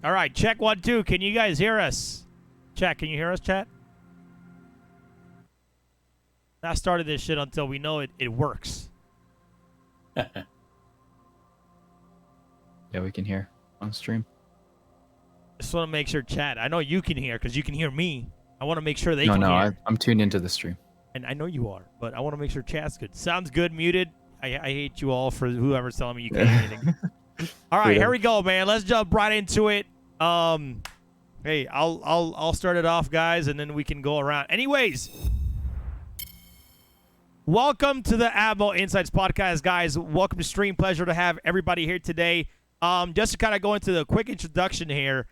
All right, check 1, 2. Can you guys hear us? Check. Can you hear us, chat? Not started this shit until we know it works. Yeah, we can hear on stream. Just want to make sure, chat. I know you can hear because you can hear me. I want to make sure they No, can no, hear. I'm tuned into the stream. And I know you are, but I want to make sure chat's good. Sounds good, muted. I hate you all for whoever's telling me you can't hear anything. All right, here we go, man. Let's jump right into it. Hey, I'll start it off, guys, and then we can go around. Anyways, welcome to the ATMO Insights podcast, guys. Welcome to stream. Pleasure to have everybody here today. Just to kind of go into the quick introduction here.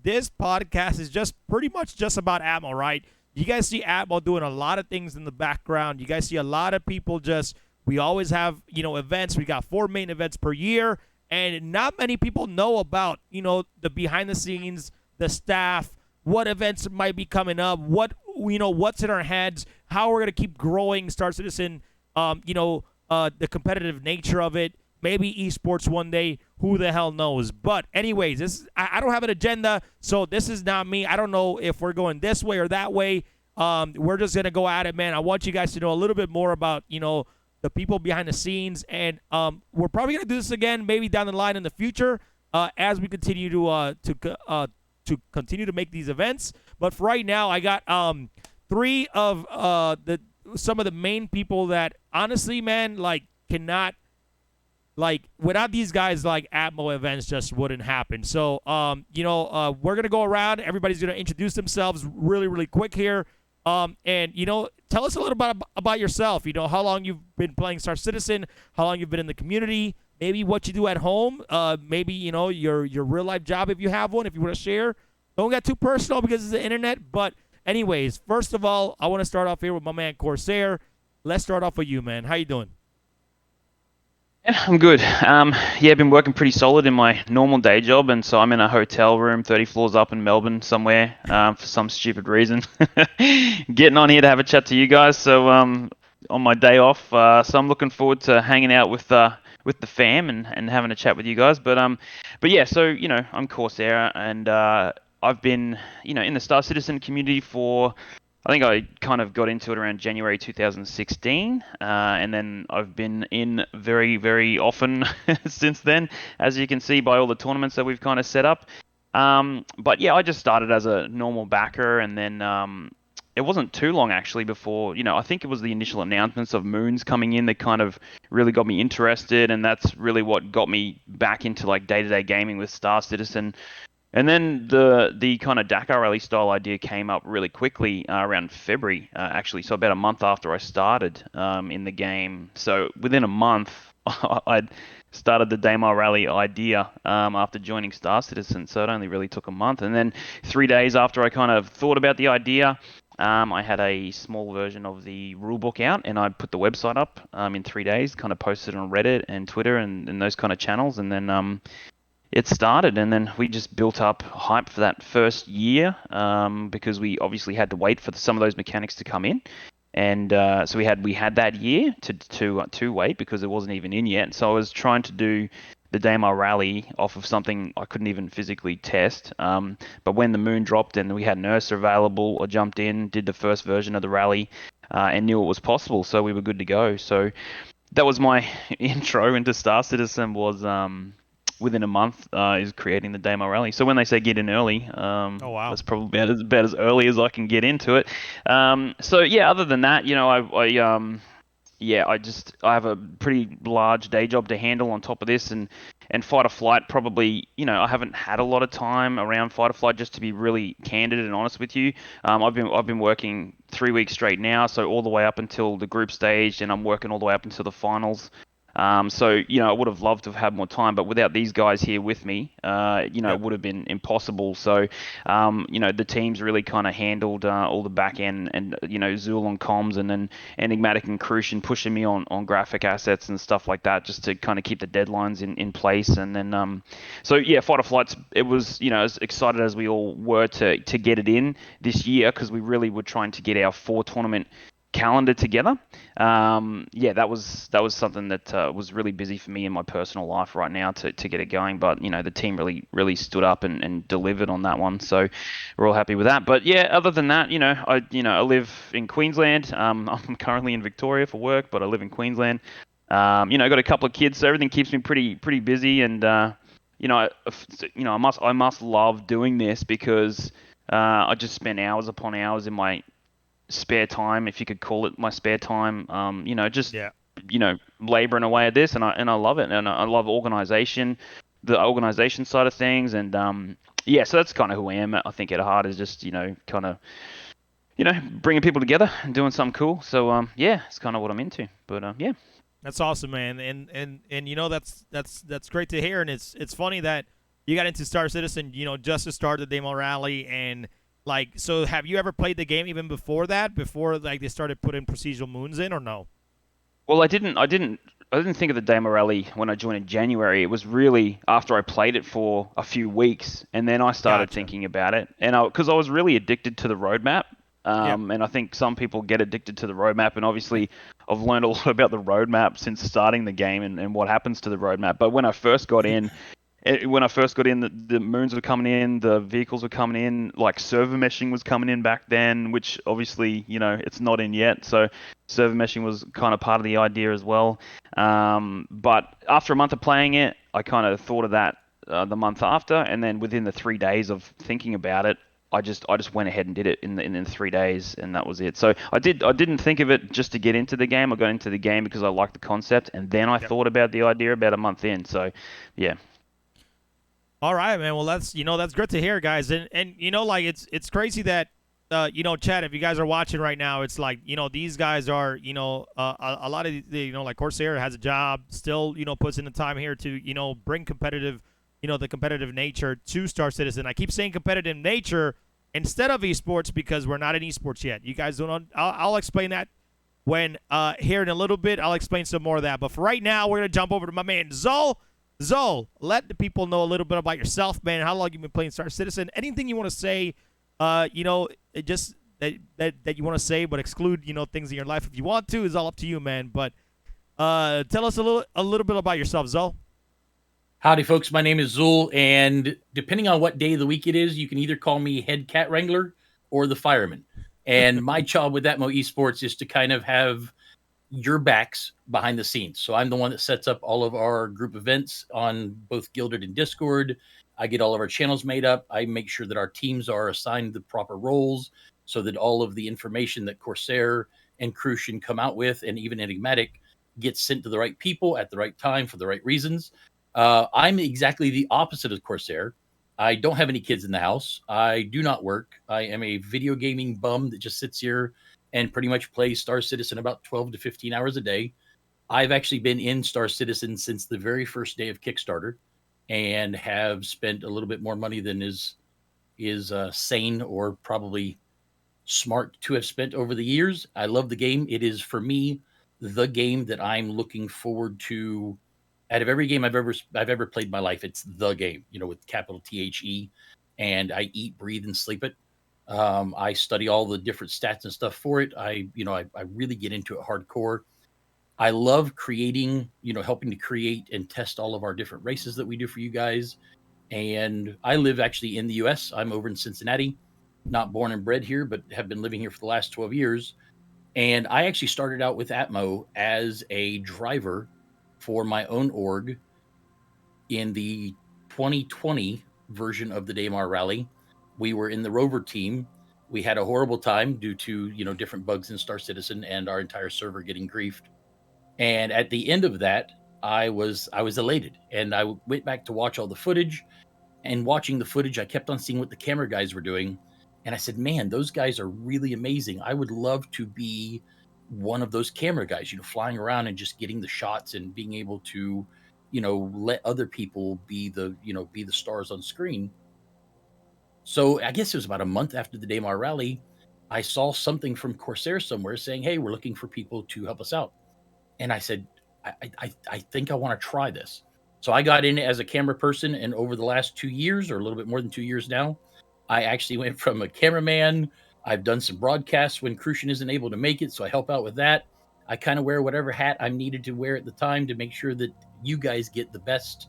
This podcast is just pretty much just about ATMO, right? You guys see ATMO doing a lot of things in the background. You guys see a lot of people we always have, events. We got 4 main events per year, and not many people know about, the behind the scenes, the staff, what events might be coming up, what's in our heads, how we're going to keep growing Star Citizen, the competitive nature of it. Maybe esports one day. Who the hell knows? But anyways, I don't have an agenda, so this is not me. I don't know if we're going this way or that way. We're just going to go at it, man. I want you guys to know a little bit more about, the people behind the scenes. And we're probably going to do this again maybe down the line in the future as we continue to continue to make these events. But for right now, I got 3 of some of the main people that honestly, man, cannot. Without these guys, ATMO events just wouldn't happen. So, we're going to go around. Everybody's going to introduce themselves really, really quick here. And, tell us a little bit about yourself. How long you've been playing Star Citizen, how long you've been in the community, maybe what you do at home, maybe, your real-life job if you have one, if you want to share. Don't get too personal because it's the internet. But anyways, first of all, I want to start off here with my man Corsair. Let's start off with you, man. How you doing? Yeah, I'm good. I've been working pretty solid in my normal day job, and so I'm in a hotel room 30 floors up in Melbourne somewhere for some stupid reason. Getting on here to have a chat to you guys. So on my day off, so I'm looking forward to hanging out with the fam and having a chat with you guys. But yeah, so I'm Corsair, and I've been in the Star Citizen community for. I think I kind of got into it around January 2016, and then I've been in very, very often since then, as you can see by all the tournaments that we've kind of set up. But yeah, I just started as a normal backer, and then it wasn't too long actually before, I think it was the initial announcements of moons coming in that kind of really got me interested, and that's really what got me back into day-to-day gaming with Star Citizen. And then the kind of Dakar Rally style idea came up really quickly around February, actually. So about a month after I started in the game. So within a month, I'd started the Dakar Rally idea after joining Star Citizen. So it only really took a month. And then 3 days after I kind of thought about the idea, I had a small version of the rulebook out, and I put the website up in 3 days, kind of posted on Reddit and Twitter and those kind of channels. And then it started, and then we just built up hype for that first year because we obviously had to wait for some of those mechanics to come in, and so we had that year to wait because it wasn't even in yet. So I was trying to do the Daymar Rally off of something I couldn't even physically test. But when the moon dropped and we had an Ursa available, I jumped in, did the first version of the rally, and knew it was possible, so we were good to go. So that was my intro into Star Citizen. Was within a month is creating the Daymar Rally. So when they say get in early, Oh, wow. that's probably about as early as I can get into it. So yeah, other than that, I have a pretty large day job to handle on top of this, and fight or flight probably, I haven't had a lot of time around fight or flight, just to be really candid and honest with you. I've been working 3 weeks straight now, so all the way up until the group stage, and I'm working all the way up until the finals. So I would have loved to have had more time, but without these guys here with me, it would have been impossible. So, the teams really kind of handled all the back end, and Zool on comms, and then Enigmatic and Crucian pushing me on graphic assets and stuff like that, just to kind of keep the deadlines in place. And then, so yeah, Fight or Flights. It was as excited as we all were to get it in this year, because we really were trying to get our 4 tournament calendar together. Yeah, that was something that was really busy for me in my personal life right now to get it going. But the team really stood up and delivered on that one. So we're all happy with that. But yeah, other than that, I live in Queensland. I'm currently in Victoria for work, but I live in Queensland. I got a couple of kids, so everything keeps me pretty busy. And I must love doing this because I just spend hours upon hours in my spare time, if you could call it my spare time. Just Yeah. laboring away at this, and I love it, and I love the organization side of things, and yeah, so that's kind of who I am. I think at heart is just kind of bringing people together and doing something cool. So yeah, it's kind of what I'm into. But yeah. That's awesome, man, and that's great to hear, and it's funny that you got into Star Citizen, just to start the demo rally, and like, so have you ever played the game even before that, before like they started putting procedural moons in, or no? Well, I didn't think of the demo rally when I joined in January. It was really after I played it for a few weeks, and then I started Gotcha. thinking about it, and because I was really addicted to the roadmap. Yep. And I think some people get addicted to the roadmap, and obviously I've learned a lot about the roadmap since starting the game and what happens to the roadmap. But when I first got in, the moons were coming in, the vehicles were coming in, like server meshing was coming in back then, which obviously, it's not in yet. So server meshing was kind of part of the idea as well. But after a month of playing it, I kind of thought of that the month after, and then within the 3 days of thinking about it, I just went ahead and did it in 3 days, and that was it. So I didn't think of it just to get into the game. I got into the game because I liked the concept, and then I Yep. thought about the idea about a month in. So yeah. All right, man. Well, that's good to hear, guys. And like, it's crazy that Chad, if you guys are watching right now, it's like, these guys are, a lot of the, like Corsair has a job, still, puts in the time here to, bring competitive, the competitive nature to Star Citizen. I keep saying competitive nature instead of esports because we're not in esports yet. You guys don't know. I'll explain that when here in a little bit. I'll explain some more of that. But for right now, we're gonna jump over to my man Zol. Zol, let the people know a little bit about yourself, man. How long you've been playing Star Citizen? Anything you want to say? Just that you want to say, but exclude things in your life if you want to. Is all up to you, man. But tell us a little bit about yourself, Zol. Howdy, folks. My name is Zool, and depending on what day of the week it is, you can either call me head cat wrangler or the fireman. And my job with ATMO Esports is to kind of have your backs behind the scenes. So I'm the one that sets up all of our group events on both Guilded and Discord. I get all of our channels made up. I make sure that our teams are assigned the proper roles so that all of the information that Corsair and Crucian come out with, and even Enigmatic, gets sent to the right people at the right time for the right reasons. I'm exactly the opposite of Corsair. I don't have any kids in the house. I do not work. I am a video gaming bum that just sits here and pretty much plays Star Citizen about 12 to 15 hours a day. I've actually been in Star Citizen since the very first day of Kickstarter and have spent a little bit more money than is sane or probably smart to have spent over the years. I love the game. It is, for me, the game that I'm looking forward to. Out of every game I've ever played in my life, it's the game, with capital THE, and I eat, breathe, and sleep it. I study all the different stats and stuff for it. I really get into it hardcore. I love creating, helping to create and test all of our different races that we do for you guys. And I live actually in the US. I'm over in Cincinnati, not born and bred here, but have been living here for the last 12 years. And I actually started out with Atmo as a driver for my own org in the 2020 version of the Daymar Rally. We were in the Rover team. We had a horrible time due to different bugs in Star Citizen and our entire server getting griefed. And at the end of that, I was elated, and I went back to watch all the footage. And watching the footage, I kept on seeing what the camera guys were doing, and I said, "Man, those guys are really amazing. I would love to be one of those camera guys, flying around and just getting the shots and being able to, let other people be the stars on screen." So I guess it was about a month after the Daymar rally, I saw something from Corsair somewhere saying, "Hey, we're looking for people to help us out." And I said, I think I want to try this. So I got in as a camera person, and over the last 2 years, or a little bit more than 2 years now, I actually went from a cameraman I've done some broadcasts when Crucian isn't able to make it, so I help out with that. I kind of wear whatever hat I'm needed to wear at the time to make sure that you guys get the best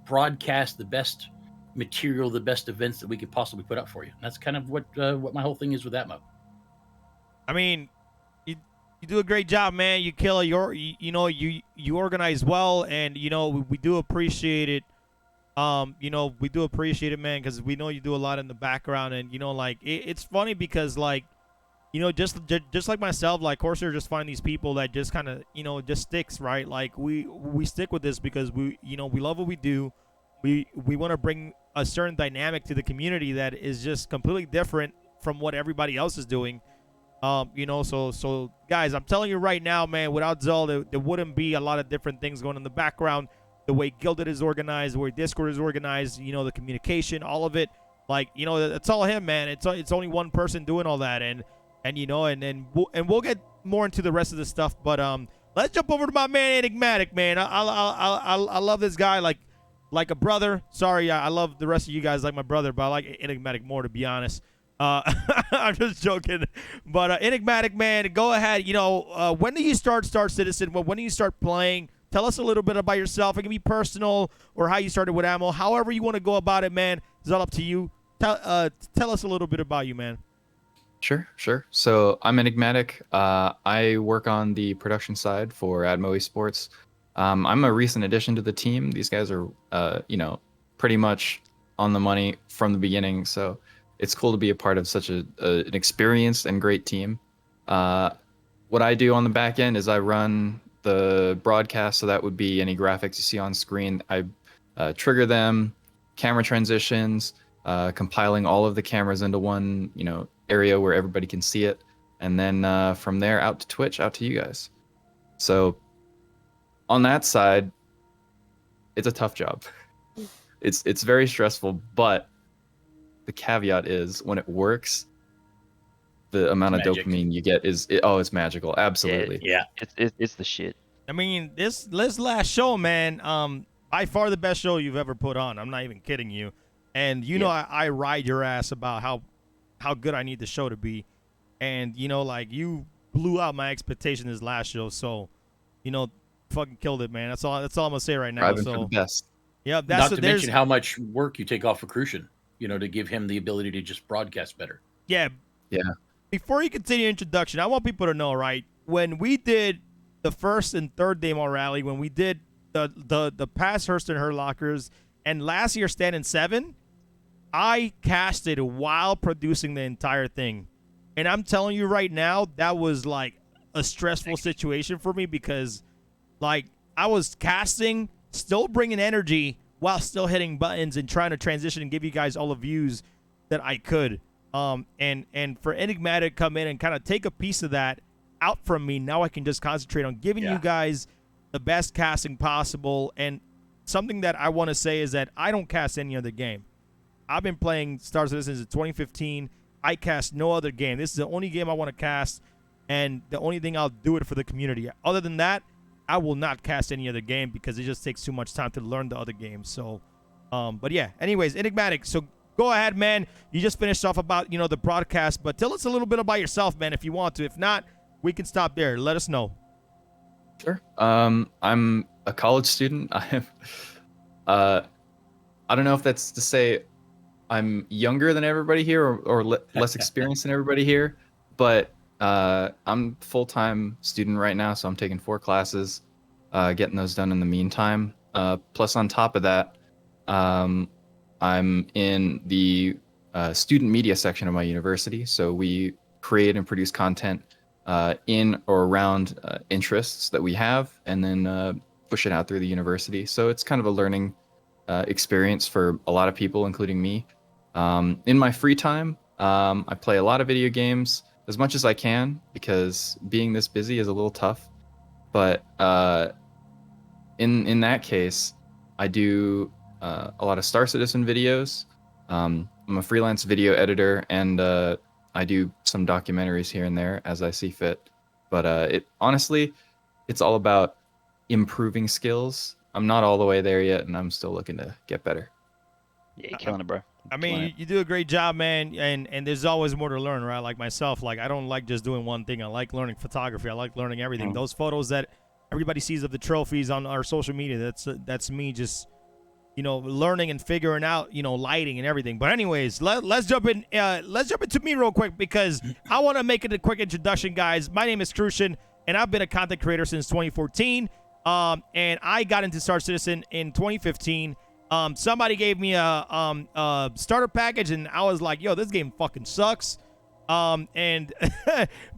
broadcast, the best material, the best events that we could possibly put up for you. And that's kind of what my whole thing is with ATMO. I mean, you do a great job, man. You kill you organize well, and we do appreciate it. We do appreciate it, man, because we know you do a lot in the background, and it's funny because just like myself, like Corsair just find these people that just kind of just sticks, right? Like we stick with this because we love what we do. We want to bring a certain dynamic to the community that is just completely different from what everybody else is doing. So guys, I'm telling you right now, man, without Zell, there wouldn't be a lot of different things going in the background. The way Gilded is organized, the way Discord is organized, the communication, all of it. Like, it's all him, man. It's only one person doing all that, and we'll get more into the rest of the stuff. But let's jump over to my man Enigmatic, man. I love this guy like a brother. Sorry, I love the rest of you guys like my brother, but I like Enigmatic more, to be honest. I'm just joking, but Enigmatic, man, go ahead. When do you start Star Citizen? When do you start playing? Tell us a little bit about yourself. It can be personal or how you started with ATMO. However you want to go about it, man. It's all up to you. Tell us a little bit about you, man. Sure. So I'm Enigmatic. I work on the production side for ATMO Esports. I'm a recent addition to the team. These guys are, pretty much on the money from the beginning. So it's cool to be a part of such an experienced and great team. What I do on the back end is I run the broadcast. So that would be any graphics you see on screen. I trigger them, camera transitions, compiling all of the cameras into one, area where everybody can see it. And then from there out to Twitch, out to you guys. So on that side, it's a tough job. It's very stressful, but the caveat is when it works, the amount of dopamine you get it's magical. Absolutely. Yeah. It's the shit. I mean, this last show, man, by far the best show you've ever put on. I'm not even kidding you. And I ride your ass about how good I need the show to be. And you blew out my expectation this last show. So, fucking killed it, man. That's all I'm gonna say right now. Driving So for the best. Yeah, not to mention how much work you take off for Crucian, to give him the ability to just broadcast better. Yeah. Before you continue your introduction, I want people to know, right? When we did the first and third demo rally, when we did the past Hearst and Her lockers, and last year Stand in 7, I casted while producing the entire thing. And I'm telling you right now, that was like a stressful situation for me because I was casting, still bringing energy while still hitting buttons and trying to transition and give you guys all the views that I could. And for Enigmatic to come in and kind of take a piece of that out from me, now I can just concentrate on giving you guys the best casting possible. And something that I want to say is that I don't cast any other game. I've been playing Star Citizen since 2015. I cast no other game. This is the only game I want to cast, and the only thing I'll do it for the community. Other than that, I will not cast any other game because it just takes too much time to learn the other games. So, but yeah. Anyways, Enigmatic. So go ahead, man. You just finished off about the broadcast, but tell us a little bit about yourself, man, if you want to. If not, we can stop there. Let us know. Sure. I'm a college student. I don't know if that's to say I'm younger than everybody here or less experienced than everybody here, but I'm a full-time student right now, so I'm taking 4 classes, getting those done in the meantime. Plus, on top of that, I'm in the student media section of my university, so we create and produce content in or around interests that we have, and then push it out through the university. So it's kind of a learning experience for a lot of people, including me. In my free time, I play a lot of video games as much as I can because being this busy is a little tough. But in that case, I do a lot of Star Citizen videos. I'm a freelance video editor, and I do some documentaries here and there as I see fit. But honestly, it's all about improving skills. I'm not all the way there yet, and I'm still looking to get better. Yeah, you're killing it, bro. I mean, you do a great job, man, and there's always more to learn, right? Like myself, like I don't like just doing one thing. I like learning photography. I like learning everything. Those photos that everybody sees of the trophies on our social media, that's me just, learning and figuring out, lighting and everything. But anyways, let's jump in. Let's jump into me real quick because I want to make it a quick introduction, guys. My name is Crucian, and I've been a content creator since 2014. And I got into Star Citizen in 2015. Somebody gave me a starter package, and I was like, yo, this game fucking sucks. And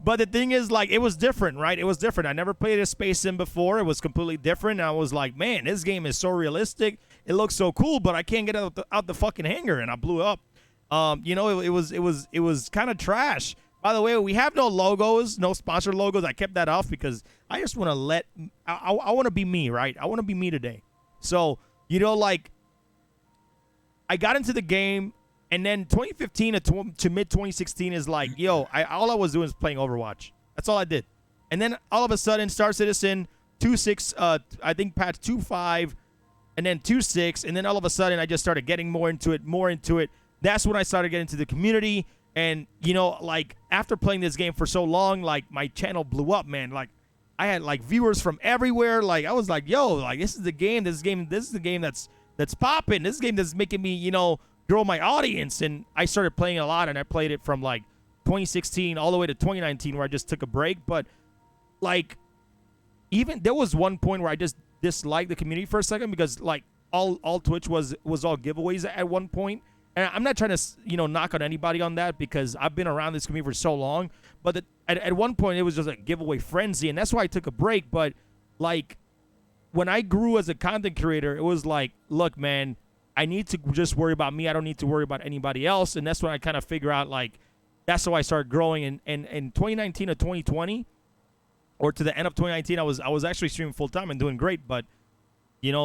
but the thing is, like, it was different, right? It was different. I never played a space sim before. It was completely different. I was like, man, this game is so realistic. It looks so cool, but I can't get out the fucking hangar, and I blew up. It was kind of trash. By the way, we have no logos, no sponsor logos. I kept that off because I just want to I want to be me, right? I want to be me today. So, like, I got into the game, and then 2015 to mid 2016 is like, yo, all I was doing is playing Overwatch. That's all I did. And then all of a sudden, Star Citizen 2.6, I think patch 2.5, and then 2.6, and then all of a sudden, I just started getting more into it. That's when I started getting into the community. And, like, after playing this game for so long, like, my channel blew up, man. Like, I had, like, viewers from everywhere. Like, I was like, yo, like, this is the game. This is the game that's popping. This game that's making me, grow my audience. And I started playing a lot, and I played it from, like, 2016 all the way to 2019 where I just took a break. But, like, even there was one point where I just disliked the community for a second because, like, all Twitch was all giveaways at one point. And I'm not trying to, knock on anybody on that because I've been around this community for so long. But at one point, it was just a giveaway frenzy, and that's why I took a break. But, like, when I grew as a content creator, it was like, look, man, I need to just worry about me. I don't need to worry about anybody else. And that's when I kind of figure out, like, that's how I started growing. And in 2019 to 2020, or to the end of 2019, I was actually streaming full-time and doing great. But,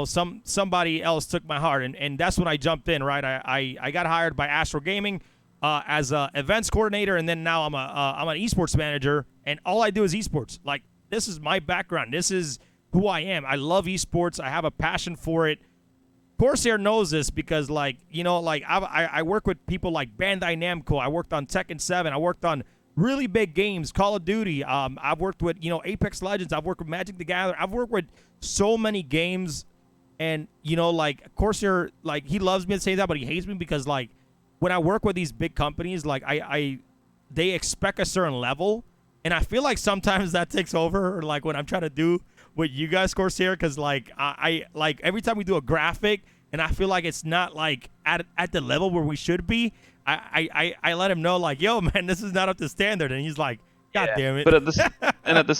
somebody else took my heart, and that's when I jumped in, right? I got hired by Astro Gaming as a events coordinator, and then now I'm an esports manager, and all I do is esports. Like, this is my background. This is who I am. I love esports. I have a passion for it. Corsair knows this because, like, I work with people like Bandai Namco. I worked on Tekken 7. I worked on really big games, Call of Duty. I've worked with, Apex Legends. I've worked with Magic the Gathering. I've worked with so many games, and, like, Corsair, like, he loves me to say that, but he hates me because, like, when I work with these big companies, like, they expect a certain level, and I feel like sometimes that takes over, like, when I'm trying to do with you guys, Corsair, because, like, I like, every time we do a graphic, and I feel like it's not, like, at the level where we should be, I let him know, like, yo, man, this is not up to standard, and he's like, God damn it. But at the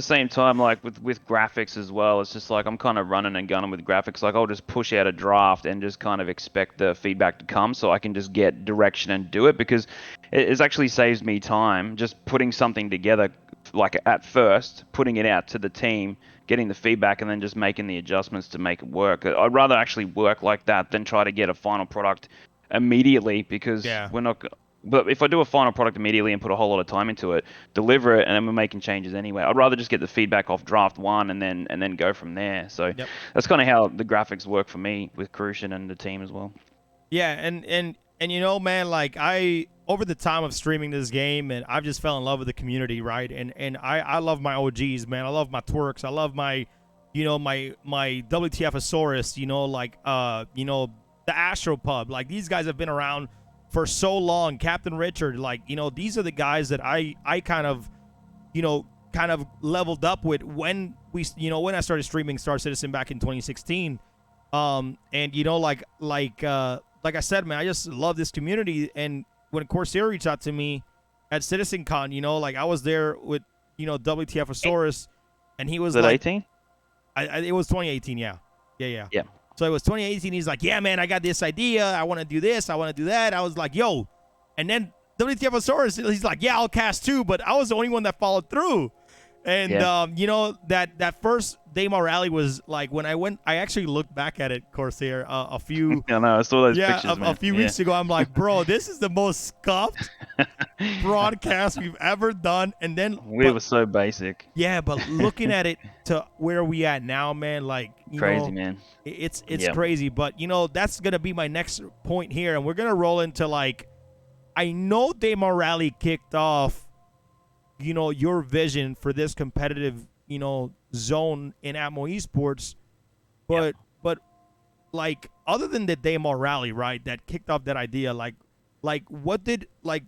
same time, like with graphics as well, it's just like I'm kind of running and gunning with graphics. Like, I'll just push out a draft and just kind of expect the feedback to come so I can just get direction and do it, because it actually saves me time just putting something together, like at first, putting it out to the team, getting the feedback, and then just making the adjustments to make it work. I'd rather actually work like that than try to get a final product immediately, because we're not. But if I do a final product immediately and put a whole lot of time into it, deliver it, and then we're making changes anyway, I'd rather just get the feedback off draft one and then go from there. So that's kind of how the graphics work for me with Crucian and the team as well. Yeah, and man, like, I over the time of streaming this game, and I've just fell in love with the community, right? And I love my OGs, man. I love my twerks. I love my, my WTFosaurus, like, the Astro Pub. Like, these guys have been around for so long. Captain Richard, like, these are the guys that I kind of leveled up with when when I started streaming Star Citizen back in 2016. And like I said, man, I just love this community. And when Corsair reached out to me at CitizenCon, like, I was there with WTFosaurus, and he was like, 18? It was 2018, yeah. So it was 2018. He's like, yeah, man, I got this idea. I want to do this. I want to do that. I was like, yo. And then WTFosaurus, he's like, yeah, I'll cast too. But I was the only one that followed through. And Yeah. you know that first Daymar rally was like when I actually looked back at it, Corsair, a few I know. I saw those yeah pictures, a man. few Yeah. weeks ago. I'm like, bro, this is the most scuffed broadcast we've ever done. And then, We but were so basic. yeah, but looking at it to where we at now, man, like Crazy, man. it's Yeah. crazy. But that's gonna be my next point here, and we're gonna roll into like I know Daymar rally kicked off your vision for this competitive, zone in ATMO Esports. But like other than the Daymar rally, right, that kicked off that idea, like what did like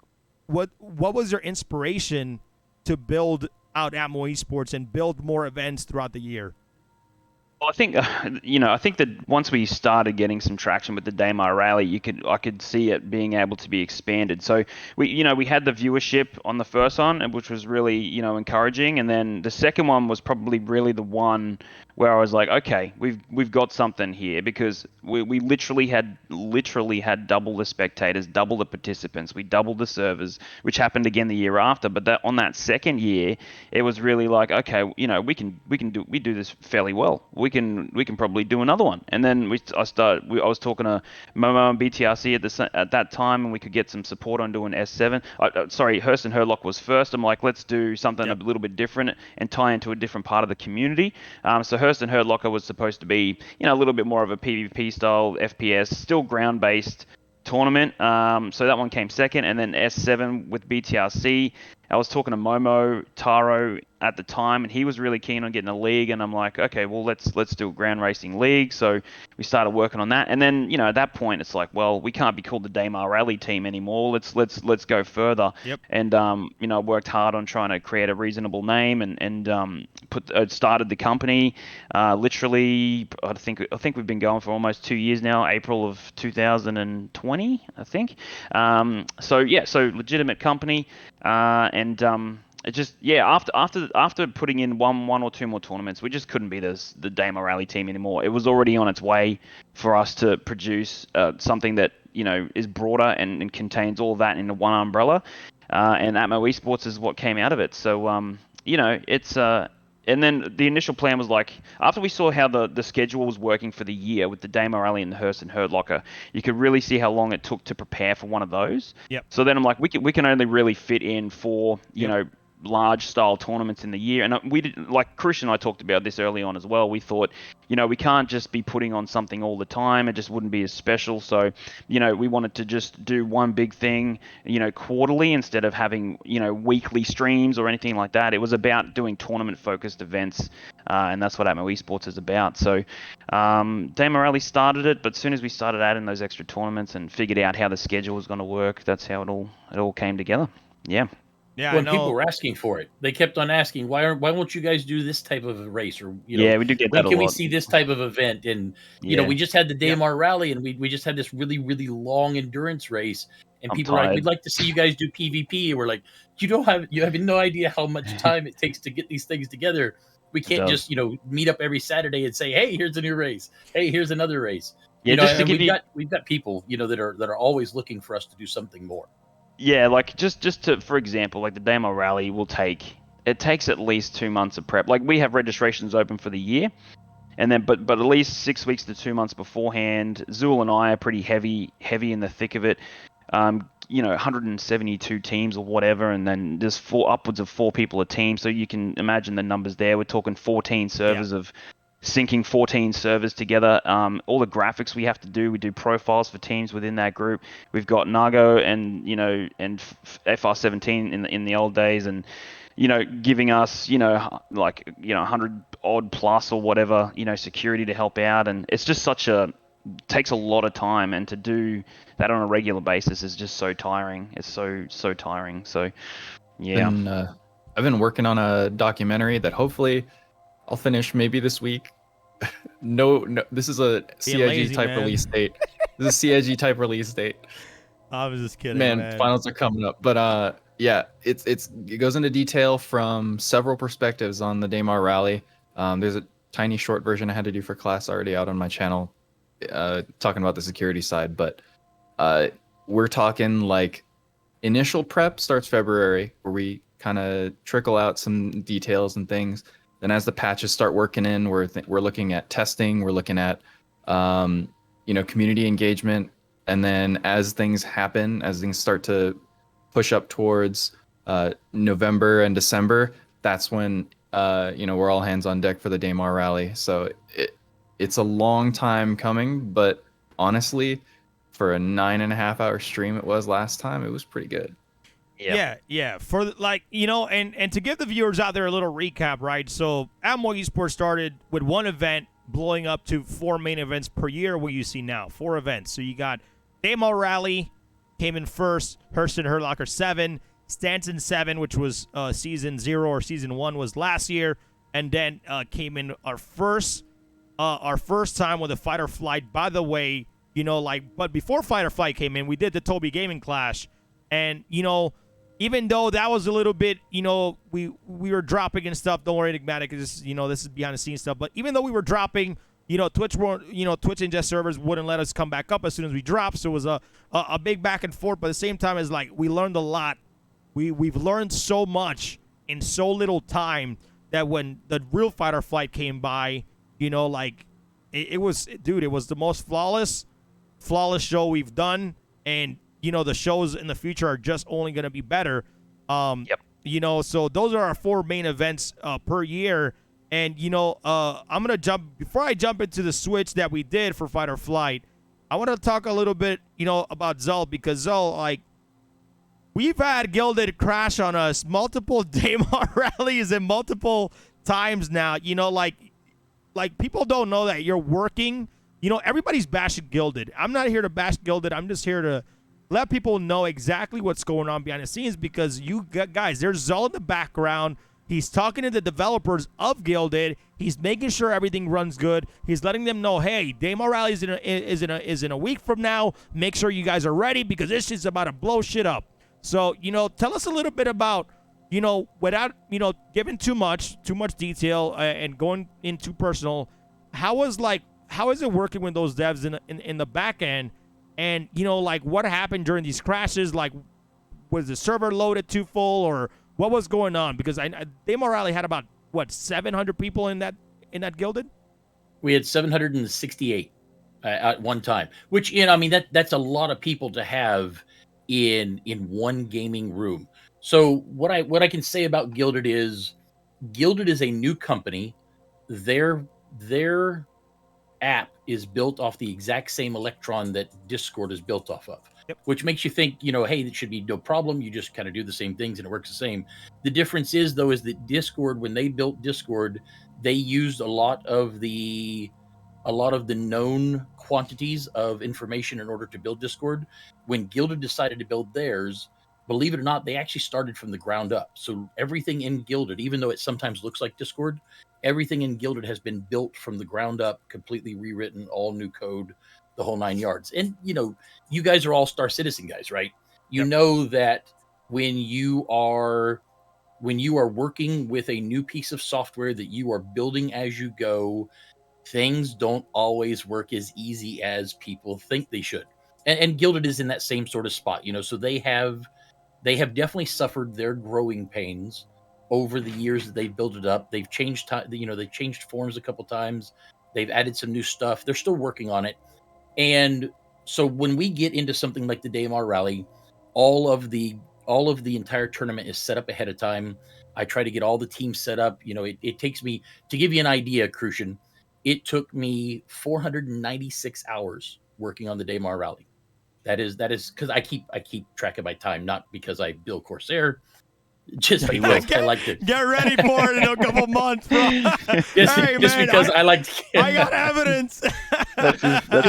what was your inspiration to build out ATMO Esports and build more events throughout the year? Well, I think I think that once we started getting some traction with the Daymar rally, I could see it being able to be expanded. So we had the viewership on the first one, which was really encouraging, and then the second one was probably really the one where I was like, okay, we've got something here, because we literally had double the spectators, double the participants, we doubled the servers, which happened again the year after. But that on that second year, it was really like, okay, we do this fairly well. We can probably do another one. And then I was talking to Momo and BTRC at that time, and we could get some support on doing S7. Sorry, Hurst and Herlock was first. I'm like, let's do something a little bit different and tie into a different part of the community. So Hurst and Herdlocker was supposed to be, a little bit more of a PvP style FPS, still ground based tournament. So that one came second, and then S7 with BTRC. I was talking to Momo Taro at the time, and he was really keen on getting a league. And I'm like, okay, well let's do a ground racing league. So we started working on that, and then at that point it's like, well, we can't be called the Daymar Rally team anymore. Let's go further. Yep. And I worked hard on trying to create a reasonable name, and started the company. Literally, I think we've been going for almost 2 years now. April of 2020, I think. So legitimate company. It just after putting in one or two more tournaments, we just couldn't be the Daymar Rally team anymore. It was already on its way for us to produce something that is broader and contains all of that in one umbrella. And ATMO Esports is what came out of it. So it's and then the initial plan was like, after we saw how the schedule was working for the year with the Daymar Rally and the Hurst and Herdlocker, you could really see how long it took to prepare for one of those. Yep. So then I'm like, we can only really fit in four, large style tournaments in the year. And we did, like Chris and I talked about this early on as well. We thought, we can't just be putting on something all the time. It just wouldn't be as special. So, we wanted to just do one big thing, quarterly, instead of having, weekly streams or anything like that. It was about doing tournament focused events. And that's what ATMO Esports is about. So, Daymar Rally started it, but as soon as we started adding those extra tournaments and figured out how the schedule was going to work, that's how it all came together. Yeah. Yeah, When people were asking for it, they kept on asking, why won't you guys do this type of a race? Or Yeah, we do get when that a can we lot. see this type of event? And we just had the Daymar Rally, and we just had this really, really long endurance race. And people were like, we'd like to see you guys do PvP. And we're like, you have no idea how much time it takes to get these things together. We can't just meet up every Saturday and say, hey, here's a new race. Hey, here's another race. Yeah, just to give we've got people that are always looking for us to do something more. Yeah, like just to, for example, like the Daymar Rally takes at least 2 months of prep. Like we have registrations open for the year, and then but at least 6 weeks to 2 months beforehand. Zool and I are pretty heavy in the thick of it. 172 teams or whatever, and then there's upwards of 4 people a team. So you can imagine the numbers there. We're talking 14 servers of syncing 14 servers together. All the graphics we have to do. We do profiles for teams within that group. We've got Nago and FR17 in the old days, and giving us 100 odd plus or whatever security to help out. And it's just takes a lot of time, and to do that on a regular basis is just so tiring. It's so tiring. So yeah. I've been working on a documentary that hopefully I'll finish maybe this week. No, this is a CIG type release date. This is a CIG type release date. I was just kidding, man. Finals are coming up, but it goes into detail from several perspectives on the Daymar Rally. There's a tiny short version I had to do for class already out on my channel, talking about the security side. But we're talking like initial prep starts February, where we kind of trickle out some details and things. Then as the patches start working in, we're looking at testing, we're looking at community engagement, and then as things happen, as things start to push up towards November and December, that's when we're all hands on deck for the Daymar rally. So it's a long time coming, but honestly, for a 9.5 hour stream it was last time, it was pretty good. Yeah. For and to give the viewers out there a little recap, right? So ATMO Esports started with one event, blowing up to 4 main events per year. What you see now, 4 events. So you got Daymar Rally came in first, Hurston Hurlocker 7, Stanton 7, which was season 0 or season 1 was last year, and then came in our first time with a Fight or Flight. By the way, but before Fight or Flight came in, we did the Toby Gaming Clash, and even though that was a little bit, we were dropping and stuff. Don't worry, Enigmatic, this is behind the scenes stuff. But even though we were dropping, Twitch ingest servers wouldn't let us come back up as soon as we dropped. So it was a big back and forth. But at the same time, it's like we learned a lot. We've learned so much in so little time that when the real Fight or Flight came by, it was the most flawless show we've done, and the shows in the future are just only going to be better. Yep. So those are our 4 main events per year. And, I'm going to before I jump into the switch that we did for Fight or Flight, I want to talk a little bit, about Zul, because Zul, we've had Gilded crash on us multiple Daymar rallies and multiple times now. People don't know that you're working. Everybody's bashing Gilded. I'm not here to bash Gilded. I'm just here to let people know exactly what's going on behind the scenes, because guys, there's Zul in the background. He's talking to the developers of Gilded. He's making sure everything runs good. He's letting them know, hey, Daymar Rally is in a week from now. Make sure you guys are ready, because this shit's about to blow shit up. So, tell us a little bit about, without, giving too much detail and going in too personal, how is it working with those devs in the back end? And, what happened during these crashes? Was the server loaded too full, or what was going on? Because Daymar Rally had about, 700 people in that Gilded? We had 768 at one time, which, that's a lot of people to have in one gaming room. So what I can say about Gilded is a new company. Their app is built off the exact same electron that Discord is built off of. Yep. Which makes you think, hey, it should be no problem. You just kind of do the same things and it works the same. The difference is, though, is that Discord, when they built Discord, they used a lot of the known quantities of information in order to build Discord. When Gilded decided to build theirs, believe it or not, they actually started from the ground up. So everything in Gilded, even though it sometimes looks like Discord, everything in Gilded has been built from the ground up, completely rewritten, all new code, the whole 9 yards. And, you guys are all Star Citizen guys, right? You know that when you are working with a new piece of software that you are building as you go, things don't always work as easy as people think they should. And Gilded is in that same sort of spot, so they have definitely suffered their growing pains over the years that they've built it up. They've changed they've changed forms a couple times. They've added some new stuff. They're still working on it. And so when we get into something like the Daymar Rally, all of the entire tournament is set up ahead of time. I try to get all the teams set up. It takes me, to give you an idea, Crucian, it took me 496 hours working on the Daymar Rally. That is because I keep track of my time, not because I build Corsair, just because I like to get ready for it in a couple months, bro. Because I like to. I got evidence. That's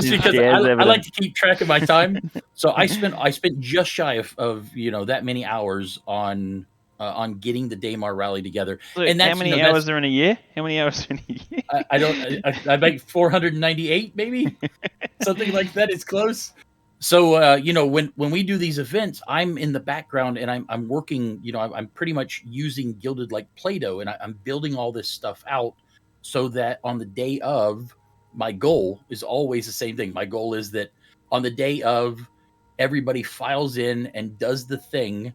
because I like to keep track of my time. So I spent just shy of that many hours on getting the Daymar Rally together. Look, and that's, how many hours are in a year? How many hours are in a year? I make 498 maybe, something like that. It's close. So when we do these events, I'm in the background and I'm working. I'm pretty much using Gilded like Play-Doh, and I'm building all this stuff out so that on the day of, my goal is always the same thing. My goal is that on the day of, everybody files in and does the thing,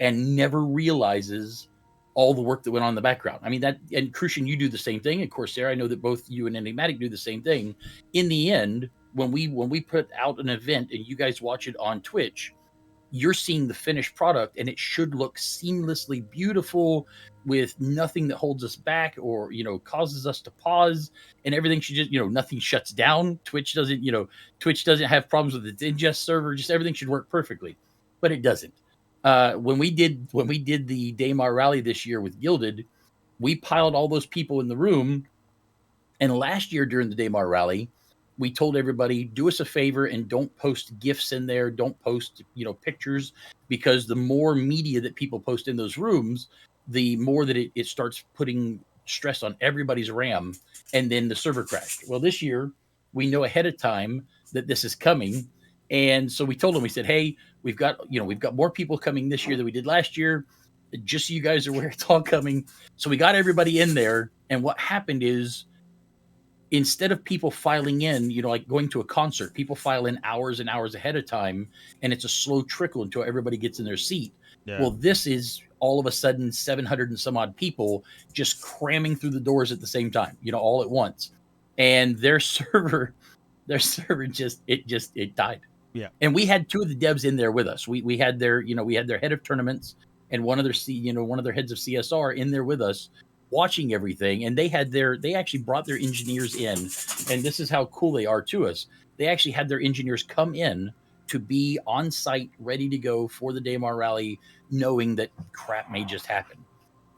and never realizes all the work that went on in the background. I mean, that, and Crucian, you do the same thing. Of course, Sarah, I know that both you and Enigmatic do the same thing. In the end, when we put out an event and you guys watch it on Twitch, you're seeing the finished product, and it should look seamlessly beautiful with nothing that holds us back or, causes us to pause, and everything should just, nothing shuts down. Twitch doesn't have problems with its ingest server. Just everything should work perfectly, but it doesn't. When we did the Daymar rally this year with Gilded, we piled all those people in the room. And last year during the Daymar rally, we told everybody, do us a favor and don't post GIFs in there. Don't post, pictures, because the more media that people post in those rooms, the more that it starts putting stress on everybody's RAM, and then the server crashed. Well, this year we know ahead of time that this is coming. And so we told them, we said, hey, we've got more people coming this year than we did last year. Just so you guys are aware, it's all coming. So we got everybody in there. And what happened is, instead of people filing in, like going to a concert, people file in hours and hours ahead of time, and it's a slow trickle until everybody gets in their seat. Yeah. Well, this is all of a sudden 700 and some odd people just cramming through the doors at the same time, all at once. And their server it died. Yeah. And we had two of the devs in there with us. We had their head of tournaments and one of their heads of CSR in there with us, watching everything. And they actually brought their engineers in, and this is how cool they are to us. They actually had their engineers come in to be on site, ready to go for the Daymar rally, knowing that crap may just happen.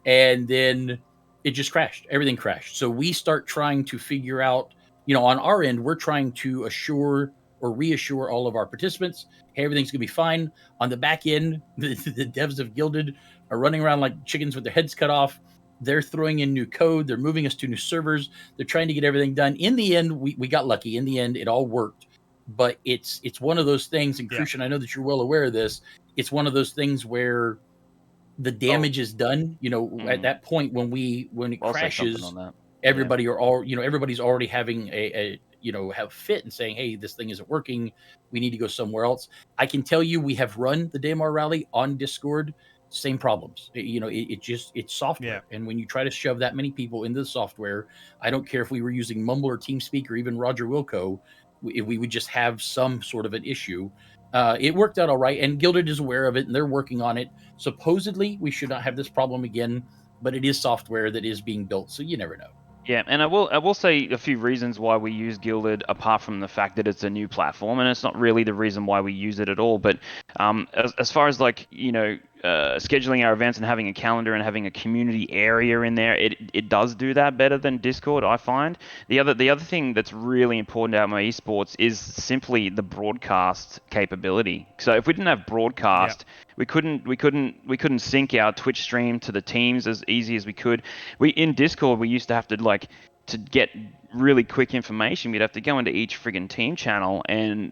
And then it just crashed. Everything crashed. So we start trying to figure out, on our end, we're trying to assure or reassure all of our participants, hey, everything's gonna be fine. On the back end, the devs of Gilded are running around like chickens with their heads cut off. They're throwing in new code. They're moving us to new servers. They're trying to get everything done. In the end, we got lucky. In the end, it all worked. But it's one of those things, and Crucian, I know that you're well aware of this. It's one of those things where the damage is done. At that point when it crashes, on that. everybody are all everybody's already having have fit and saying, hey, this thing isn't working. We need to go somewhere else. I can tell you, we have run the Daymar rally on Discord. Same problems. It's software. Yeah. And when you try to shove that many people into the software, I don't care if we were using Mumble or TeamSpeak or even Roger Wilco, we would just have some sort of an issue. It worked out all right, and Gilded is aware of it, and they're working on it. Supposedly, we should not have this problem again, but it is software that is being built, so you never know. Yeah, and I will say a few reasons why we use Gilded, apart from the fact that it's a new platform, and it's not really the reason why we use it at all. But as far as scheduling our events and having a calendar and having a community area in there, it does do that better than Discord, I find. The other thing that's really important to ATMO Esports is simply the broadcast capability. So if we didn't have broadcast, we couldn't sync our Twitch stream to the teams as easy as we could. In Discord, we used to have to to get really quick information, we'd have to go into each friggin' team channel and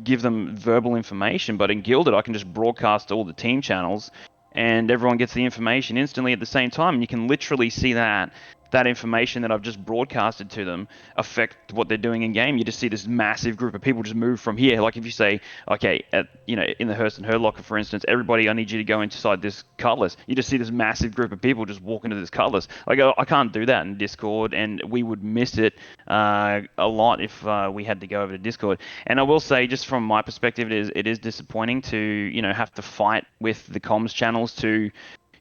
give them verbal information. But in Gilded, I can just broadcast all the team channels, and everyone gets the information instantly at the same time. And you can literally see that information that I've just broadcasted to them affect what they're doing in game. You just see this massive group of people just move from here. Like if you say, okay, in the Hearst and Herd locker, for instance, everybody, I need you to go inside this cutlass. You just see this massive group of people just walk into this cutlass. I can't do that in Discord, and we would miss it a lot if we had to go over to Discord. And I will say, just from my perspective, it is disappointing to have to fight with the comms channels to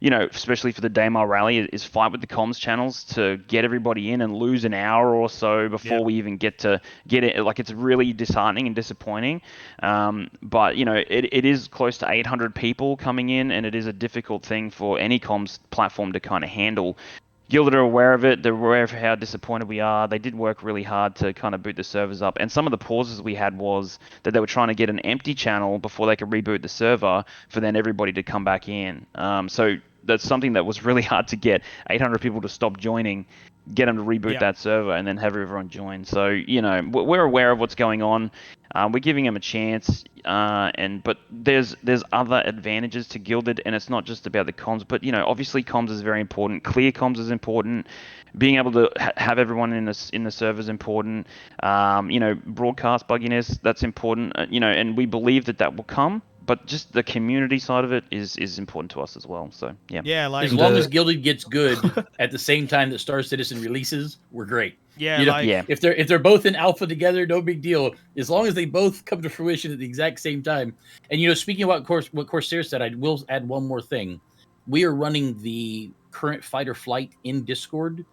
especially for the Daymar rally, is fight with the comms channels to get everybody in and lose an hour or so before we even get it. It's really disheartening and disappointing. But it is close to 800 people coming in, and it is a difficult thing for any comms platform to kind of handle. Gilded are aware of it. They're aware of how disappointed we are. They did work really hard to kind of boot the servers up. And some of the pauses we had was that they were trying to get an empty channel before they could reboot the server for then everybody to come back in. So that's something that was really hard to get 800 people to stop joining, get them to reboot that server, and then have everyone join. So, we're aware of what's going on. We're giving them a chance, but there's other advantages to Gilded, and it's not just about the comms, but obviously comms is very important. Clear comms is important. Being able to have everyone in the server is important. Broadcast bugginess, that's important. And we believe that will come. but just the community side of it is important to us as well. So yeah. Yeah, like As long as Gilded gets good at the same time that Star Citizen releases, we're great. yeah, You know, like Yeah. if they're both in alpha together, no big deal. As long as they both come to fruition at the exact same time. And speaking about what Corsair said, I will add one more thing. We are running the current Fight or Flight in Discord,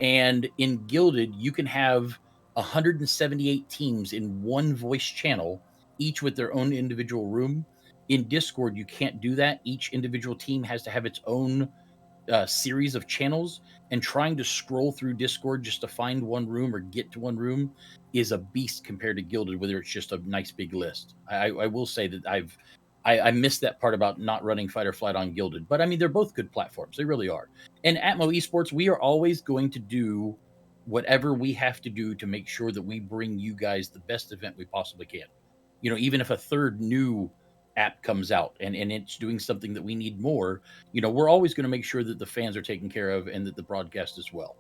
and in Gilded, you can have 178 teams in one voice channel, each with their own individual room. In Discord, you can't do that. Each individual team has to have its own series of channels, and trying to scroll through Discord just to find one room or get to one room is a beast compared to Gilded, whether it's just a nice big list. I will say that I missed that part about not running Fight or Flight on Gilded, but I mean, they're both good platforms. They really are. And Atmo Esports, we are always going to do whatever we have to do to make sure that we bring you guys the best event we possibly can. Even if a third new app comes out and it's doing something that we need more, we're always going to make sure that the fans are taken care of and that the broadcast as well.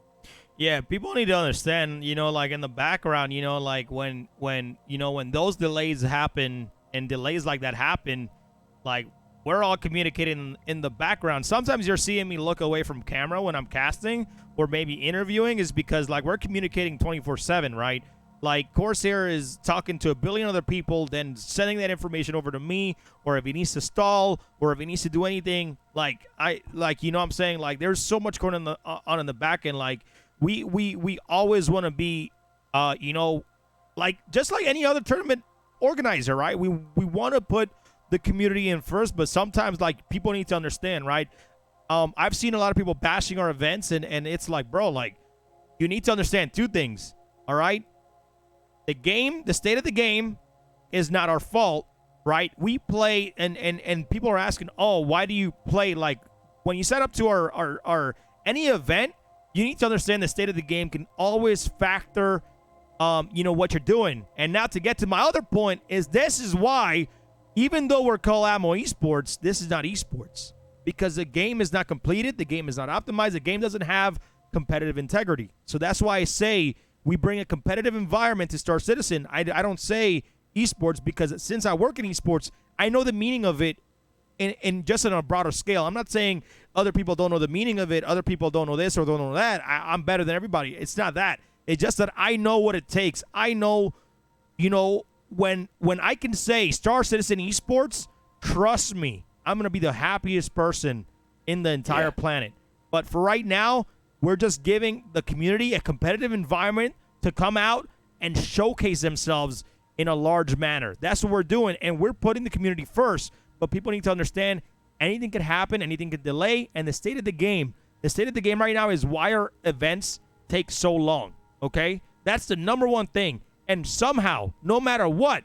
yeah, people need to understand, like in the background, like when those delays happen and delays like that happen, like we're all communicating in the background. Sometimes you're seeing me look away from camera when I'm casting or maybe interviewing is because like we're communicating 24/7, right? Like Corsair is talking to a billion other people, then sending that information over to me, or if he needs to stall, or if he needs to do anything, what I'm saying, like there's so much going on in the back end. Like we always want to be, like just like any other tournament organizer, right? We want to put the community in first, but sometimes like people need to understand, right? I've seen a lot of people bashing our events, and it's like, bro, like you need to understand two things, all right? The state of the game is not our fault, right? We play, and people are asking, oh, why do you play? Like, when you set up to our any event, you need to understand the state of the game can always factor, what you're doing. And now to get to my other point this is why, even though we're called ATMO Esports, this is not esports. Because the game is not completed, the game is not optimized, the game doesn't have competitive integrity. So that's why I say we bring a competitive environment to Star Citizen. I don't say esports because since I work in esports, I know the meaning of it in just on a broader scale. I'm not saying other people don't know the meaning of it, other people don't know this or don't know that. I'm better than everybody. It's not that. It's just that I know what it takes. I know, when I can say Star Citizen Esports, trust me, I'm going to be the happiest person in the entire planet. But for right now, we're just giving the community a competitive environment to come out and showcase themselves in a large manner. That's what we're doing, and we're putting the community first. But people need to understand anything can happen, anything can delay, and the state of the game right now is why our events take so long, okay? That's the number one thing. And somehow, no matter what,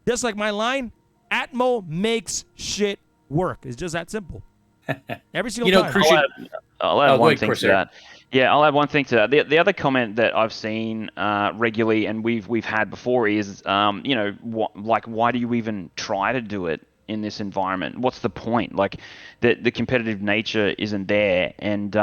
just like my line, Atmo makes shit work. It's just that simple. Every single time. Crucial. I'll add one thing Corsair. to that. Yeah, I'll add one thing to that. The other comment that I've seen regularly and we've had before is, why do you even try to do it in this environment? What's the point? Like, the competitive nature isn't there, and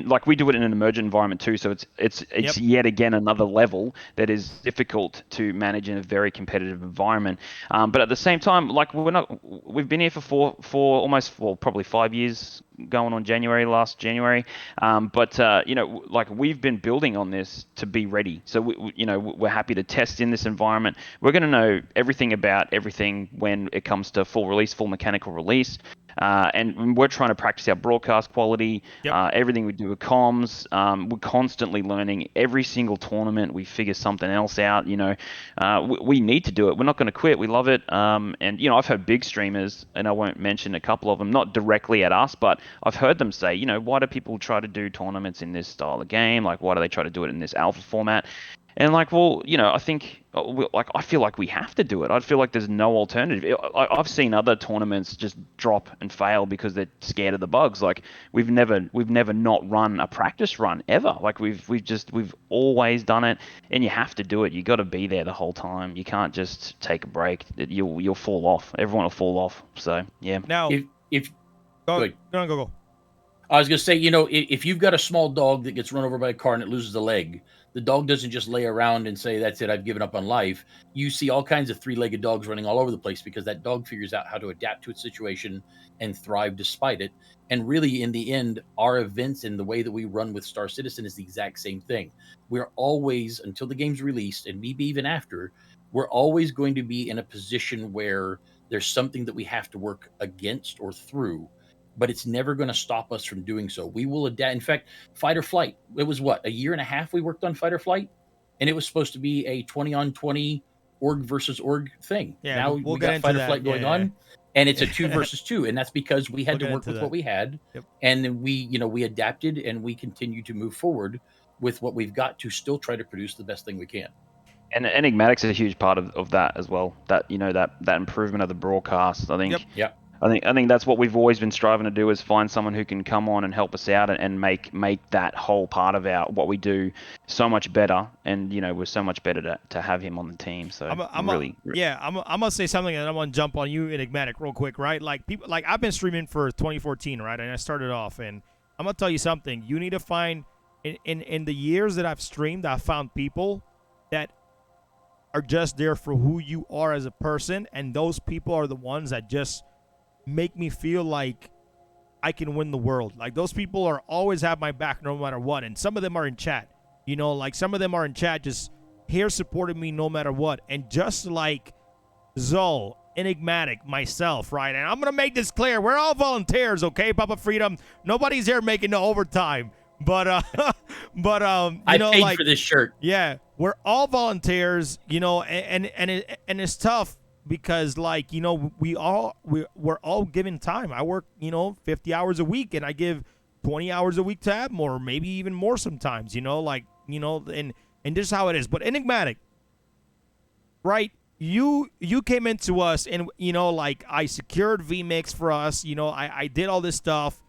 like we do it in an emergent environment too. So it's yet again another level that is difficult to manage in a very competitive environment. But at the same time, like we've been here for probably 5 years, going on last January. Like we've been building on this to be ready. So we're happy to test in this environment. We're going to know everything about everything when it comes to full mechanical release. And we're trying to practice our broadcast quality, everything we do with comms. We're constantly learning. Every single tournament, we figure something else out. We need to do it. We're not going to quit. We love it. And I've heard big streamers, and I won't mention a couple of them, not directly at us, but I've heard them say, why do people try to do tournaments in this style of game? Like, why do they try to do it in this alpha format? And like, well, I think, I feel like we have to do it. I feel like there's no alternative. I've seen other tournaments just drop and fail because they're scared of the bugs. Like, we've never not run a practice run ever. Like, we've always done it, and you have to do it. You got to be there the whole time. You can't just take a break. You'll fall off. Everyone will fall off. So yeah. Now, if go. I was going to say, if you've got a small dog that gets run over by a car and it loses a leg, The dog doesn't just lay around and say, "That's it, I've given up on life." You see all kinds of three-legged dogs running all over the place because that dog figures out how to adapt to its situation and thrive despite it. And really, in the end, our events and the way that we run with Star Citizen is the exact same thing. We're always, until the game's released, and maybe even after, we're always going to be in a position where there's something that we have to work against or through, but it's never going to stop us from doing so. We will adapt. In fact, fight or flight, it was what, a year and a half we worked on fight or flight, and it was supposed to be a 20 on 20 org versus org thing. Yeah, Now we'll we get got into fight or that. flight going Yeah. on, and it's a 2 versus 2, and that's because we had We'll to get work into with that. what we had. Yep. And then we adapted and we continue to move forward with what we've got to still try to produce the best thing we can. And Enigmatic's a huge part of that as well. That that improvement of the broadcast. I think. Yep. Yeah. I think that's what we've always been striving to do, is find someone who can come on and help us out and make that whole part of what we do so much better. And we're so much better to have him on the team. So I'm really, gonna say something, and I'm gonna jump on you, Enigmatic, real quick, right? Like people, like I've been streaming for 2014, right? And I started off, and I'm gonna tell you something. You need to find in the years that I've streamed, I've found people that are just there for who you are as a person, and those people are the ones that just make me feel like I can win the world. Like those people are always have my back no matter what, and some of them are in chat. Like some of them are in chat just here supporting me no matter what. And just like Zol, Enigmatic, myself, right? And I'm gonna make this clear: we're all volunteers, okay? Papa Freedom, nobody's here making the overtime. But I paid for this shirt. Yeah, we're all volunteers, and it's tough because we're all given time. I work 50 hours a week, and I give 20 hours a week to ATMO, or maybe even more sometimes. And this is how it is. But Enigmatic, right? You came into us, and I secured VMix for us. I did all this stuff.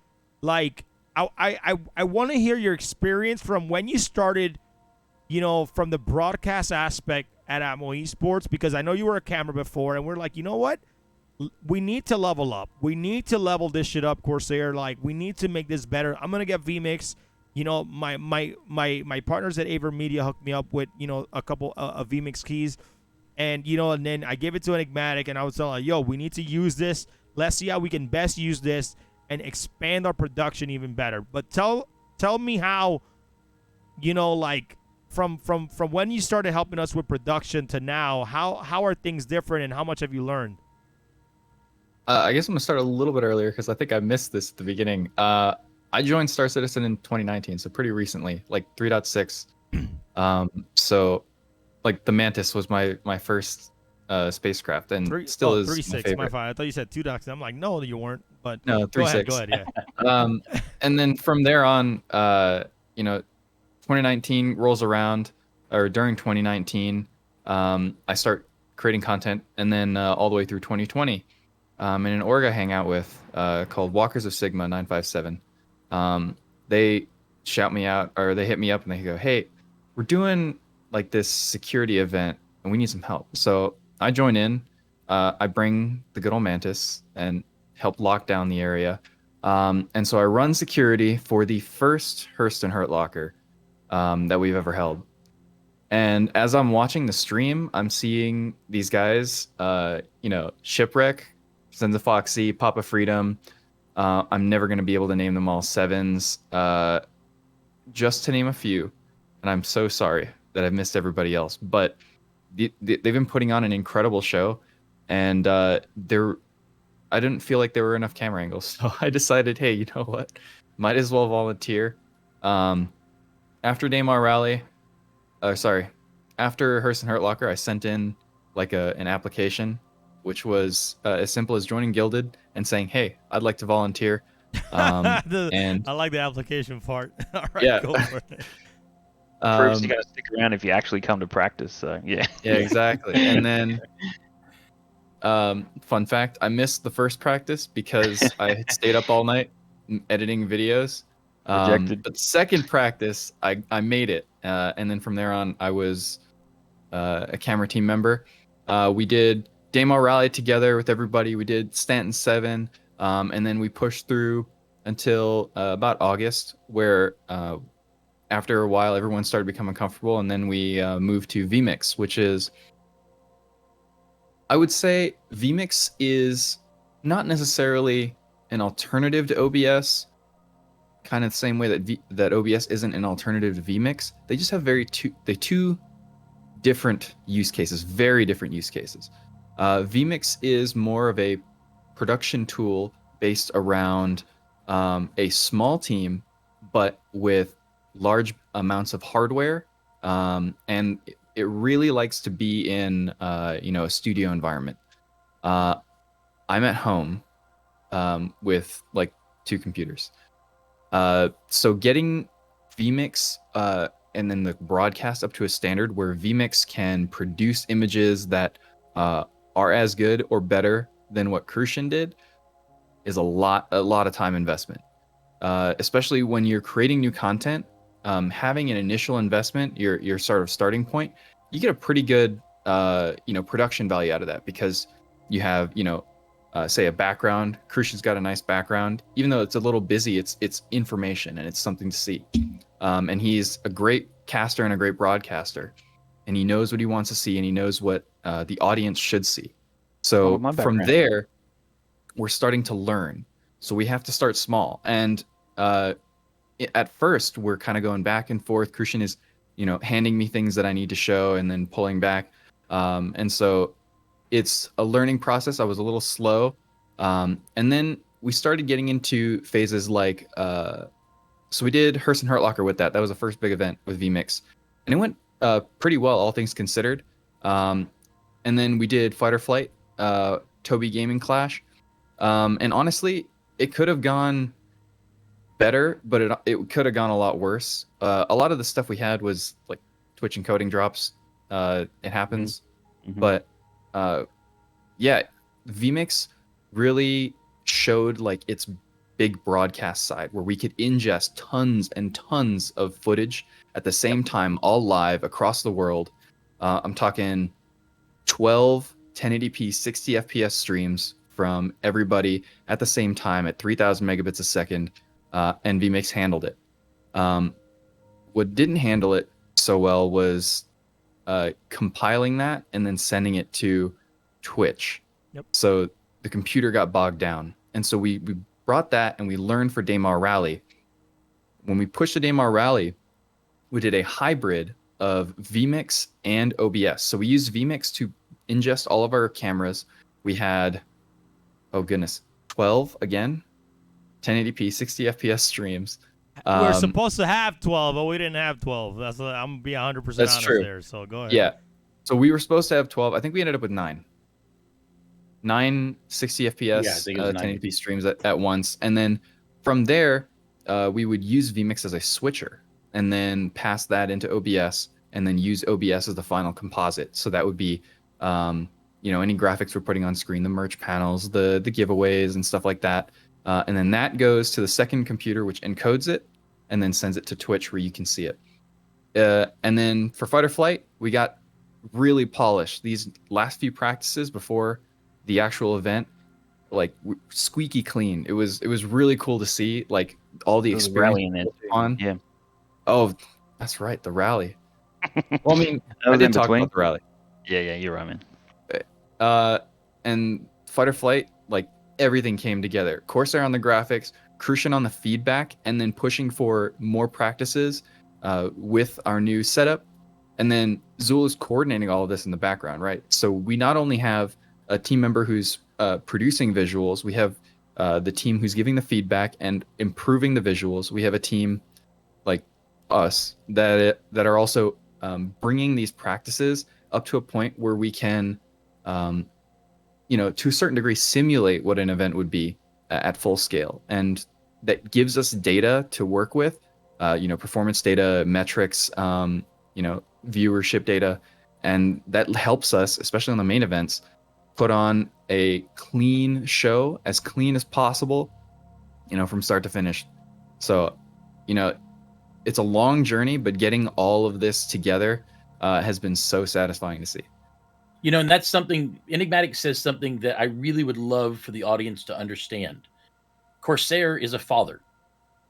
Like I want to hear your experience from when you started, from the broadcast aspect at ATMO Esports, because I know you were a camera before, and we're like, you know what? We need to level up. We need to level this shit up, Corsair. Like, we need to make this better. I'm gonna get VMix. My partners at Aver Media hooked me up with a couple of VMix keys, and and then I gave it to Enigmatic, and I was telling, yo, we need to use this. Let's see how we can best use this and expand our production even better. But tell me how, from when you started helping us with production to now, how are things different, and how much have you learned? I guess I'm gonna start a little bit earlier because I think I missed this at the beginning. I joined Star Citizen in 2019, so pretty recently, like 3.6. So like the Mantis was my first spacecraft, and still is 3.6. my favorite. My fault. I thought you said 2.6. I'm like, no, you weren't. But No, 3.6. Go ahead. Yeah. And then from there on, 2019 rolls around, or during 2019, I start creating content, and then all the way through 2020, in an org I hang out with called Walkers of Sigma 957. They shout me out, or they hit me up, and they go, "Hey, we're doing like this security event, and we need some help." So I join in. I bring the good old Mantis and help lock down the area. And so I run security for the first Hurston Hurt Locker that we've ever held. And as I'm watching the stream, I'm seeing these guys, Shipwreck, Sons of Foxy, Papa Freedom. I'm never going to be able to name them all. Sevens, just to name a few. And I'm so sorry that I've missed everybody else. But they've been putting on an incredible show. And I didn't feel like there were enough camera angles. So I decided, hey, you know what? Might as well volunteer. After Daymar Rally, after Hurston Hurt Locker, I sent in like an application, which was as simple as joining Gilded and saying, "Hey, I'd like to volunteer." And I like the application part. All right, yeah. go for it. proves you're gonna stick around if you actually come to practice. So yeah. Yeah, exactly. And then, fun fact: I missed the first practice because I had stayed up all night editing videos. Rejected. But second practice, I made it, and then from there on, I was a camera team member. We did Daymar Rally together with everybody. We did Stanton 7, and then we pushed through until about August, where after a while, everyone started becoming comfortable, and then we moved to vMix, which is, I would say, vMix is not necessarily an alternative to OBS, kind of the same way that OBS isn't an alternative to vMix. They just have two different use cases, very different use cases. vMix is more of a production tool based around a small team, but with large amounts of hardware, and it really likes to be in a studio environment. I'm at home with like 2 computers. So getting vMix and then the broadcast up to a standard where vMix can produce images that are as good or better than what Crucian did is a lot of time investment. Especially when you're creating new content, having an initial investment, your sort of starting point, you get a pretty good production value out of that, because you have say a background. Crucian's got a nice background, even though it's a little busy. It's information and it's something to see. And he's a great caster and a great broadcaster, and he knows what he wants to see, and he knows what the audience should see. So from there, we're starting to learn. So we have to start small. And at first, we're kind of going back and forth. Crucian is, handing me things that I need to show and then pulling back. And so it's a learning process. I was a little slow. And then we started getting into phases like, so we did Hearst and Hurtlocker with that. That was the first big event with vMix. And it went pretty well, all things considered. And then we did Fight or Flight, Toby Gaming Clash. And honestly, it could have gone better, but it could have gone a lot worse. A lot of the stuff we had was like Twitch encoding drops. It happens. Mm-hmm. But yeah, vMix really showed like its big broadcast side, where we could ingest tons and tons of footage at the same time, all live across the world. I'm talking 12 1080p 60 FPS streams from everybody at the same time at 3000 megabits a second, and vMix handled it. What didn't handle it so well was compiling that and then sending it to Twitch. Yep. So the computer got bogged down. And so we brought that and we learned for Daymar Rally. When we pushed the Daymar Rally, we did a hybrid of vMix and OBS. So we used vMix to ingest all of our cameras. We had, 12 again, 1080p 60 FPS streams. We're supposed to have 12, but we didn't have 12. I'm gonna be 100% honest true. there. So go ahead. Yeah. So we were supposed to have 12. I think we ended up with 9. 9 60 FPS 1080p streams at once. And then from there, we would use vMix as a switcher and then pass that into OBS and then use OBS as the final composite. So that would be, any graphics we're putting on screen, the merch panels, the giveaways and stuff like that. And then that goes to the second computer, which encodes it and then sends it to Twitch where you can see it. And then for Fight or Flight, we got really polished. These last few practices before the actual event, like squeaky clean. It was really cool to see, like all the experience on. Yeah. Oh, that's right, the rally. Well, I mean, I did talk about the rally. Yeah, you're right, man. And Fight or Flight, like everything came together. Corsair on the graphics, Crucian on the feedback, and then pushing for more practices with our new setup. And then Zool is coordinating all of this in the background, right? So we not only have a team member who's producing visuals, we have the team who's giving the feedback and improving the visuals. We have a team like us that are also bringing these practices up to a point where we can, to a certain degree, simulate what an event would be at full scale. And that gives us data to work with, performance data, metrics, viewership data. And that helps us, especially on the main events, put on a clean show, as clean as possible, from start to finish. So, it's a long journey, but getting all of this together has been so satisfying to see. And that's something, Enigmatic says something that I really would love for the audience to understand. Corsair is a father.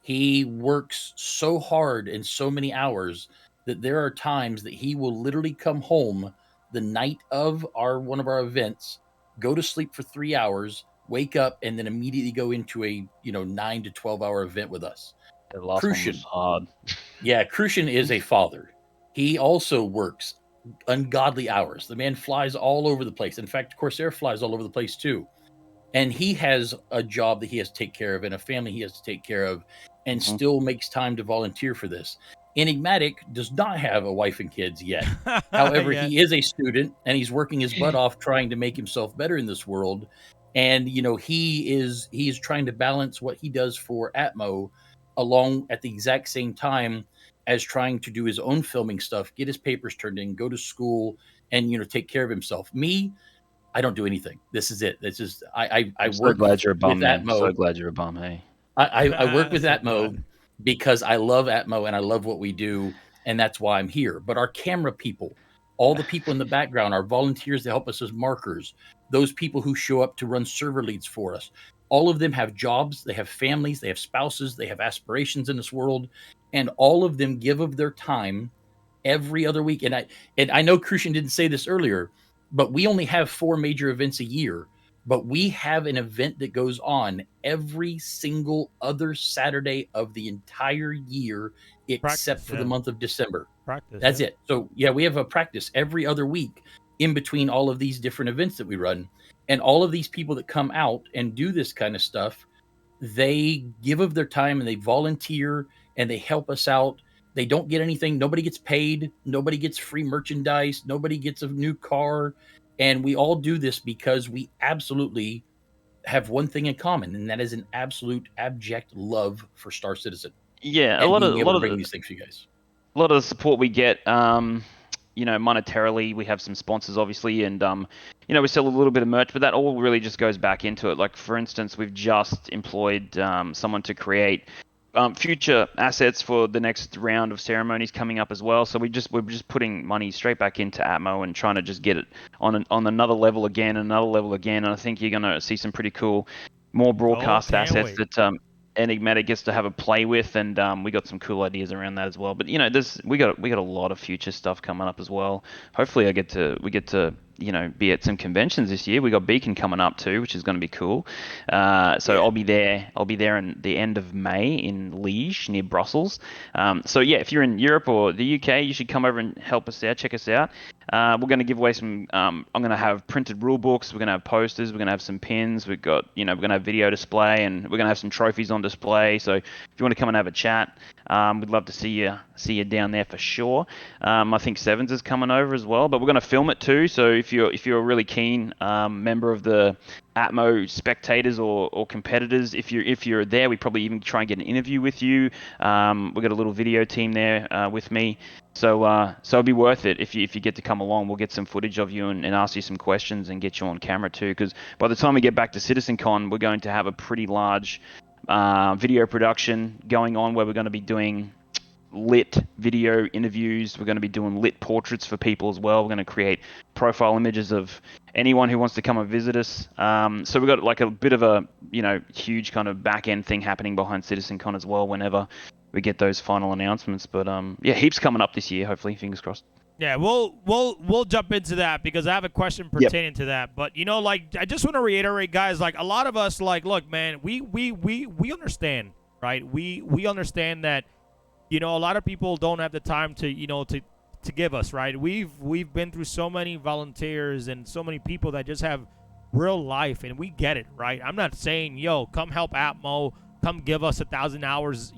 He works so hard and so many hours that there are times that he will literally come home the night of one of our events, go to sleep for 3 hours, wake up, and then immediately go into a 9 to 12 hour event with us. The last one was Crucian, hard. yeah, Crucian is a father. He also works ungodly hours. The man flies all over the place. In fact, Corsair flies all over the place too. And he has a job that he has to take care of and a family he has to take care of, and Mhm. still makes time to volunteer for this. Enigmatic does not have a wife and kids yet. However, Yeah. he is a student and he's working his butt off trying to make himself better in this world. And he's trying to balance what he does for Atmo along at the exact same time as trying to do his own filming stuff, get his papers turned in, go to school, and take care of himself. Me, I don't do anything. This is it. This is I I'm so work glad you're a with bum, man. Atmo. So glad you're a bum, hey. I work with So Atmo glad. because I love Atmo and I love what we do, and that's why I'm here. But our camera people, all the people in the background, our volunteers that help us as markers, those people who show up to run server leads for us, all of them have jobs, they have families, they have spouses, they have aspirations in this world, and all of them give of their time every other week. And I know Crucian didn't say this earlier, but we only have 4 major events a year, but we have an event that goes on every single other Saturday of the entire year except Practice, for the yeah. month of December. Practice. That's Yeah. it. So yeah, we have a practice every other week in between all of these different events that we run. And all of these people that come out and do this kind of stuff, they give of their time and they volunteer and they help us out. They don't get anything. Nobody gets paid. Nobody gets free merchandise. Nobody gets a new car. And we all do this because we absolutely have one thing in common, and that is an absolute abject love for Star Citizen Yeah, a and lot of being a able lot to of bring the these things for you guys. a lot of the support we get, monetarily, we have some sponsors, obviously, and we sell a little bit of merch, but that all really just goes back into it. Like, for instance, we've just employed someone to create future assets for the next round of ceremonies coming up as well. So we're just putting money straight back into Atmo and trying to just get it on another level again, another level again. And I think you're gonna see some pretty cool, more broadcast can't assets wait. that Enigmatic gets to have a play with, and we got some cool ideas around that as well. But we got a lot of future stuff coming up as well. Hopefully, we get to be at some conventions this year. We got Beacon coming up too, which is going to be cool. So Yeah. I'll be there. I'll be there in the end of May in Liège near Brussels. So yeah, if you're in Europe or the UK, you should come over and help us out. Check us out. We're going to give away some. I'm going to have printed rule books. We're going to have posters. We're going to have some pins. We're going to have video display, and we're going to have some trophies on display. So if you want to come and have a chat, we'd love to see you down there for sure. I think Sevens is coming over as well, but we're going to film it too. So if you're a really keen member of the Atmo spectators or competitors, if you're there, we probably even try and get an interview with you. We've got a little video team there with me. So it'll be worth it if you get to come along. We'll get some footage of you and ask you some questions and get you on camera too. Because by the time we get back to CitizenCon, we're going to have a pretty large video production going on where we're going to be doing lit video interviews. We're going to be doing lit portraits for people as well. We're going to create profile images of anyone who wants to come and visit us. So we've got like a bit of a huge kind of back end thing happening behind CitizenCon as well whenever we get those final announcements. But heaps coming up this year, hopefully, fingers crossed. Yeah, we'll jump into that because I have a question pertaining to that. But I just want to reiterate, guys. Like a lot of us, look, man, we understand, right? We understand that a lot of people don't have the time to give us, right? We've been through so many volunteers and so many people that just have real life, and we get it, right? I'm not saying, come help Atmo, come give us 1,000 hours,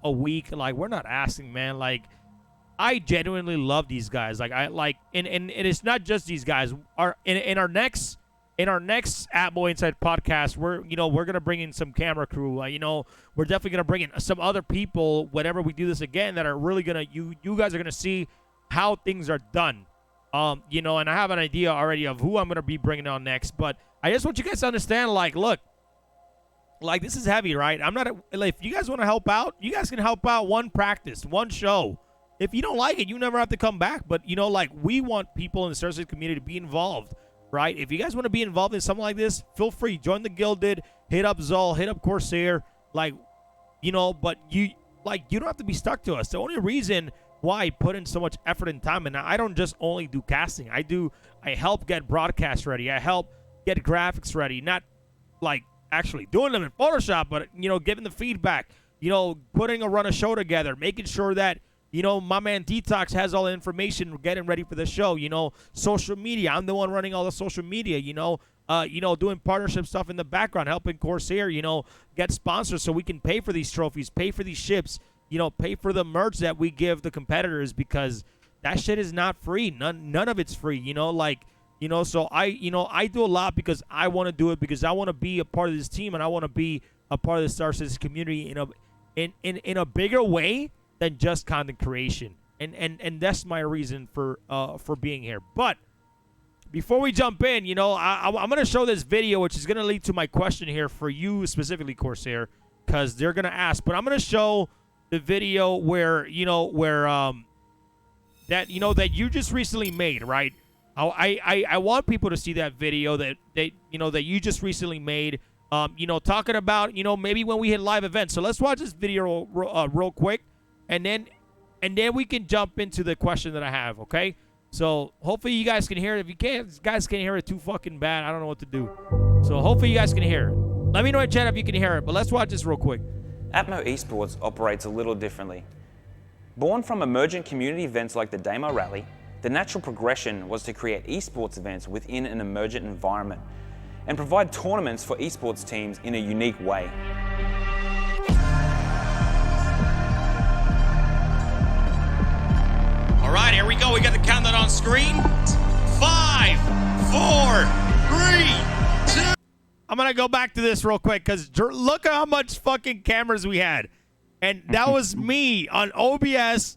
a week. Like, we're not asking, man. Like, I genuinely love these guys. Like, and it's not just these guys. In our next Atmo Inside podcast, we're gonna bring in some camera crew. We're definitely gonna bring in some other people whenever we do this again that are really gonna you guys are gonna see how things are done. And I have an idea already of who I'm gonna be bringing on next. But I just want you guys to understand, look, this is heavy, right? If you guys want to help out, you guys can help out one practice, one show. If you don't like it, you never have to come back. But we want people in the Star Citizen community to be involved. Right? If you guys want to be involved in something like this, feel free. Join the Gilded. Hit up Zol. Hit up Corsair. but you don't have to be stuck to us. The only reason why I put in so much effort and time, and I don't just only do casting. I help get broadcast ready. I help get graphics ready. Not like actually doing them in Photoshop, but giving the feedback. Putting a show together, making sure that my man Detox has all the information, getting ready for the show. Social media. I'm the one running all the social media. Doing partnership stuff in the background, helping Corsair, get sponsors so we can pay for these trophies, pay for these ships, pay for the merch that we give the competitors, because that shit is not free. None of it's free. So I do a lot because I want to do it, because I want to be a part of this team, and I want to be a part of the Star Citizen community in a bigger way than just content creation. And that's my reason for being here. But before we jump in, I'm going to show this video, which is going to lead to my question here for you specifically, Corsair, because they're going to ask. But I'm going to show the video where that you just recently made, right? I want people to see that video that you just recently made, talking about, maybe when we hit live events. So let's watch this video real quick, and then we can jump into the question that I have, okay? So hopefully you guys can hear it. If you guys can't hear it too fucking bad, I don't know what to do. So hopefully you guys can hear it. Let me know in chat if you can hear it, but let's watch this real quick. ATMO Esports operates a little differently. Born from emergent community events like the Daymar Rally, the natural progression was to create esports events within an emergent environment and provide tournaments for esports teams in a unique way. All right, here we go. We got the countdown on screen. 5, 4, 3, 2. I'm going to go back to this real quick, because look at how much fucking cameras we had. And that was me on OBS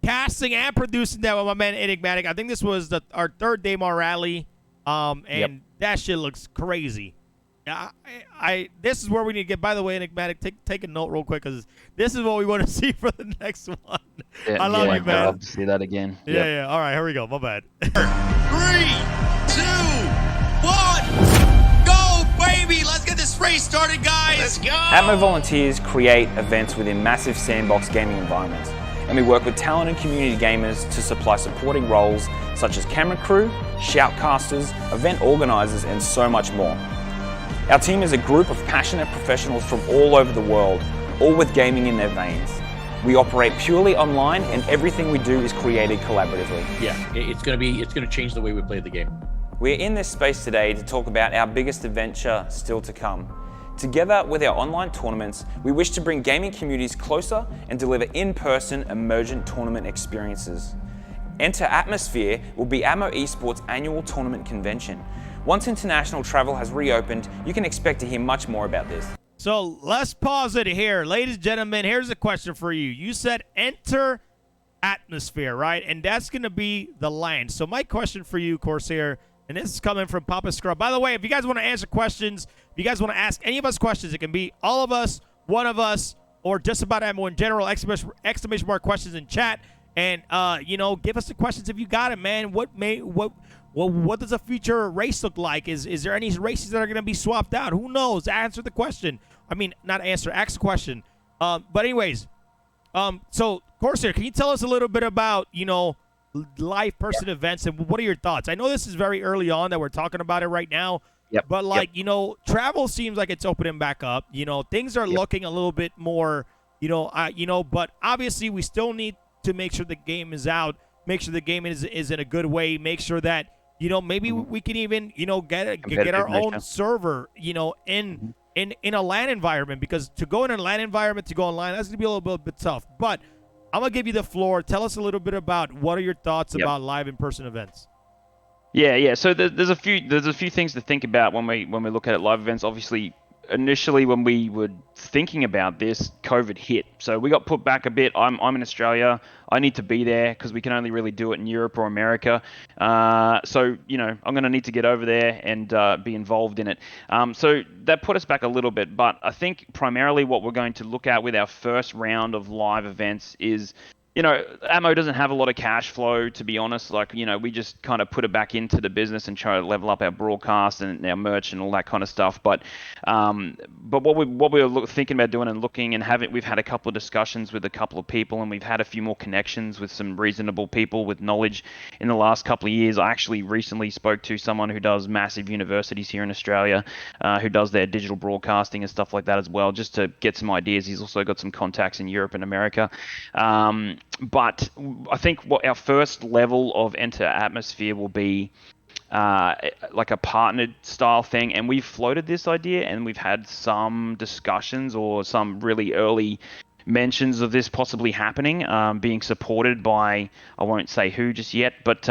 casting and producing that with my man Enigmatic. I think this was our third Daymar Rally, and that shit looks crazy. This is where we need to get. By the way, Enigmatic, take a note real quick, because this is what we want to see for the next one. I love you, man. I'd love to see that again. Yeah. All right, here we go. My bad. 3, 2, 1. Go, baby. Let's get this race started, guys. Let's go. ATMO volunteers create events within massive sandbox gaming environments, and we work with talented community gamers to supply supporting roles such as camera crew, shoutcasters, event organizers, and so much more. Our team is a group of passionate professionals from all over the world, all with gaming in their veins. We operate purely online, and everything we do is created collaboratively. Yeah, it's going to change the way we play the game. We're in this space today to talk about our biggest adventure still to come. Together with our online tournaments, we wish to bring gaming communities closer and deliver in-person emergent tournament experiences. Enter Atmosphere will be ATMO Esports' annual tournament convention. Once international travel has reopened, you can expect to hear much more about this. So let's pause it here. Ladies and gentlemen, here's a question for you. You said enter Atmosphere, right? And that's going to be the land. So my question for you, Corsair, and this is coming from Papa Scrub. By the way, if you guys want to answer questions, if you guys want to ask any of us questions, it can be all of us, one of us, or just about ATMO in general, exclamation mark questions in chat. And, give us the questions if you got it, man. What does a future race look like? Is there any races that are going to be swapped out? Who knows? Answer the question. I mean, not answer, ask the question. But anyways, so Corsair, can you tell us a little bit about, live person events, and what are your thoughts? I know this is very early on that we're talking about it right now. Yep. But travel seems like it's opening back up. Things are looking a little bit more, but obviously we still need to make sure the game is out, make sure the game is in a good way, make sure that, maybe we can even, get our own server, in a LAN environment, because to go in a LAN environment, to go online, that's going to be a little bit tough. But I'm going to give you the floor. Tell us a little bit about what are your thoughts about live in-person events. Yeah. So there's a few things to think about when we look at live events. Obviously, initially when we were thinking about this, COVID hit, so we got put back a bit. I'm in Australia. I need to be there because we can only really do it in Europe or America. So I'm going to need to get over there and be involved in it. So that put us back a little bit. But I think primarily what we're going to look at with our first round of live events is ATMO doesn't have a lot of cash flow, to be honest. Like, we just kind of put it back into the business and try to level up our broadcast and our merch and all that kind of stuff. But what we were thinking about doing and looking and we've had a couple of discussions with a couple of people, and we've had a few more connections with some reasonable people with knowledge in the last couple of years. I actually recently spoke to someone who does massive universities here in Australia, who does their digital broadcasting and stuff like that as well, just to get some ideas. He's also got some contacts in Europe and America. But I think what our first level of enter atmosphere will be like a partnered style thing, and we've floated this idea and we've had some discussions or some really early mentions of this possibly happening, being supported by, I won't say who just yet, but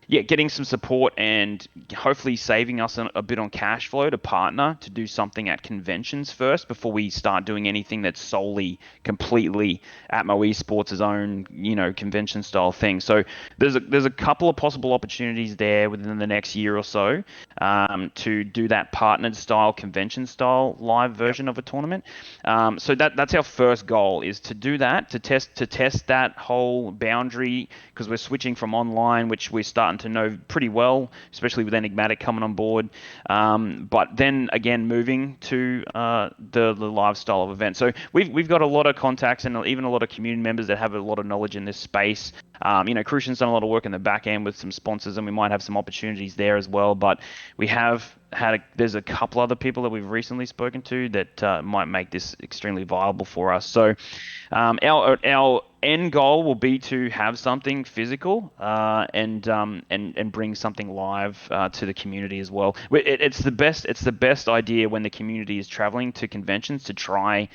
getting some support and hopefully saving us a bit on cash flow to partner to do something at conventions first before we start doing anything that's solely, completely ATMO Esports' own, convention style thing. So there's a couple of possible opportunities there within the next year or so to do that partnered style, convention style live version of a tournament. So that's our first goal, is to do that, to test that whole boundary, because we're switching from online, which we're starting to know pretty well, especially with Enigmatic coming on board. But then again, moving to the live style of event. So we've got a lot of contacts and even a lot of community members that have a lot of knowledge in this space. Crucian's done a lot of work in the back end with some sponsors, and we might have some opportunities there as well. But we have there's a couple other people that we've recently spoken to that might make this extremely viable for us. So our end goal will be to have something physical and bring something live to the community as well. It's the best idea when the community is traveling to conventions to try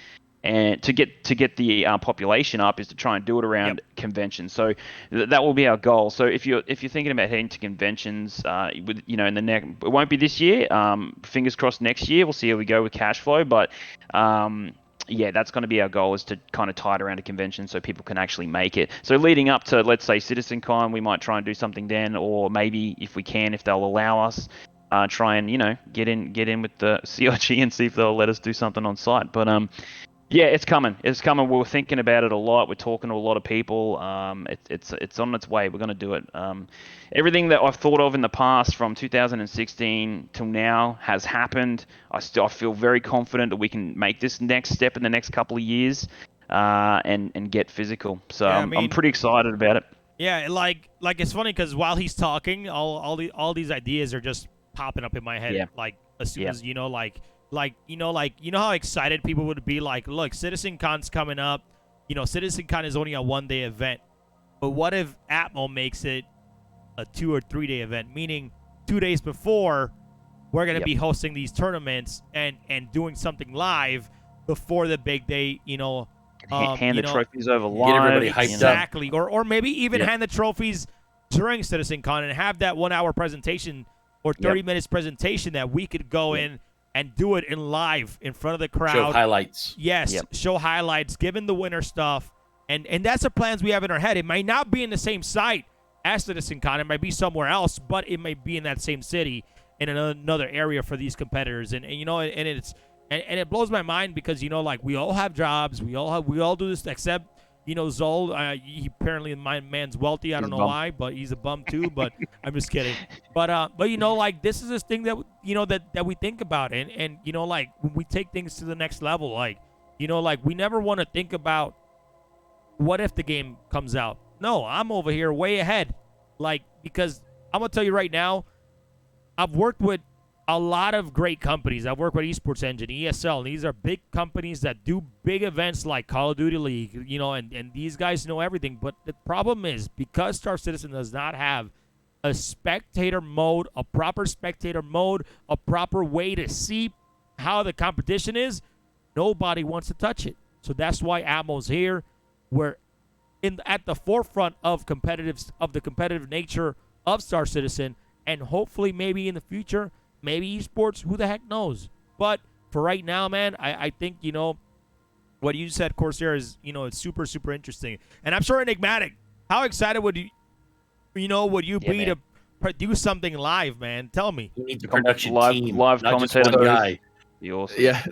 and to get the population up, is to try and do it around conventions. So that will be our goal. So if you're thinking about heading to conventions, in the next, it won't be this year. Fingers crossed next year. We'll see how we go with cash flow, but that's going to be our goal, is to kind of tie it around a convention so people can actually make it. So leading up to, let's say, CitizenCon, we might try and do something then, or maybe if they'll allow us, try and get in with the CIG and see if they'll let us do something on site. But it's coming. We're thinking about it a lot. We're talking to a lot of people. It's on its way. We're going to do it. Everything that I've thought of in the past from 2016 till now has happened. I feel very confident that we can make this next step in the next couple of years, and get physical. So I'm pretty excited about it. Yeah, like it's funny because while he's talking, all these ideas are just popping up in my head. Yeah. Like as soon as how excited people would be. Like, look, CitizenCon's coming up. CitizenCon is only a 1-day event, but what if ATMO makes it a 2 or 3 day event? Meaning, 2 days before, we're gonna be hosting these tournaments and doing something live before the big day. Hand the trophies over live. Get everybody hyped up. Exactly, or maybe even hand the trophies during CitizenCon and have that 1 hour presentation or 30 minutes presentation that we could go in and do it in live in front of the crowd. Show highlights. Yes, show highlights, given the winner stuff. And that's the plans we have in our head. It might not be in the same site as CitizenCon. It might be somewhere else, but it might be in that same city in another area for these competitors. And it blows my mind because, we all have jobs. We all do this except, Zol, he apparently, my man's wealthy. I don't know why, but he's a bum too. But I'm just kidding. But this is this thing that that we think about, and when we take things to the next level, we never want to think about what if the game comes out. No, I'm over here way ahead, because I'm gonna tell you right now, I've worked with a lot of great companies. I've worked with Esports Engine, ESL, and these are big companies that do big events like Call of Duty League, and these guys know everything. But the problem is, because Star Citizen does not have a spectator mode, a proper spectator mode, a proper way to see how the competition is, nobody wants to touch it. So that's why ATMO's here. We're at the forefront of the competitive nature of Star Citizen, and hopefully maybe in the future, maybe esports, who the heck knows? But for right now, man, I think, what you said, Corsair, is, it's super, super interesting. And I'm sure Enigmatic, how excited would you be to produce something live, man? Tell me. You need the production team, live not just commentator one guy. Be awesome. Yeah,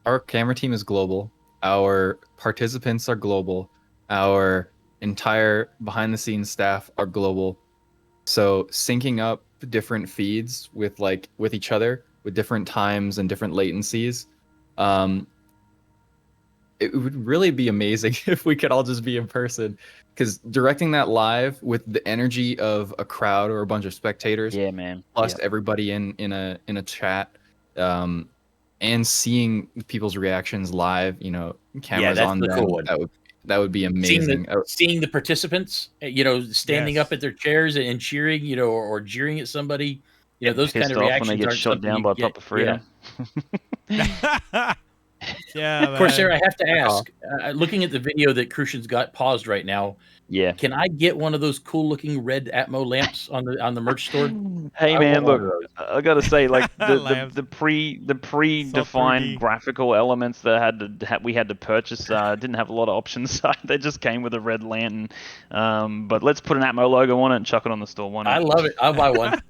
our camera team is global. Our participants are global. Our entire behind the scenes staff are global. So syncing up different feeds with each other with different times and different latencies, um, it would really be amazing if we could all just be in person. Because directing that live with the energy of a crowd or a bunch of spectators, Yeah, man. plus Yep. everybody in a chat, and seeing people's reactions live, cameras that's on the them, cool one. that would be amazing. Seeing the participants, standing Yes. up at their chairs and cheering, or jeering at somebody, Getting those kind pissed of off when they reactions get aren't shot something down you by get. Papa Freedom. Yeah, Corsair, man. I have to Oh. ask, looking at the video that Crucian's got paused right now, Yeah. can I get one of those cool looking red Atmo lamps on the merch store? Hey I man, want one of look, those. I gotta say, like Lamps. the predefined 3D. graphical elements that we had to purchase didn't have a lot of options. They just came with a red lantern. But let's put an Atmo logo on it and chuck it on the store. Why I not? love it. I'll buy one.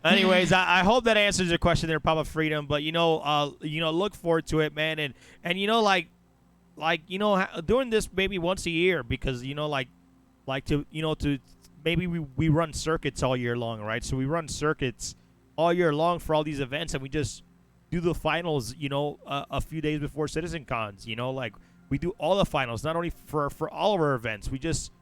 Anyways, I hope that answers your question there, Papa Freedom. But look forward to it, man, and doing this maybe once a year because to maybe we run circuits all year long, right? So we run circuits all year long for all these events, and we just do the finals, a few days before Citizen Cons. We do all the finals, not only for all of our events. We just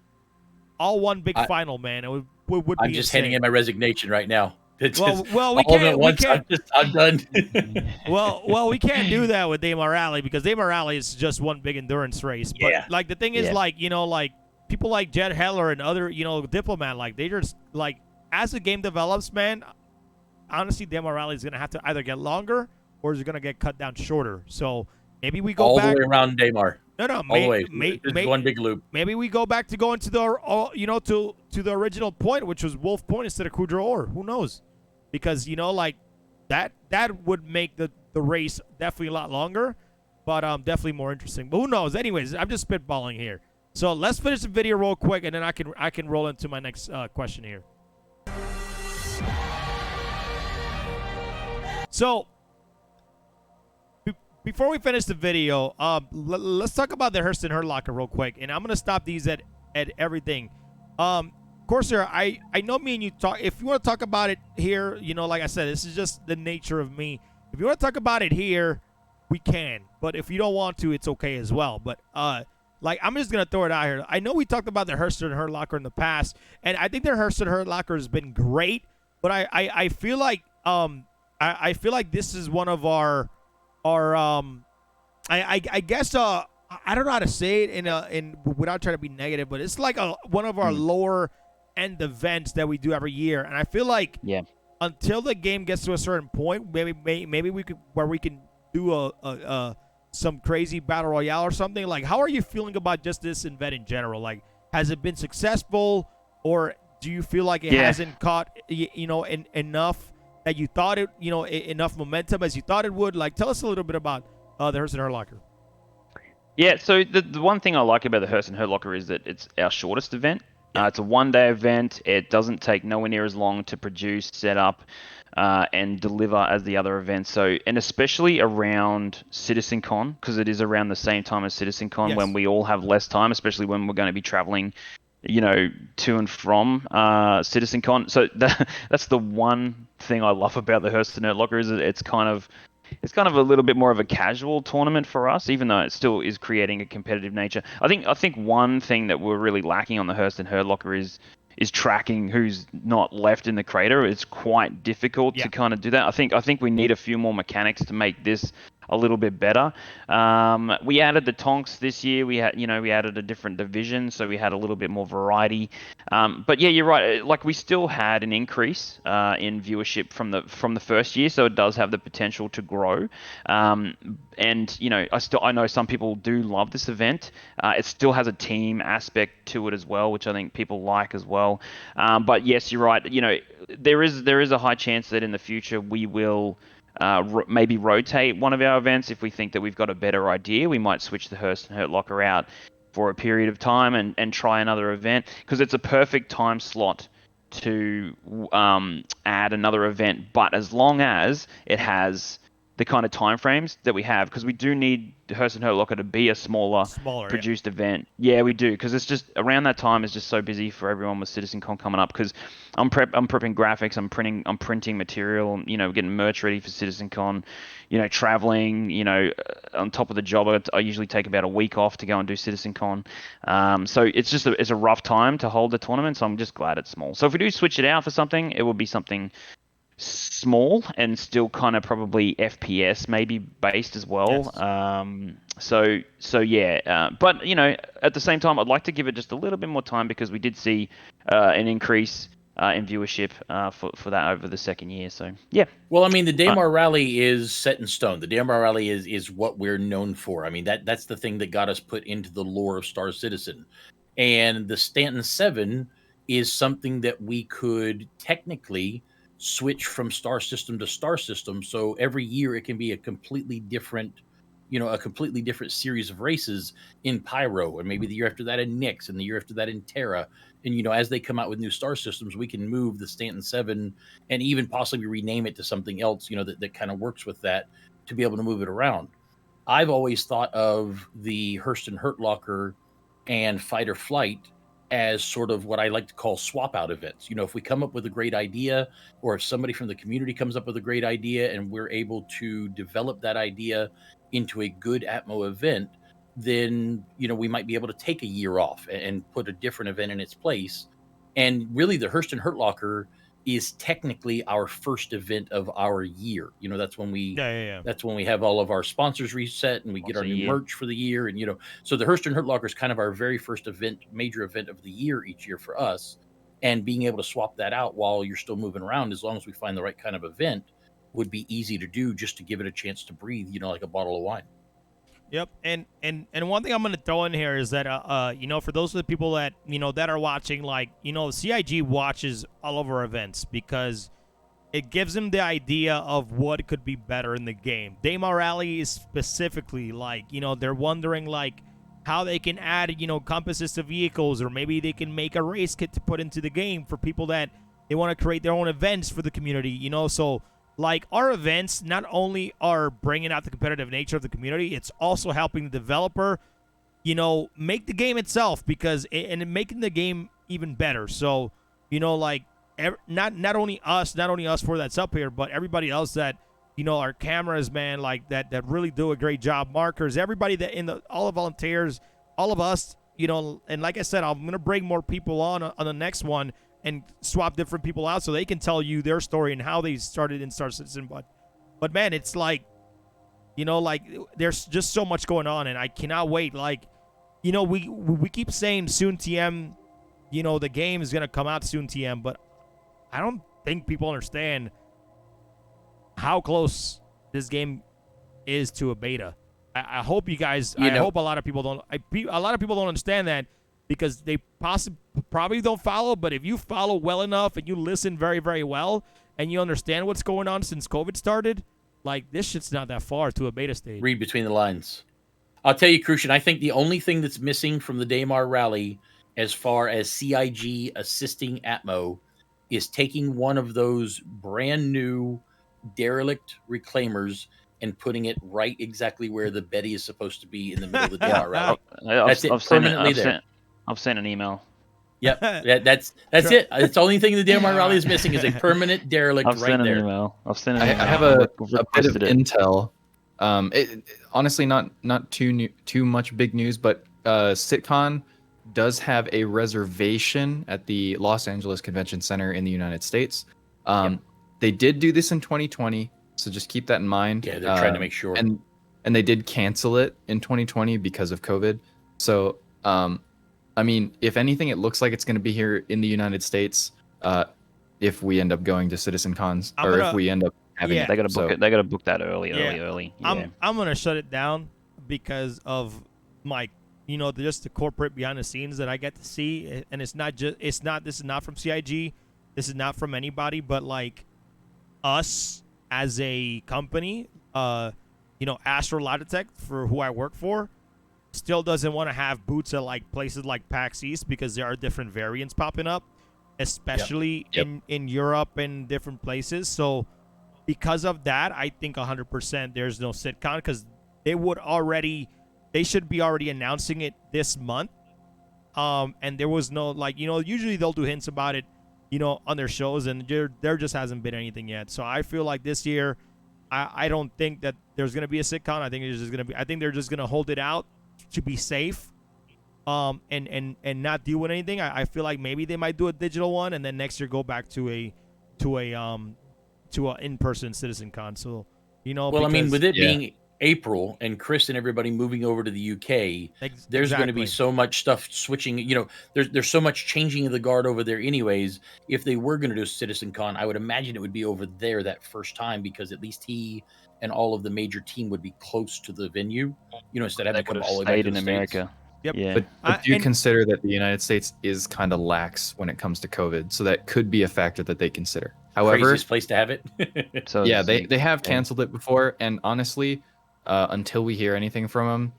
all one big final, man. It would be I'm just insane. handing in my resignation right now. It's Well, just well, we all of it can't. at We once. can't. I'm done. Well, we can't do that with Dame Rally because Dame Rally is just one big endurance race. But Yeah. the thing is, Yeah. People like Jed Heller and other, Diplomat, they just as the game develops, man. Honestly, Dame Rally is gonna have to either get longer or is gonna get cut down shorter. So maybe we go all back. the way around Damar. No, All the way. It's one big loop. maybe we go back to going to the to the original point, which was Wolf Point instead of Kudra Ore. Who knows? Because that would make the race definitely a lot longer, but definitely more interesting. But who knows? Anyways, I'm just spitballing here. So let's finish the video real quick, and then I can roll into my next question here. So before we finish the video, let's talk about the Hurston Hurt Locker real quick, and I'm gonna stop these at everything. Corsair, I know me and you talk. If you want to talk about it here, like I said, this is just the nature of me. If you want to talk about it here, we can. But if you don't want to, it's okay as well. But I'm just gonna throw it out here. I know we talked about the Hurston Hurt Locker in the past, and I think the Hurston Hurt Locker has been great. But I feel like I feel like this is one of our I guess I don't know how to say it in without trying to be negative, but it's like one of our lower end events that we do every year, and I feel like until the game gets to a certain point, maybe we can do a some crazy battle royale or something. Like, how are you feeling about just this event in general? Like, has it been successful, or do you feel like it hasn't caught enough that you thought it enough momentum as you thought it would? Like, tell us a little bit about the Hurston Hurt Locker. Yeah, so the one thing I like about the Hurston Hurt Locker is that it's our shortest event. It's a one-day event. It doesn't take nowhere near as long to produce, set up, and deliver as the other events. So, and especially around CitizenCon, because it is around the same time as CitizenCon when we all have less time, especially when we're going to be traveling, to and from CitizenCon. So that's the one thing I love about the Hurston Hurt Locker is that it's kind of a little bit more of a casual tournament for us, even though it still is creating a competitive nature. I think one thing that we're really lacking on the Hurston Hurt Locker is tracking who's not left in the crater. It's quite difficult to kind of do that. I think we need a few more mechanics to make this a little bit better. We added the Tonks this year. We added a different division, so we had a little bit more variety. But yeah, you're right. Like, we still had an increase in viewership from the first year, so it does have the potential to grow. And I know some people do love this event. It still has a team aspect to it as well, which I think people like as well. But yes, you're right. There is a high chance that in the future we will maybe rotate one of our events. If we think that we've got a better idea, we might switch the Hurston Hurt Locker out for a period of time and try another event, because it's a perfect time slot to add another event, but as long as it has the kind of timeframes that we have, because we do need Hearst and Hurt Locker to be a smaller Smaller, produced event. Yeah, we do, because it's just around that time is just so busy for everyone with CitizenCon coming up. Because I'm prepping graphics, I'm printing material, getting merch ready for CitizenCon, traveling, on top of the job. I usually take about a week off to go and do CitizenCon. So it's just it's a rough time to hold the tournament. So I'm just glad it's small. So if we do switch it out for something, it will be something small and still kind of probably FPS maybe based as well. Yes. So yeah, but at the same time, I'd like to give it just a little bit more time, because we did see an increase in viewership for that over the second year. So yeah. Well, I mean, the Daymar Rally is set in stone. The Daymar Rally is what we're known for. I mean, that's the thing that got us put into the lore of Star Citizen. And the Stanton 7 is something that we could technically switch from star system to star system. So every year it can be a completely different series of races in Pyro, and maybe the year after that in Nyx, and the year after that in Terra. And as they come out with new star systems, we can move the Stanton 7 and even possibly rename it to something else, that kind of works with that, to be able to move it around. I've always thought of the Hearst and Hurt Locker and Fight or Flight as sort of what I like to call swap out events. If we come up with a great idea, or if somebody from the community comes up with a great idea and we're able to develop that idea into a good Atmo event, then we might be able to take a year off and put a different event in its place. And really, the Hearst and Hurt Locker is technically our first event of our year. That's when we that's when we have all of our sponsors reset and we get our new merch for the year. And so the Hearst and Hurt Locker is kind of our very first major event of the year each year for us. And being able to swap that out while you're still moving around, as long as we find the right kind of event, would be easy to do, just to give it a chance to breathe, like a bottle of wine. Yep, and one thing I'm gonna throw in here is that for those of the people that that are watching, CIG watches all of our events because it gives them the idea of what could be better in the game. Daymar Rally is specifically they're wondering how they can add compasses to vehicles, or maybe they can make a race kit to put into the game for people that they want to create their own events for the community. So. Our events not only are bringing out the competitive nature of the community, it's also helping the developer, make the game itself, and making the game even better. So, not only us for that's up here, but everybody else that, our cameras, man, that really do a great job. Markers, everybody that all the volunteers, all of us, and like I said, I'm gonna bring more people on the next one and swap different people out so they can tell you their story and how they started in Star Citizen. But man, it's there's just so much going on, and I cannot wait. We keep saying soon TM, the game is gonna come out soon TM, but I don't think people understand how close this game is to a beta. I hope you guys. I hope a lot of people don't. A lot of people don't understand that, because they probably don't follow. But if you follow well enough and you listen very, very well, and you understand what's going on since COVID started, this shit's not that far to a beta stage. Read between the lines. I'll tell you, Crucian, I think the only thing that's missing from the Daymar Rally, as far as CIG assisting Atmo, is taking one of those brand new derelict reclaimers and putting it right exactly where the Betty is supposed to be in the middle of the Daymar Rally. That's it, permanently there. I've sent an email. Yep, that's it. It's the only thing the Daymar Rally is missing is a permanent derelict right there. I've sent an email. I have a bit of intel. Honestly, not too much big news, but SitCon does have a reservation at the Los Angeles Convention Center in the United States. They did do this in 2020, so just keep that in mind. Yeah, they're trying to make sure. And they did cancel it in 2020 because of COVID. So, I mean, if anything, it looks like it's going to be here in the United States. If we end up going to Citizen Cons, if we end up having it. They got to book it. They got to book that early. Yeah. I'm gonna shut it down because of my, just the corporate behind the scenes that I get to see, and this is not from CIG, this is not from anybody, but us as a company, Astro Logitech, for who I work for, still doesn't want to have boots at places like PAX East, because there are different variants popping up, especially in Europe and different places. So because of that, I think 100% there's no sitcon because they should be already announcing it this month. And there was no, like, usually they'll do hints about it, on their shows, and there just hasn't been anything yet. So I feel like this year, I don't think that there's gonna be a sitcon. I think they're just gonna hold it out to be safe, and not deal with anything. I feel like maybe they might do a digital one, and then next year go back to a in-person CitizenCon. So, Well, I mean, with it being April and Chris and everybody moving over to the UK, there's going to be so much stuff switching. There's so much changing of the guard over there. Anyways, if they were going to do CitizenCon, I would imagine it would be over there that first time because at least he and all of the major team would be close to the venue. Instead of having to come all the way back to in America. Yep. Yeah. But do you consider that the United States is kind of lax when it comes to COVID, so that could be a factor that they consider. However, craziest place to have it. So yeah, they have canceled it before, and honestly, until we hear anything from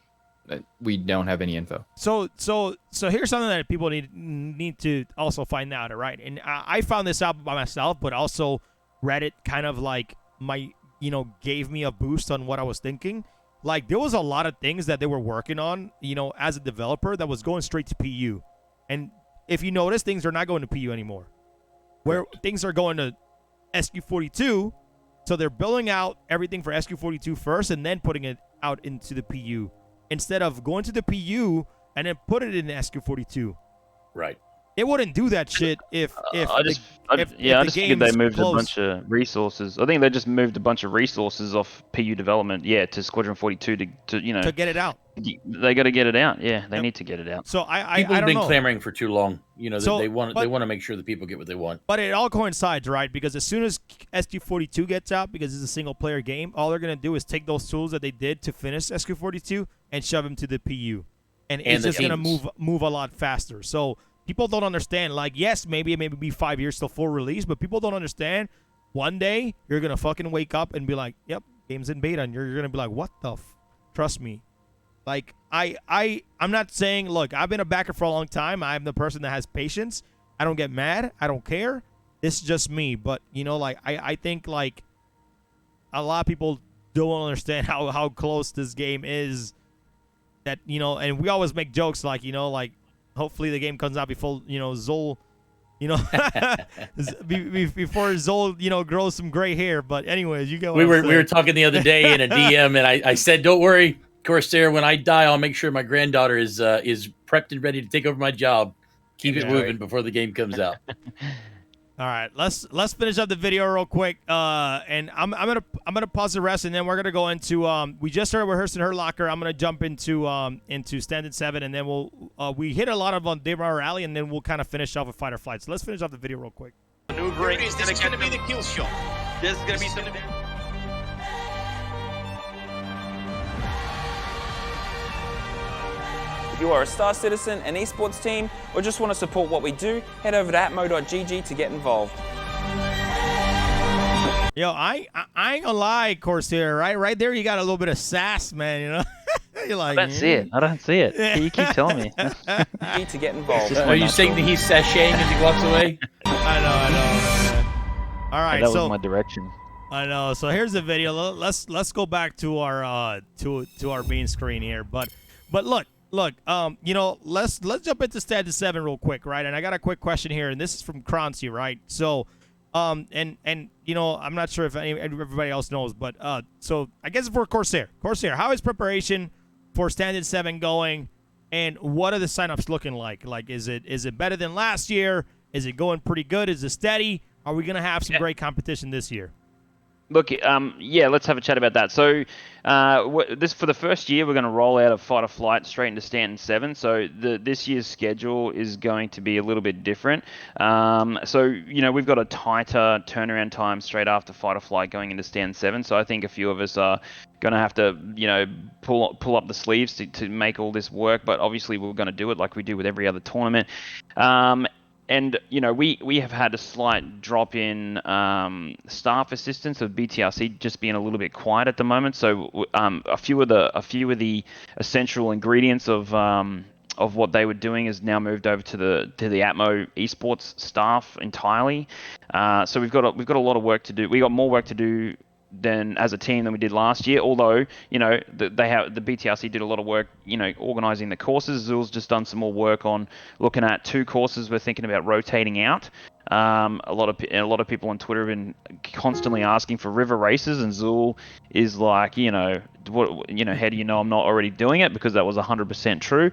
them, we don't have any info. So here's something that people need to also find out, right? And I found this out by myself, but also Reddit kind of like gave me a boost on what I was thinking. Like, there was a lot of things that they were working on, as a developer that was going straight to PU. And if you notice, things are not going to PU anymore. Where things are going to SQ42, so they're building out everything for SQ42 first and then putting it out into the PU. Instead of going to the PU and then put it in the SQ42. Right. It wouldn't do that shit if I just figured they moved a bunch of resources. I think they just moved a bunch of resources off PU development, to Squadron 42 to get it out. They got to get it out. Yeah, they need to get it out. So I people I have don't been know. clamoring for too long. So, they want to make sure the people get what they want. But it all coincides, right? Because as soon as SQ42 gets out, because it's a single player game, all they're gonna do is take those tools that they did to finish SQ42 and shove them to the PU, and it's just gonna move a lot faster. So people don't understand. Like, yes, maybe it may be 5 years till full release, but people don't understand. One day you're gonna fucking wake up and be like, "Yep, game's in beta," and you're gonna be like, "What the?" Trust me. Like, I'm not saying, look, I've been a backer for a long time. I'm the person that has patience. I don't get mad. I don't care. This is just me. But, I think, like, a lot of people don't understand how close this game is. That, and we always make jokes like, hopefully the game comes out before, Zol, before Zol, grows some gray hair. But anyways, you go. We were talking the other day in a DM, and I said, "Don't worry, Corsair. When I die, I'll make sure my granddaughter is prepped and ready to take over my job. Keep it moving before the game comes out." All right, let's finish up the video real quick. And I'm gonna pause the rest, and then we're gonna go into we just started rehearsing her locker. I'm gonna jump into Standard 7, and then we hit a lot of on Daymar Rally, and then we'll kind of finish off with Fighter Flight. So let's finish off the video real quick. Maneuvering. This is gonna be the kill shot. This is gonna be some. If you are a Star Citizen, an esports team, or just want to support what we do, head over to atmo.gg to get involved. Yo, I ain't gonna lie, Corsair, right there you got a little bit of sass, man, You're like, I don't see it. I don't see it. You keep telling me. To get involved. Are you saying that he's sashaying as he walks away? I know. All right, that was my direction. I know. So here's the video. Let's go back to our to our main screen here. But look, let's jump into Standard 7 real quick, right? And I got a quick question here, and this is from Croncy, right? So, and I'm not sure if everybody else knows, but so I guess for Corsair, how is preparation for Standard 7 going, and what are the signups looking like? Like, is it better than last year? Is it going pretty good? Is it steady? Are we gonna have some great competition this year? Look, let's have a chat about that. So, this for the first year, we're going to roll out a Fighter Flight straight into Stanton 7. So, this year's schedule is going to be a little bit different. We've got a tighter turnaround time straight after Fighter Flight going into Stanton 7. So, I think a few of us are going to have to, pull up the sleeves to make all this work. But obviously, we're going to do it like we do with every other tournament. And, we have had a slight drop in staff assistance of BTRC just being a little bit quiet at the moment. So a few of the essential ingredients of what they were doing has now moved over to the ATMO Esports staff entirely. So we've got a lot of work to do. We got more work to do than as a team than we did last year. Although the BTRC did a lot of work, organising the courses. Zul's just done some more work on looking at 2 courses we're thinking about rotating out. A lot of people on Twitter have been constantly asking for river races, and Zul is like, how do you know I'm not already doing it? Because that was 100% true.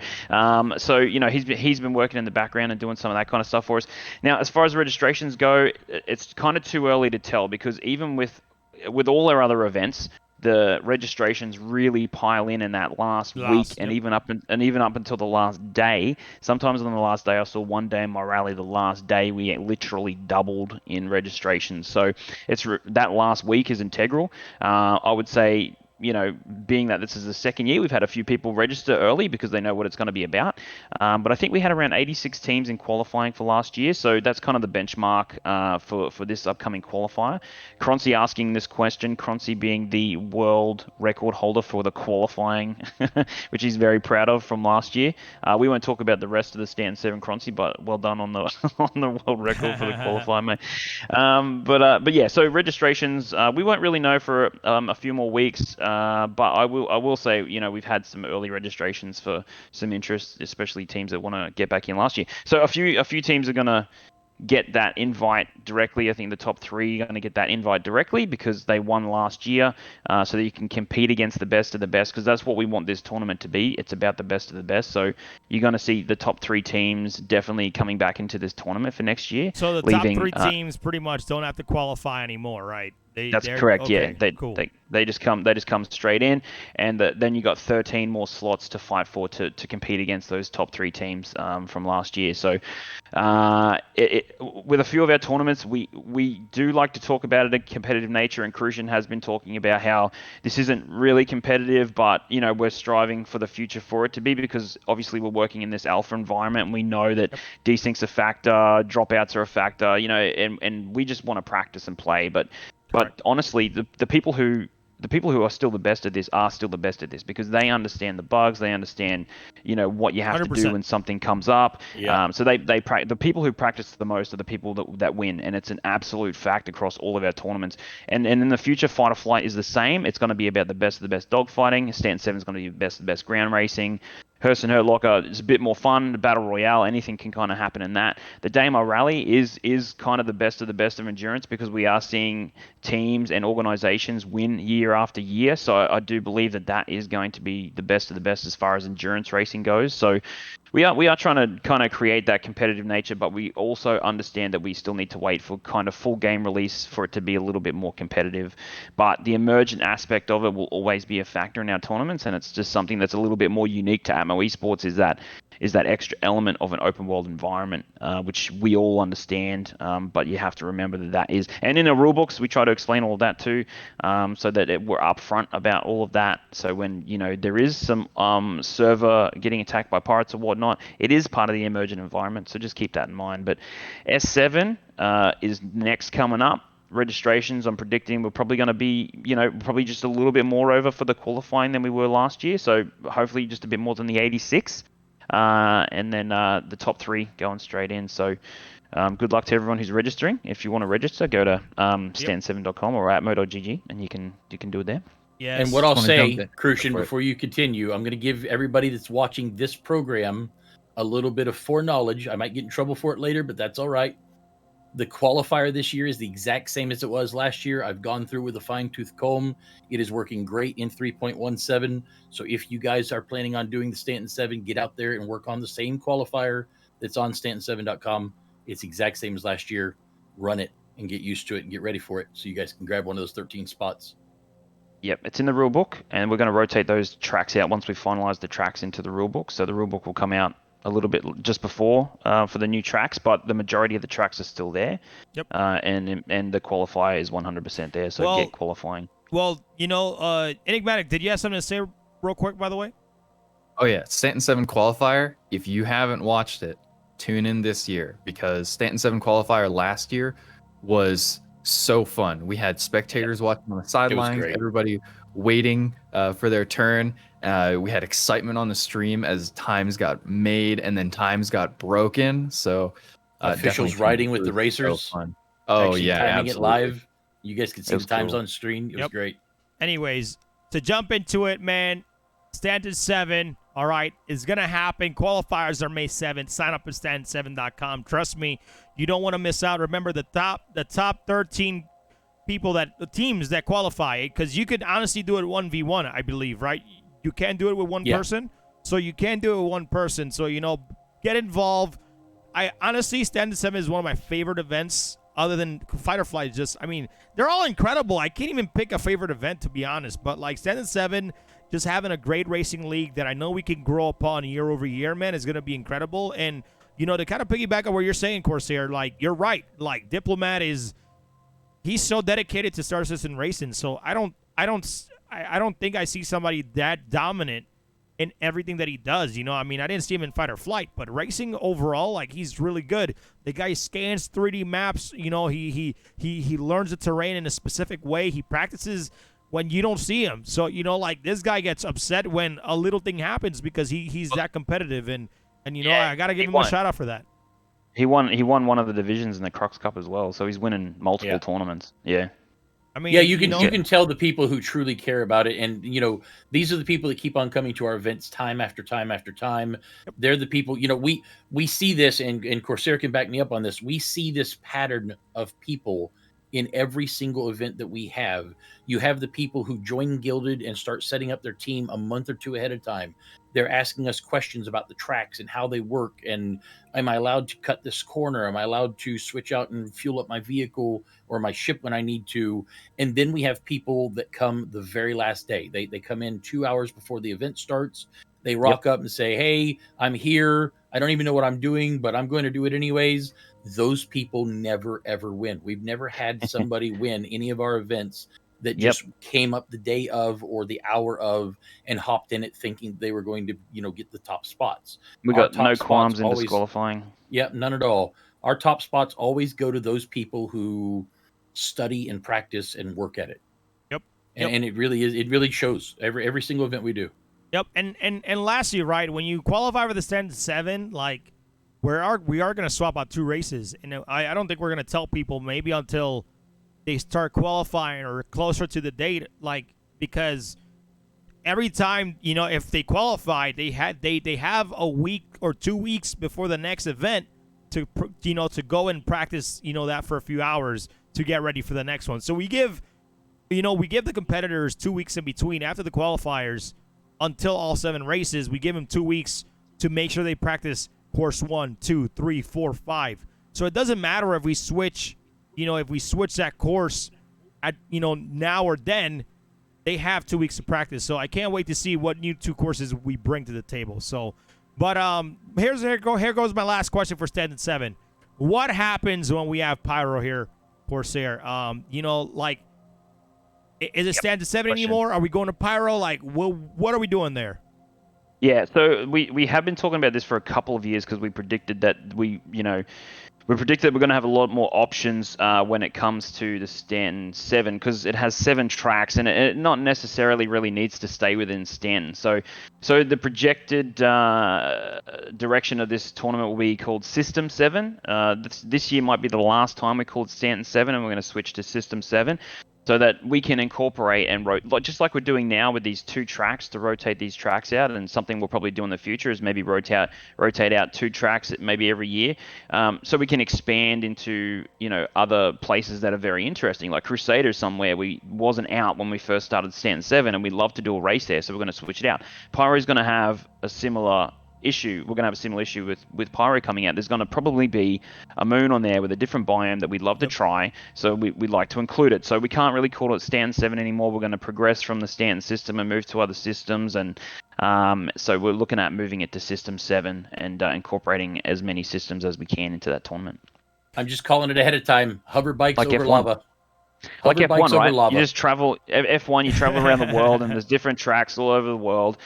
So he's been working in the background and doing some of that kind of stuff for us. Now, as far as registrations go, it's kind of too early to tell, because even with all our other events, the registrations really pile in that last week, and even up until the last day. Sometimes on the last day, I saw one day in my rally, the last day we literally doubled in registrations. So that last week is integral. I would say, being that this is the second year, we've had a few people register early because they know what it's going to be about. But I think we had around 86 teams in qualifying for last year, so that's kind of the benchmark for this upcoming qualifier. Croncy asking this question, Croncy being the world record holder for the qualifying, which he's very proud of from last year. We won't talk about the rest of the Stanton 7, Croncy, but well done on the on the world record for the qualifying, mate. But yeah, so registrations, we won't really know for a few more weeks. But I will say, we've had some early registrations for some interest, especially teams that want to get back in last year. So a few teams are going to get that invite directly. I think the top 3 are going to get that invite directly because they won last year, so that you can compete against the best of the best, because that's what we want this tournament to be. It's about the best of the best. So you're going to see the top 3 teams definitely coming back into this tournament for next year. So the top 3 teams pretty much don't have to qualify anymore, right? That's correct. Okay, yeah, cool. They just come straight in, and then you got 13 more slots to fight for to compete against those top 3 teams from last year. So with a few of our tournaments, we do like to talk about it in competitive nature, and Crucian has been talking about how this isn't really competitive, but we're striving for the future for it to be, because obviously we're working in this alpha environment, and we know that desync's a factor, dropouts are a factor, and we just want to practice and play, but honestly, the people who are still the best at this are still the best at this, because they understand the bugs, they understand what you have 100%. to do when something comes up. Yeah. So the people who practice the most are the people that win, and it's an absolute fact across all of our tournaments. And in the future, Fight or Flight is the same. It's going to be about the best of the best dogfighting. Stanton 7 is going to be the best of the best ground racing. Hearst and Hurt Locker is a bit more fun. The Battle Royale, anything can kind of happen in that. The Damo Rally is kind of the best of endurance, because we are seeing teams and organizations win year after year. So I do believe that is going to be the best of the best as far as endurance racing goes. So we are trying to kind of create that competitive nature, but we also understand that we still need to wait for kind of full game release for it to be a little bit more competitive. But the emergent aspect of it will always be a factor in our tournaments, and it's just something that's a little bit more unique to ATMO Esports, is that extra element of an open world environment, which we all understand, but you have to remember that is. And in the rule books, we try to explain all of that too, so that we're upfront about all of that. So when there is some server getting attacked by pirates or whatnot, it is part of the emergent environment. So just keep that in mind. But S7 is next coming up. Registrations, I'm predicting we're probably going to be, probably just a little bit more over for the qualifying than we were last year. So hopefully just a bit more than the 86. And then the top 3 going straight in. So good luck to everyone who's registering. If you want to register, go to stand7.com or atmo.gg, and you can do it there. Yes. And what I'll Just wanna say, jump in Crucian, before it. before you continue, I'm going to give everybody that's watching this program a little bit of foreknowledge. I might get in trouble for it later, but that's all right. The qualifier this year is the exact same as it was last year. I've gone through with a fine-tooth comb. It is working great in 3.17. So if you guys are planning on doing the Stanton 7, get out there and work on the same qualifier that's on stanton7.com. It's exact same as last year. Run it and get used to it and get ready for it, so you guys can grab one of those 13 spots. Yep, it's in the rule book, and we're going to rotate those tracks out once we finalize the tracks into the rule book. So the rule book will come out a little bit just before for the new tracks, but the majority of the tracks are still there. Yep. And the qualifier is 100% there, so get qualifying. Well, Enigmatic, did you have something to say real quick, by the way? Oh yeah, Stanton 7 qualifier. If you haven't watched it, tune in this year, because Stanton 7 qualifier last year was so fun. We had spectators watching on the sidelines, great. everybody waiting for their turn. We had excitement on the stream as times got made and then times got broken. So Officials definitely riding with the so racers, fun. Oh actually yeah, timing absolutely. it live. You guys could see It the was times cool. on screen. It was Yep. great. Anyways, to jump into it, man, Stanton 7, all right, is going to happen. Qualifiers are May 7th. Sign up at stanton7.com. Trust me, you don't want to miss out. Remember the top 13 people the teams that qualify, because you could honestly do it 1v1, I believe, right? You can't do it with one person. So you can do it with one person. So, get involved. I honestly, Stanton 7 is one of my favorite events other than Fight or Flight. They're all incredible. I can't even pick a favorite event, to be honest. But, like, Stanton 7, just having a great racing league that I know we can grow upon year over year, man, is going to be incredible. And, to kind of piggyback on what you're saying, Corsair, like, you're right. Like, Diplomat he's so dedicated to Star Citizen racing. So I don't think I see somebody that dominant in everything that he does. I didn't see him in Fight or Flight, but racing overall, like, he's really good. The guy scans 3D maps. He learns the terrain in a specific way. He practices when you don't see him. So, like, this guy gets upset when a little thing happens because he's that competitive. And I got to give him a shout out for that. He won one of the divisions in the Crocs Cup as well, so he's winning multiple tournaments. Yeah. I mean, you can tell the people who truly care about it, and these are the people that keep on coming to our events time after time after time. They're the people. We see this, and Corsair can back me up on this. We see this pattern of people in every single event that we have. You have the people who join Gilded and start setting up their team a month or two ahead of time. They're asking us questions about the tracks and how they work. And am I allowed to cut this corner? Am I allowed to switch out and fuel up my vehicle or my ship when I need to? And then we have people that come the very last day. They come in 2 hours before the event starts. They rock up and say, hey, I'm here. I don't even know what I'm doing, but I'm going to do it anyways. Those people never, ever win. We've never had somebody win any of our events that just came up the day of or the hour of and hopped in it thinking they were going to, get the top spots. We got no qualms in disqualifying. Yeah, none at all. Our top spots always go to those people who study and practice and work at it. Yep. And it really is. It really shows every single event we do. Yep. And lastly, right, when you qualify for the Stanton 7, like, we are going to swap out 2 races. And I don't think we're going to tell people maybe until they start qualifying or closer to the date, like, because every time, if they qualify, they have a week or 2 weeks before the next event to go and practice, that for a few hours to get ready for the next one. So we give the competitors 2 weeks in between after the qualifiers until all 7 races. We give them 2 weeks to make sure they practice course 1, 2, 3, 4, 5. So it doesn't matter if we switch, if we switch that course at, now or then, they have 2 weeks to practice. So I can't wait to see what new 2 courses we bring to the table. So, but here goes my last question for Stanton 7. What happens when we have Pyro here, Corsair? Like, is it Stanton 7 anymore? Are we going to Pyro? Like, what are we doing there? Yeah, so we have been talking about this for a couple of years because we predicted that we predicted we're going to have a lot more options when it comes to the Stanton 7 because it has 7 tracks and it not necessarily really needs to stay within Stanton. So the projected direction of this tournament will be called System 7. This year might be the last time we called Stanton 7 and we're going to switch to System 7. So that we can incorporate and just like we're doing now with these 2 tracks to rotate these tracks out, and something we'll probably do in the future is maybe rotate out 2 tracks maybe every year, so we can expand into other places that are very interesting, like Crusader somewhere we wasn't out when we first started Stanton 7, and we'd love to do a race there, so we're going to switch it out. Pyro is going to have a similar issue. We're going to have a similar issue with Pyro coming out. There's going to probably be a moon on there with a different biome that we'd love to try, so we'd like to include it. So we can't really call it Stanton 7 anymore. We're going to progress from the Stanton system and move to other systems, and so we're looking at moving it to System 7 and incorporating as many systems as we can into that tournament. I'm just calling it ahead of time. Hover bikes like over F1. lava. Like Hover bikes F1, over right? lava. You just travel F1. You travel around the world, and there's different tracks all over the world.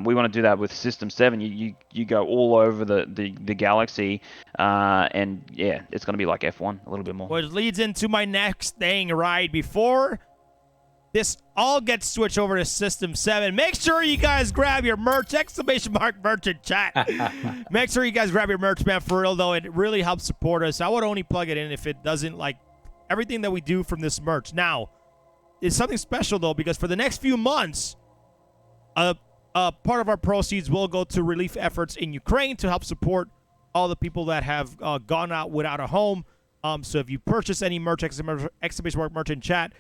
We want to do that with System 7. You go all over the galaxy, and yeah, it's going to be like F1 a little bit more. Which leads into my next thing, right? Before this all gets switched over to System 7, make sure you guys grab your merch, ! Merch in chat. Make sure you guys grab your merch, man, for real, though. It really helps support us. I would only plug it in if it doesn't, like, everything that we do from this merch. Now, it's something special, though, because for the next few months, part of our proceeds will go to relief efforts in Ukraine to help support all the people that have gone out without a home. So if you purchase any merch, exclamation mark merch in chat,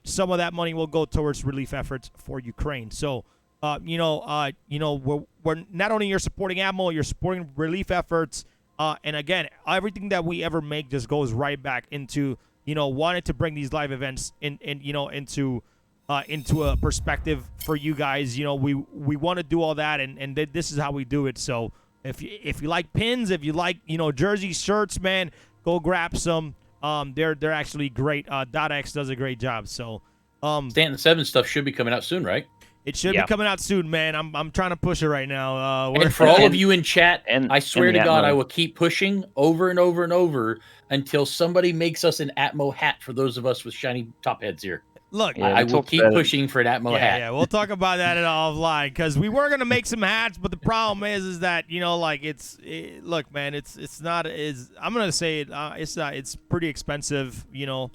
some of that money will go towards relief efforts for Ukraine. So, we're not only you're supporting ATMO, you're supporting relief efforts, and again, everything that we ever make just goes right back into wanting to bring these live events into a perspective for you guys. We want to do all that, and this is how we do it. So if you like pins, if you like jerseys, shirts, man, go grab some. They're actually great. .x does a great job. So, Stanton 7 stuff should be coming out soon, right? it should be coming out soon, man. I'm trying to push it right now. And for all of you in chat, and- I swear and to the God, Atmo. I will keep pushing over and over and over until somebody makes us an Atmo hat for those of us with shiny top heads here. Look, Yeah, we I will talked keep about it. pushing for an Atmo hat. yeah, we'll talk about that offline because we were gonna make some hats, but the problem is that look, man, it's not as I'm gonna say it. It's pretty expensive, And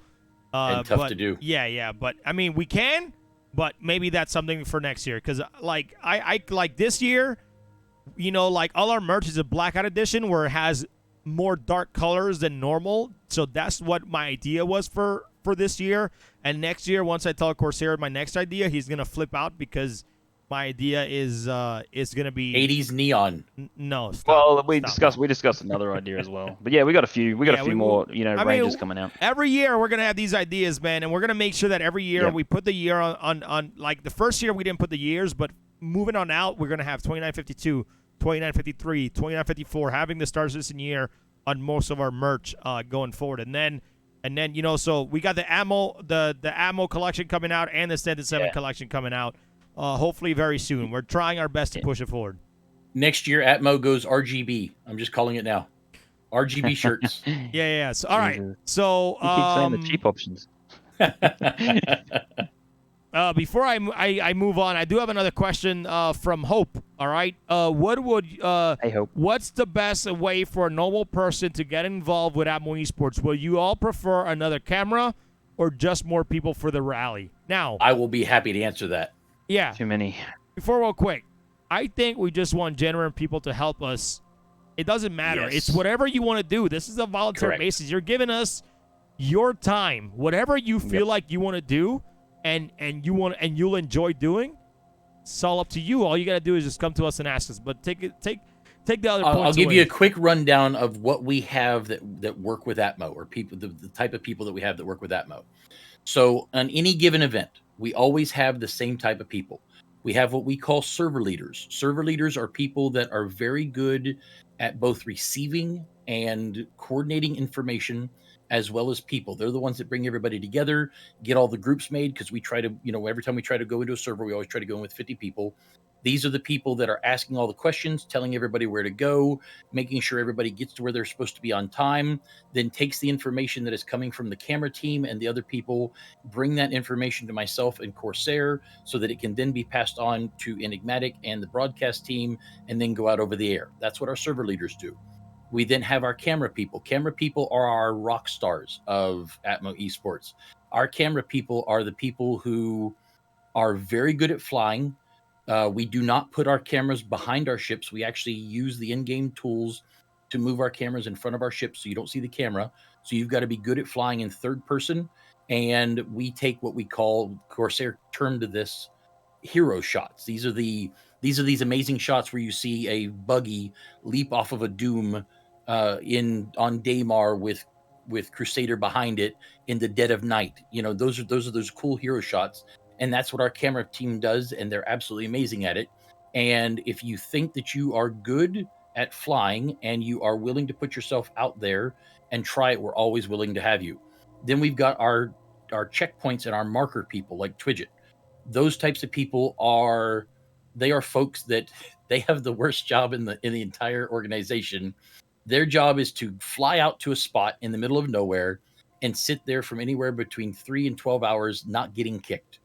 tough but, to do. Yeah, but I mean we can, but maybe that's something for next year because I like this year, like all our merch is a blackout edition where it has more dark colors than normal. So that's what my idea was for this year. And next year, once I tell Corsair my next idea, he's gonna flip out because my idea is gonna be 80s neon. No, stop. Well, we Stop. discussed another idea as well. But yeah, we got a few more ranges coming out. Every year we're gonna have these ideas, man, and we're gonna make sure that every year Yep. we put the year on like the first year we didn't put the years, but moving on out, we're gonna have 2952, 2953, 2954, having the Star Citizen year on most of our merch going forward, and then so we got the ATMO collection coming out and the Stanton 7 collection coming out. Hopefully very soon. We're trying our best to push it forward. Next year, Atmo goes RGB. I'm just calling it now. RGB shirts. Yeah. So, all right. Jesus. So You keep saying the cheap options. before I move on, I do have another question from Hope. All right. Hey, Hope. What's the best way for a normal person to get involved with ATMO Esports? Will you all prefer another camera or just more people for the rally? Now, I will be happy to answer that. yeah. Too many. Before real quick, I think we just want genuine people to help us. It doesn't matter. Yes. It's whatever you want to do. This is a voluntary Correct. basis. You're giving us your time, whatever you feel like you want to do, and you'll enjoy doing. It's all up to you. All you gotta do is just come to us and ask us. But take the other points I'll give away. you a quick rundown of what we have that work with Atmo, or people, the type of people that we have that work with Atmo. So on any given event, we always have the same type of people. We have what we call server leaders. Server leaders are people that are very good at both receiving and coordinating information, as well as people. They're the ones that bring everybody together, get all the groups made, because we try to, every time we try to go into a server, we always try to go in with 50 people. These are the people that are asking all the questions, telling everybody where to go, making sure everybody gets to where they're supposed to be on time, then takes the information that is coming from the camera team and the other people, bring that information to myself and Corsair so that it can then be passed on to Enigmatic and the broadcast team and then go out over the air. That's what our server leaders do. We then have our camera people. Camera people are our rock stars of ATMO Esports. Our camera people are the people who are very good at flying. We do not put our cameras behind our ships. We actually use the in-game tools to move our cameras in front of our ships so you don't see the camera. So you've got to be good at flying in third person. And we take what we call, Corsair termed this, hero shots. These are these amazing shots where you see a buggy leap off of a doom on Daymar with Crusader behind it in the dead of night. Those are those cool hero shots. And that's what our camera team does, and they're absolutely amazing at it. And if you think that you are good at flying and you are willing to put yourself out there and try it, we're always willing to have you. Then we've got our checkpoints and our marker people like Twidget. Those types of people are folks that they have the worst job in the entire organization. Their job is to fly out to a spot in the middle of nowhere and sit there from anywhere between 3 and 12 hours not getting kicked.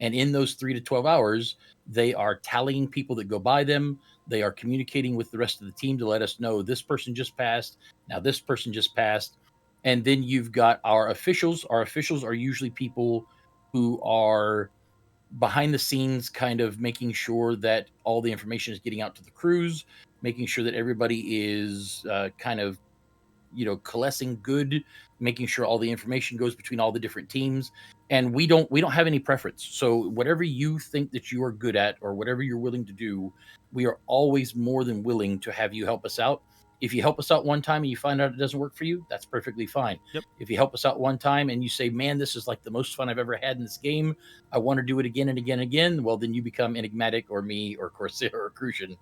And in those 3 to 12 hours, they are tallying people that go by them. They are communicating with the rest of the team to let us know this person just passed. Now this person just passed. And then you've got our officials. Our officials are usually people who are behind the scenes, kind of making sure that all the information is getting out to the crews, making sure that everybody is kind of coalescing good, making sure all the information goes between all the different teams. And we don't have any preference. So whatever you think that you are good at or whatever you're willing to do, we are always more than willing to have you help us out. If you help us out one time and you find out it doesn't work for you, that's perfectly fine. Yep. If you help us out one time and you say, man, this is like the most fun I've ever had in this game, I want to do it again and again and again, well, then you become Enigmatic or me or Corsair or Crucian,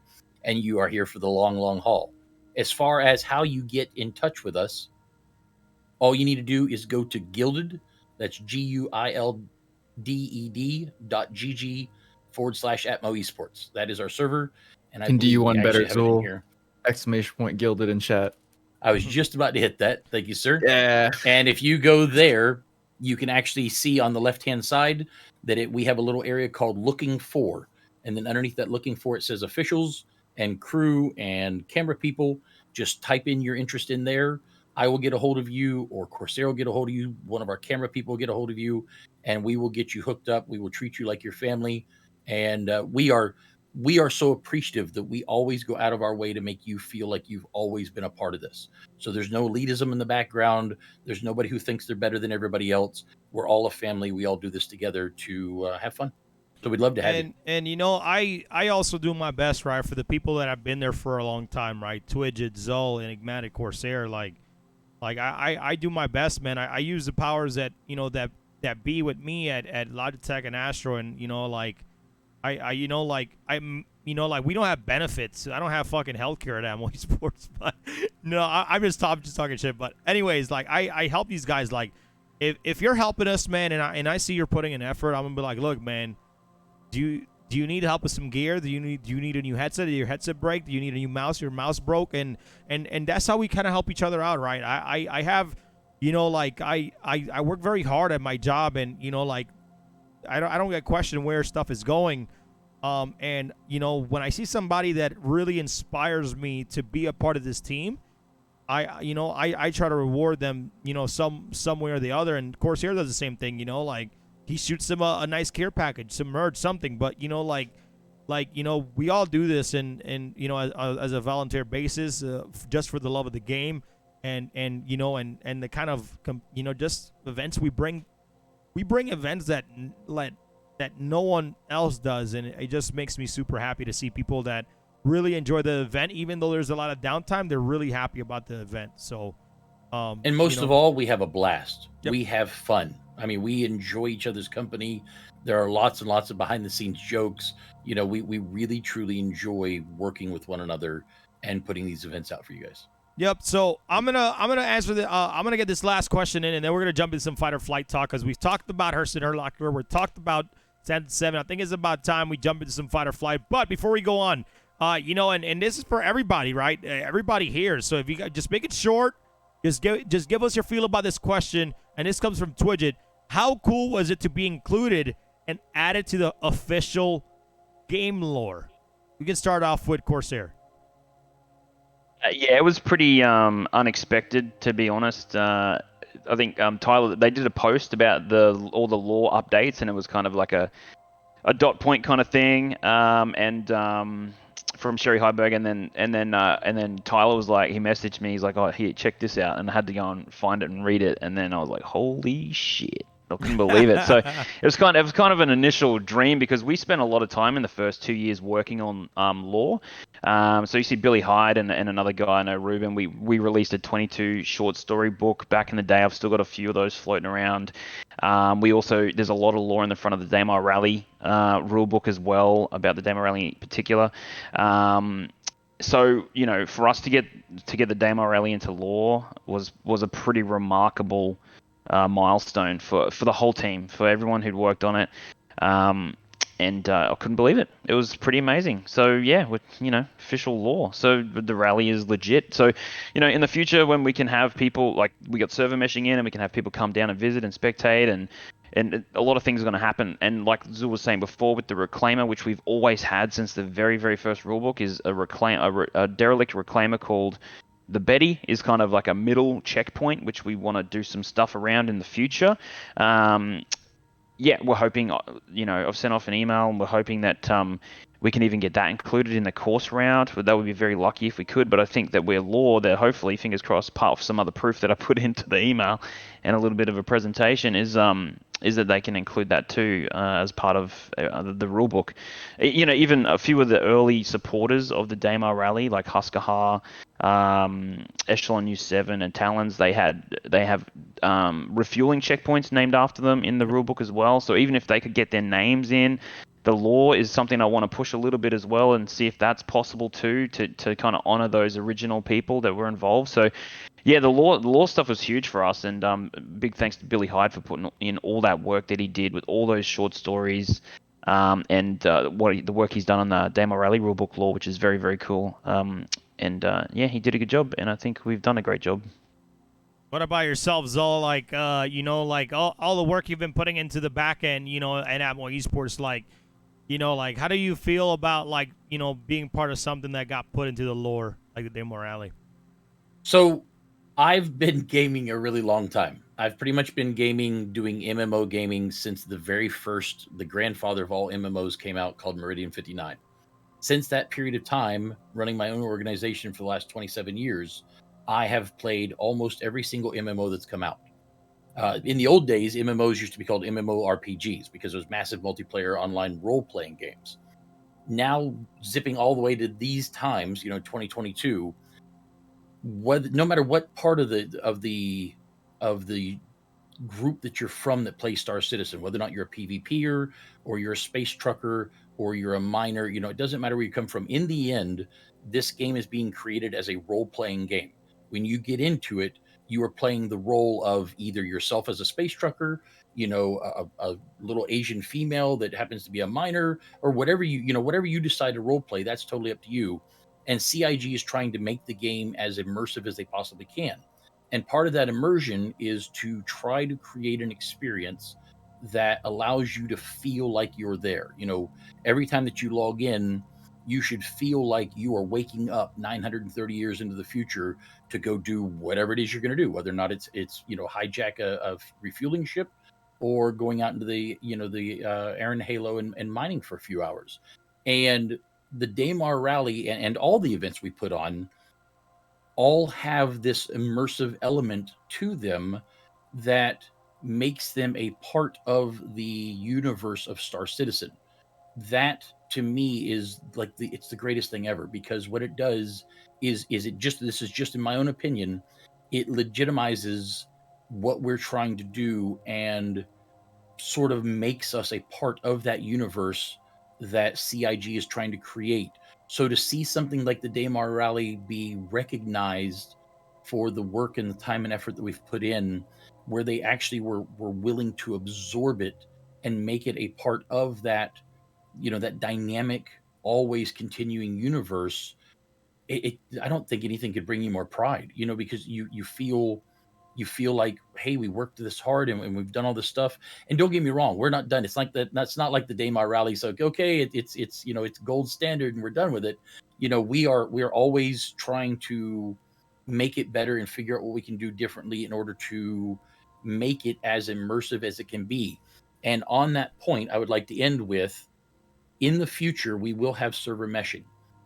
and you are here for the long, long haul. As far as how you get in touch with us, all you need to do is go to Gilded. That's GUILDED.gg/ATMO Esports. That is our server. And I Can do you believe we one better, actually have it in Zool? here. Exclamation point Gilded in chat. I was just about to hit that. Thank you, sir. Yeah. And if you go there, you can actually see on the left-hand side that we have a little area called Looking For. And then underneath that Looking For, it says officials and crew and camera people. Just type in your interest in there. I will get a hold of you, or Corsair will get a hold of you. One of our camera people will get a hold of you, and we will get you hooked up. We will treat you like your family. And we are so appreciative that we always go out of our way to make you feel like you've always been a part of this. So there's no elitism in the background. There's nobody who thinks they're better than everybody else. We're all a family. We all do this together to have fun. So we'd love to have you. And I also do my best, right, for the people that have been there for a long time, right? Twidget, Zol, Enigmatic, Corsair, like I do my best, man. I use the powers that that be with me at Logitech and Astro, and we don't have benefits. I don't have fucking healthcare at ATMO Esports, but no, I'm just talking shit. But anyways, like I help these guys. Like if you're helping us, man, and I see you're putting an effort, I'm gonna be like, look, man, do you need help with some gear? Do you need a new headset? Did your headset break? Do you need a new mouse? Your mouse broke, and that's how we kind of help each other out, right? I have, I work very hard at my job, and I don't get questioned where stuff is going. And when I see somebody that really inspires me to be a part of this team, I try to reward them, some way or the other. And Corsair does the same thing, like he shoots them a nice care package, some merch, something. But we all do this and as a volunteer basis, just for the love of the game, and the kind of just events we bring events that no one else does, and it just makes me super happy to see people that really enjoy the event, even though there's a lot of downtime. They're really happy about the event. So, and most of all, we have a blast. Yep. We have fun. I mean, we enjoy each other's company. There are lots and lots of behind the scenes jokes. We really truly enjoy working with one another and putting these events out for you guys. Yep. So I'm gonna answer I'm gonna get this last question in, and then we're gonna jump into some fight or flight talk, because we've talked about Hurston Herlocker. We've talked about 10-7. I think it's about time we jump into some fight or flight. But before we go on, and this is for everybody, right? Everybody here. So if you guys, just make it short, just give us your feel about this question. And this comes from Twidget. How cool was it to be included and added to the official game lore? We can start off with Corsair. Yeah, it was pretty unexpected, to be honest. I think Tyler, they did a post about all the lore updates, and it was kind of like a dot point kind of thing. From Sherry Heiberg, and then Tyler was like, he messaged me, he's like, oh, here, check this out, and I had to go and find it and read it, and then I was like, holy shit. I couldn't believe it. So it was kind of an initial dream, because we spent a lot of time in the first 2 years working on lore. So you see Billy Hyde and another guy, I know Ruben. We released a 22 short story book back in the day. I've still got a few of those floating around. There's a lot of lore in the front of the Daymar Rally rule book as well, about the Daymar Rally in particular. So for us to get the Daymar Rally into lore was a pretty remarkable milestone for the whole team, for everyone who'd worked on it. And I couldn't believe it. It was pretty amazing. So yeah, with official law. So the rally is legit. So in the future when we can have people, like, we got server meshing in and we can have people come down and visit and spectate, and a lot of things are going to happen. And like Zul was saying before, with the reclaimer, which we've always had since the very, very first rulebook, is a derelict reclaimer called the Betty, is kind of like a middle checkpoint, which we want to do some stuff around in the future. Yeah, we're hoping, I've sent off an email and we're hoping that we can even get that included in the course round. That would be very lucky if we could, but I think that we're law that hopefully, fingers crossed, part of some other proof that I put into the email and a little bit of a presentation is that they can include that too as part of the rule book. Even a few of the early supporters of the Daymar rally, like Huskaha, Echelon U7 and Talons, they have refueling checkpoints named after them in the rulebook as well. So even if they could get their names in, the law is something I want to push a little bit as well and see if that's possible too, to kind of honor those original people that were involved. So yeah, the law stuff was huge for us, and big thanks to Billy Hyde for putting in all that work that he did with all those short stories, and the work he's done on the Daymar Rally rulebook law, which is very, very cool. Yeah, he did a good job, and I think we've done a great job. What about yourself, Zol? Like, like all the work you've been putting into the back end, and ATMO Esports, like, how do you feel about, like, being part of something that got put into the lore, like the Daymar Rally? So I've been gaming a really long time. I've pretty much been doing MMO gaming since the grandfather of all MMOs came out, called Meridian 59. Since that period of time, running my own organization for the last 27 years, I have played almost every single MMO that's come out. In the old days, MMOs used to be called MMORPGs because it was massive multiplayer online role-playing games. Now, zipping all the way to these times, 2022, no matter what part of the group that you're from that plays Star Citizen, whether or not you're a PvPer or you're a space trucker or you're a miner, it doesn't matter where you come from. In the end, this game is being created as a role-playing game. When you get into it, you are playing the role of either yourself as a space trucker, a little Asian female that happens to be a miner, or whatever whatever you decide to role play, that's totally up to you. And CIG is trying to make the game as immersive as they possibly can. And part of that immersion is to try to create an experience that allows you to feel like you're there. Every time that you log in, you should feel like you are waking up 930 years into the future to go do whatever it is you're going to do, whether or not it's hijack a refueling ship or going out into the Aaron Halo and mining for a few hours. And the Daymar Rally and all the events we put on all have this immersive element to them that makes them a part of the universe of Star Citizen. That to me is like it's the greatest thing ever, because what it does is this is just in my own opinion, it legitimizes what we're trying to do and sort of makes us a part of that universe that CIG is trying to create. So to see something like the Daymar Rally be recognized for the work and the time and effort that we've put in, where they actually were willing to absorb it and make it a part of that, that dynamic, always continuing universe, I don't think anything could bring you more pride, because you feel like, hey, we worked this hard and we've done all this stuff. And don't get me wrong, we're not done. It's like that. That's not like the Daymar Rally. So okay, it's gold standard and we're done with it. We are always trying to make it better and figure out what we can do differently in order to make it as immersive as it can be. And on that point, I would like to end with, in the future, we will have server meshing.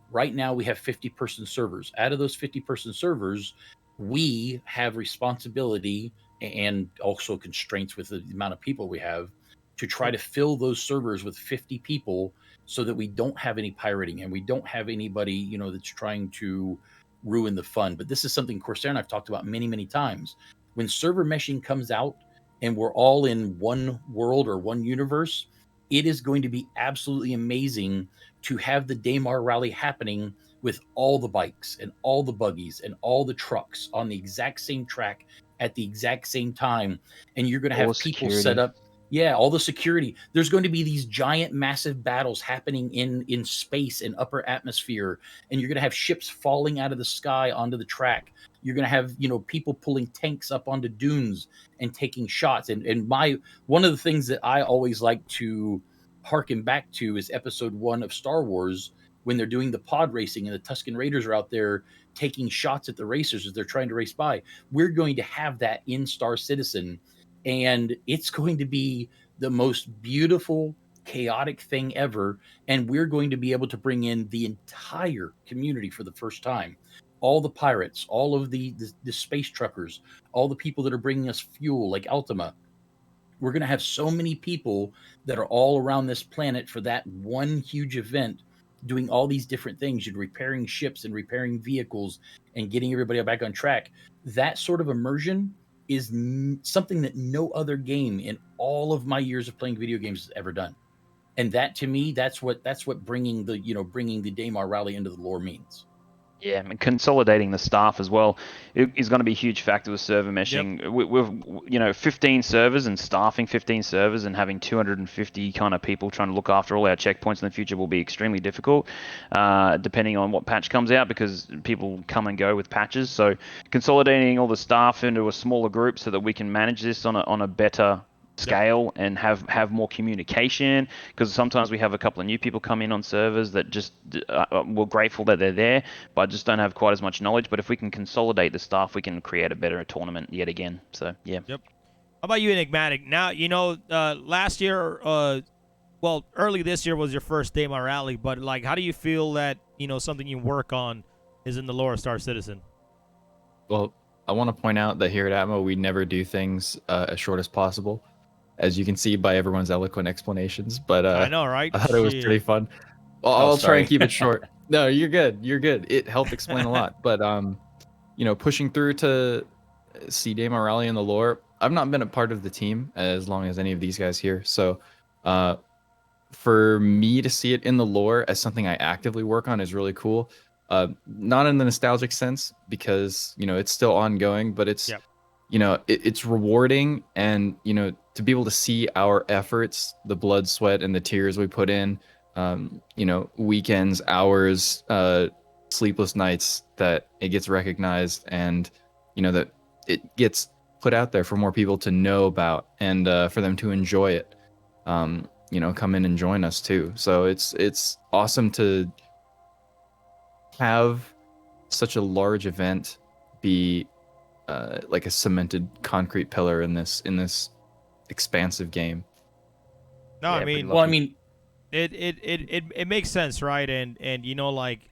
Right now, we have 50-person servers. Out of those 50-person servers, we have responsibility and also constraints with the amount of people we have to try to fill those servers with 50 people so that we don't have any pirating and we don't have anybody, that's trying to ruin the fun. But this is something Corsair and I've talked about many, many times. When server meshing comes out and we're all in one world or one universe, it is going to be absolutely amazing to have the Daymar Rally happening with all the bikes and all the buggies and all the trucks on the exact same track at the exact same time, and you're going to have All people security. set up. Yeah, all the security. There's going to be these giant, massive battles happening in space and upper atmosphere, and you're going to have ships falling out of the sky onto the track. You're going to have people pulling tanks up onto dunes and taking shots. And one of the things that I always like to harken back to is Episode 1 of Star Wars, when they're doing the pod racing and the Tusken Raiders are out there taking shots at the racers as they're trying to race by. We're going to have that in Star Citizen, and it's going to be the most beautiful, chaotic thing ever. And we're going to be able to bring in the entire community for the first time. All the pirates, all of the space truckers, all the people that are bringing us fuel, like Ultima. We're going to have so many people that are all around this planet for that one huge event, doing all these different things, and repairing ships and repairing vehicles and getting everybody back on track. That sort of immersion is something that no other game in all of my years of playing video games has ever done. And that, to me, that's what bringing the Daymar rally into the lore means. Yeah, and consolidating the staff as well is going to be a huge factor with server meshing. Yep. We've 15 servers, and staffing 15 servers and having 250 kind of people trying to look after all our checkpoints in the future will be extremely difficult, depending on what patch comes out, because people come and go with patches. So consolidating all the staff into a smaller group so that we can manage this on a better scale and have more communication, because sometimes we have a couple of new people come in on servers that just we're grateful that they're there but just don't have quite as much knowledge. But if we can consolidate the staff, we can create a better tournament yet again. So yeah. How about you, Enigmatic? Now, last year, early this year was your first Daymar Rally, but like, how do you feel that something you work on is in the lore of Star Citizen? Well, I want to point out that here at ATMO we never do things as short as possible, as you can see by everyone's eloquent explanations. But I know, right? I thought it was pretty fun. Well, I'll try sorry. and keep it short. No, you're good. You're good. It helped explain a lot. But pushing through to see Daymar Rally in the lore, I've not been a part of the team as long as any of these guys here. So for me to see it in the lore as something I actively work on is really cool. Not in the nostalgic sense, because it's still ongoing, but it's it's rewarding, and to be able to see our efforts, the blood, sweat, and the tears we put in, weekends, hours, sleepless nights, that it gets recognized, and that it gets put out there for more people to know about, and for them to enjoy it, come in and join us too. So it's awesome to have such a large event be like a cemented concrete pillar in this expansive game. No, Yeah, I mean, Well, I mean, it makes sense, right? And like,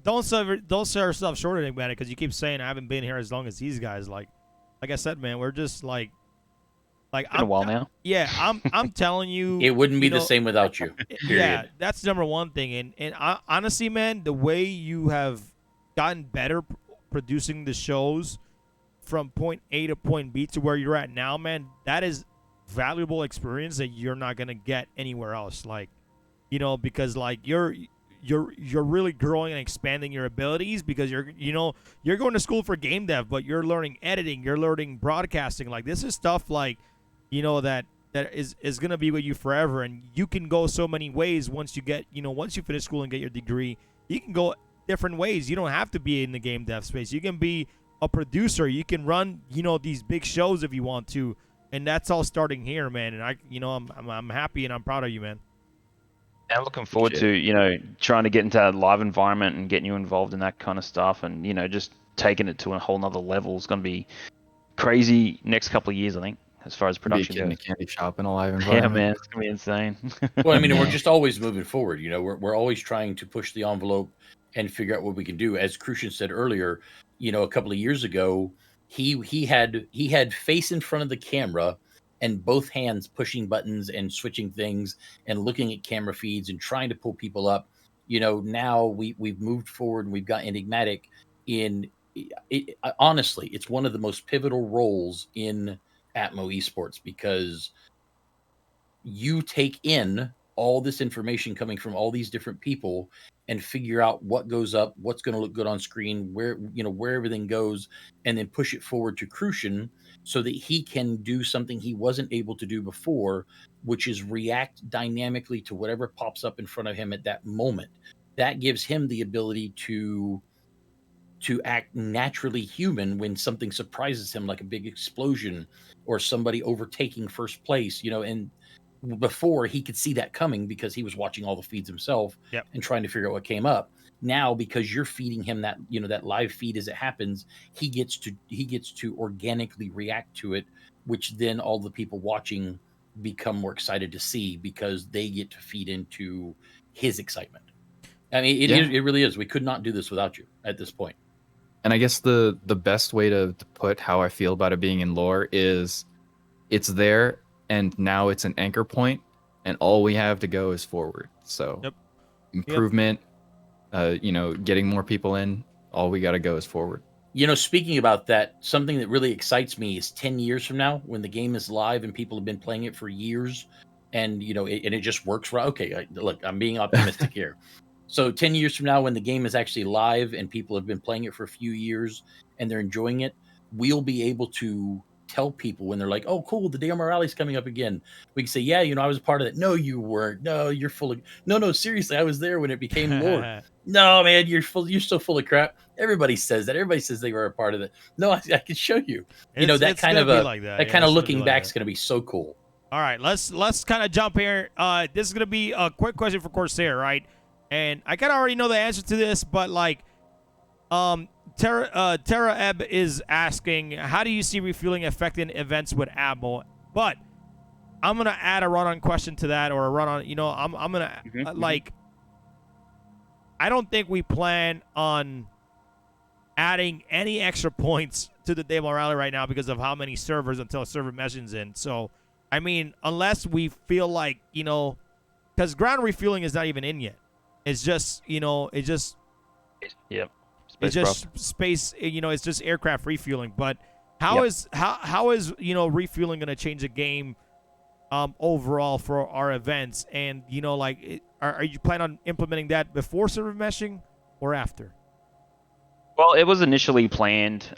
don't sell yourself short, Enigmatic, because you keep saying I haven't been here as long as these guys. Like I said, man, we're just like been a while now. Yeah, I'm telling you, it wouldn't be the same without you. Yeah, that's number one thing. And honestly, man, the way you have gotten better producing the shows from point A to point B to where you're at now, man, that is valuable experience that you're not gonna get anywhere else. Like, because like you're really growing and expanding your abilities, because you're going to school for game dev, but you're learning editing, you're learning broadcasting. Like, this is stuff like that is gonna be with you forever, and you can go so many ways once you finish school and get your degree. You can go different ways. You don't have to be in the game dev space. You can be a producer. You can run these big shows if you want to, and that's all starting here, man. And I'm happy and I'm proud of you, man. I'm looking forward to trying to get into that live environment and getting you involved in that kind of stuff, and just taking it to a whole nother level is going to be crazy next couple of years, I think, as far as production in a goes. candy shop in a live environment. Yeah, man, it's going to be insane. Well, I mean, we're just always moving forward. We're always trying to push the envelope and figure out what we can do. As Crucian said earlier, a couple of years ago, he had face in front of the camera and both hands pushing buttons and switching things and looking at camera feeds and trying to pull people up. Now we've moved forward and we've got Enigmatic in. Honestly, it's one of the most pivotal roles in ATMO Esports, because you take in all this information coming from all these different people and figure out what goes up, what's going to look good on screen, where everything goes, and then push it forward to Crucian so that he can do something he wasn't able to do before, which is react dynamically to whatever pops up in front of him at that moment. That gives him the ability to act naturally human when something surprises him, like a big explosion or somebody overtaking first place, and before he could see that coming because he was watching all the feeds himself Yep. and trying to figure out what came up. Now, because you're feeding him that, that live feed as it happens, he gets to organically react to it, which then all the people watching become more excited to see because they get to feed into his excitement. I mean, it really is. We could not do this without you at this point. And I guess the best way to put how I feel about it being in lore is it's there, and now it's an anchor point, and all we have to go is forward. So improvement, getting more people in, all we got to go is forward. Speaking about that, something that really excites me is 10 years from now when the game is live and people have been playing it for years and, it just works right. Okay, look, I'm being optimistic here. So 10 years from now, when the game is actually live and people have been playing it for a few years and they're enjoying it, we'll be able to tell people when they're like, oh, cool, the Dale Rally's coming up again. We can say, yeah, I was a part of that. No, you weren't. No, you're full of, no, seriously, I was there when it became lore. No, man, you're so full of crap. Everybody says that. Everybody says they were a part of it. No, I can show you. That kind of looking back is going to be so cool. All right, let's kind of jump here. This is going to be a quick question for Corsair, right? And I kind of already know the answer to this, but Tara Ebb is asking, how do you see refueling affecting events with ATMO? But I'm gonna add a run-on question to that, or a run-on. I'm gonna I don't think we plan on adding any extra points to the Demo Rally right now because of how many servers until server meshing's in. So, I mean, unless we feel like because ground refueling is not even in yet. It's just, it's just space, it's just aircraft refueling. But how is refueling going to change the game overall for our events? And, are you planning on implementing that before server meshing or after? Well, it was initially planned.